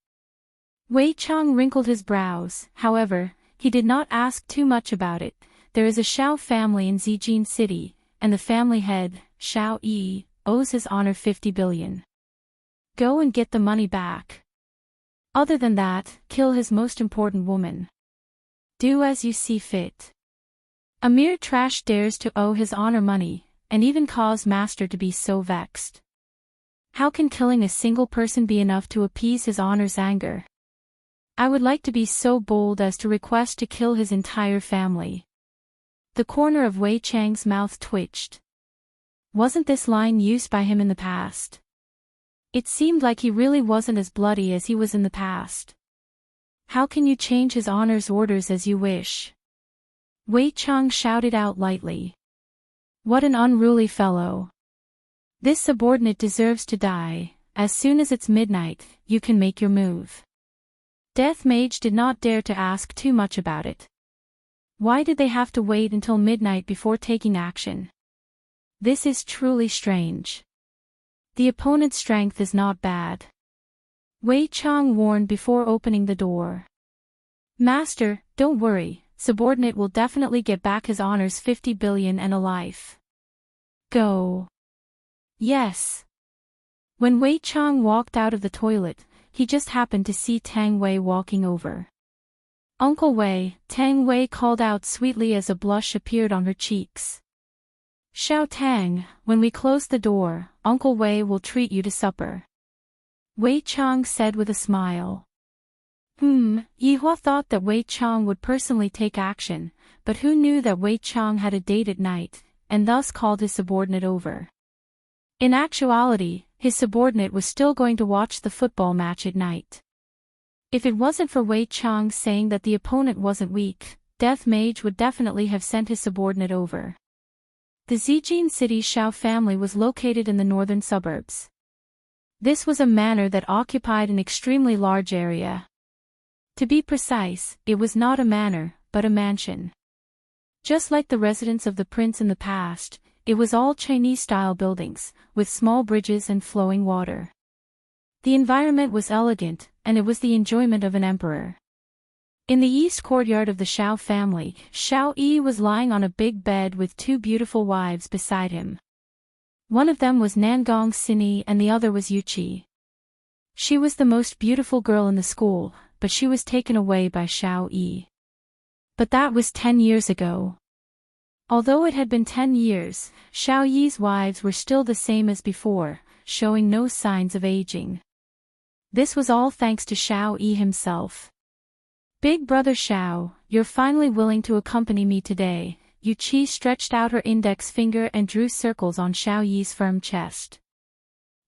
Wei Chang wrinkled his brows, however, he did not ask too much about it. There is a Shao family in Zijin City, and the family head, Shao Yi, owes his honor 50 billion. Go and get the money back. Other than that, kill his most important woman. Do as you see fit. A mere trash dares to owe his honor money, and even cause master to be so vexed. How can killing a single person be enough to appease his honor's anger? I would like to be so bold as to request to kill his entire family. The corner of Wei Chang's mouth twitched. Wasn't this line used by him in the past? It seemed like he really wasn't as bloody as he was in the past. How can you change his honor's orders as you wish? Wei Chang shouted out lightly. What an unruly fellow. This subordinate deserves to die. As soon as it's midnight, you can make your move. Death Mage did not dare to ask too much about it. Why did they have to wait until midnight before taking action? This is truly strange. The opponent's strength is not bad. Wei Chang warned before opening the door. Master, don't worry, subordinate will definitely get back his honors 50 billion and a life. Go. Yes. When Wei Chang walked out of the toilet, he just happened to see Tang Wei walking over. Uncle Wei, Tang Wei called out sweetly as a blush appeared on her cheeks. Xiao Tang, when we close the door, Uncle Wei will treat you to supper. Wei Chang said with a smile. Yihua thought that Wei Chang would personally take action, but who knew that Wei Chang had a date at night, and thus called his subordinate over. In actuality, his subordinate was still going to watch the football match at night. If it wasn't for Wei Chang saying that the opponent wasn't weak, Death Mage would definitely have sent his subordinate over. The Zijin City Xiao family was located in the northern suburbs. This was a manor that occupied an extremely large area. To be precise, it was not a manor, but a mansion. Just like the residence of the prince in the past, it was all Chinese-style buildings, with small bridges and flowing water. The environment was elegant, and it was the enjoyment of an emperor. In the east courtyard of the Xiao family, Xiao Yi was lying on a big bed with two beautiful wives beside him. One of them was Nangong Sini and the other was Yuqi. She was the most beautiful girl in the school, but she was taken away by Xiao Yi. But that was 10 years ago. Although it had been 10 years, Xiao Yi's wives were still the same as before, showing no signs of aging. This was all thanks to Xiao Yi himself. Big brother Xiao, you're finally willing to accompany me today. Yuqi stretched out her index finger and drew circles on Xiao Yi's firm chest.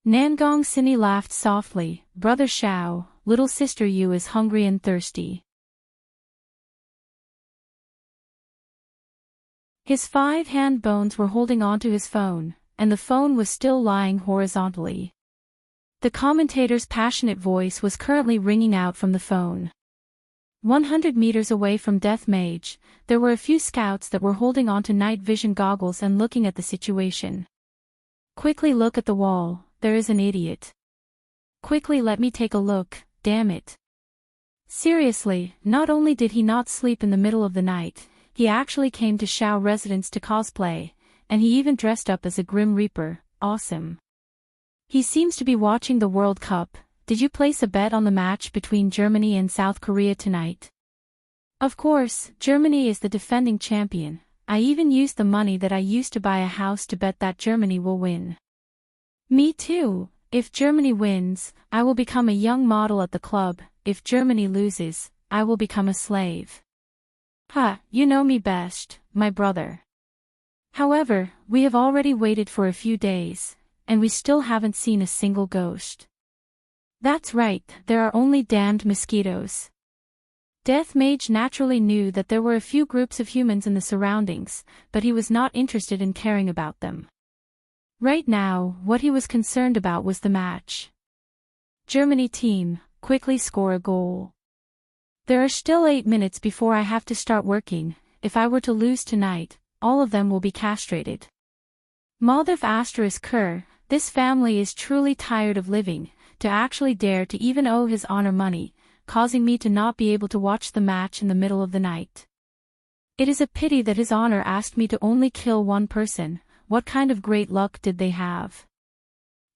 Nangong Sini laughed softly. Brother Xiao, little sister Yu is hungry and thirsty. His 5 hand bones were holding onto his phone, and the phone was still lying horizontally. The commentator's passionate voice was currently ringing out from the phone. 100 meters away from Death Mage, there were a few scouts that were holding onto night vision goggles and looking at the situation. Quickly look at the wall, there is an idiot. Quickly let me take a look, damn it. Seriously, not only did he not sleep in the middle of the night, he actually came to Xiao residence to cosplay, and he even dressed up as a Grim Reaper, awesome. He seems to be watching the World Cup. Did you place a bet on the match between Germany and South Korea tonight? Of course, Germany is the defending champion. I even used the money that I used to buy a house to bet that Germany will win. Me too. If Germany wins, I will become a young model at the club. If Germany loses, I will become a slave. You know me best, my brother. However, we have already waited for a few days, and we still haven't seen a single ghost. That's right, there are only damned mosquitoes. Death Mage naturally knew that there were a few groups of humans in the surroundings, but he was not interested in caring about them. Right now, what he was concerned about was the match. Germany team, quickly score a goal. There are still 8 minutes before I have to start working. If I were to lose tonight, all of them will be castrated. Maldorf *Ker, this family is truly tired of living, to actually dare to even owe his honor money, causing me to not be able to watch the match in the middle of the night. It is a pity that his honor asked me to only kill one person. What kind of great luck did they have?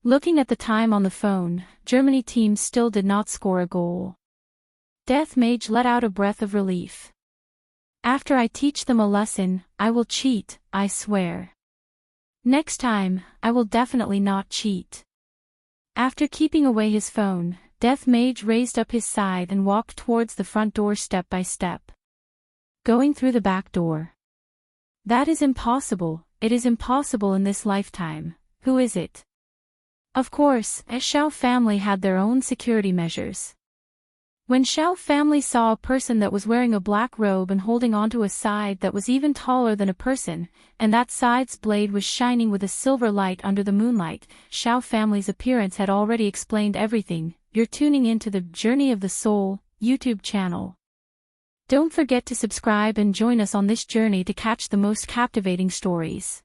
Looking at the time on the phone, Germany team still did not score a goal. Death Mage let out a breath of relief. After I teach them a lesson, I will cheat, I swear. Next time, I will definitely not cheat. After keeping away his phone, Death Mage raised up his scythe and walked towards the front door step by step. Going through the back door. That is impossible, it is impossible in this lifetime. Who is it? Of course, a Xiao family had their own security measures. When Xiao family saw a person that was wearing a black robe and holding onto a scythe that was even taller than a person, and that scythe's blade was shining with a silver light under the moonlight, Xiao family's appearance had already explained everything. You're tuning into the Journey of the Soul YouTube channel. Don't forget to subscribe and join us on this journey to catch the most captivating stories.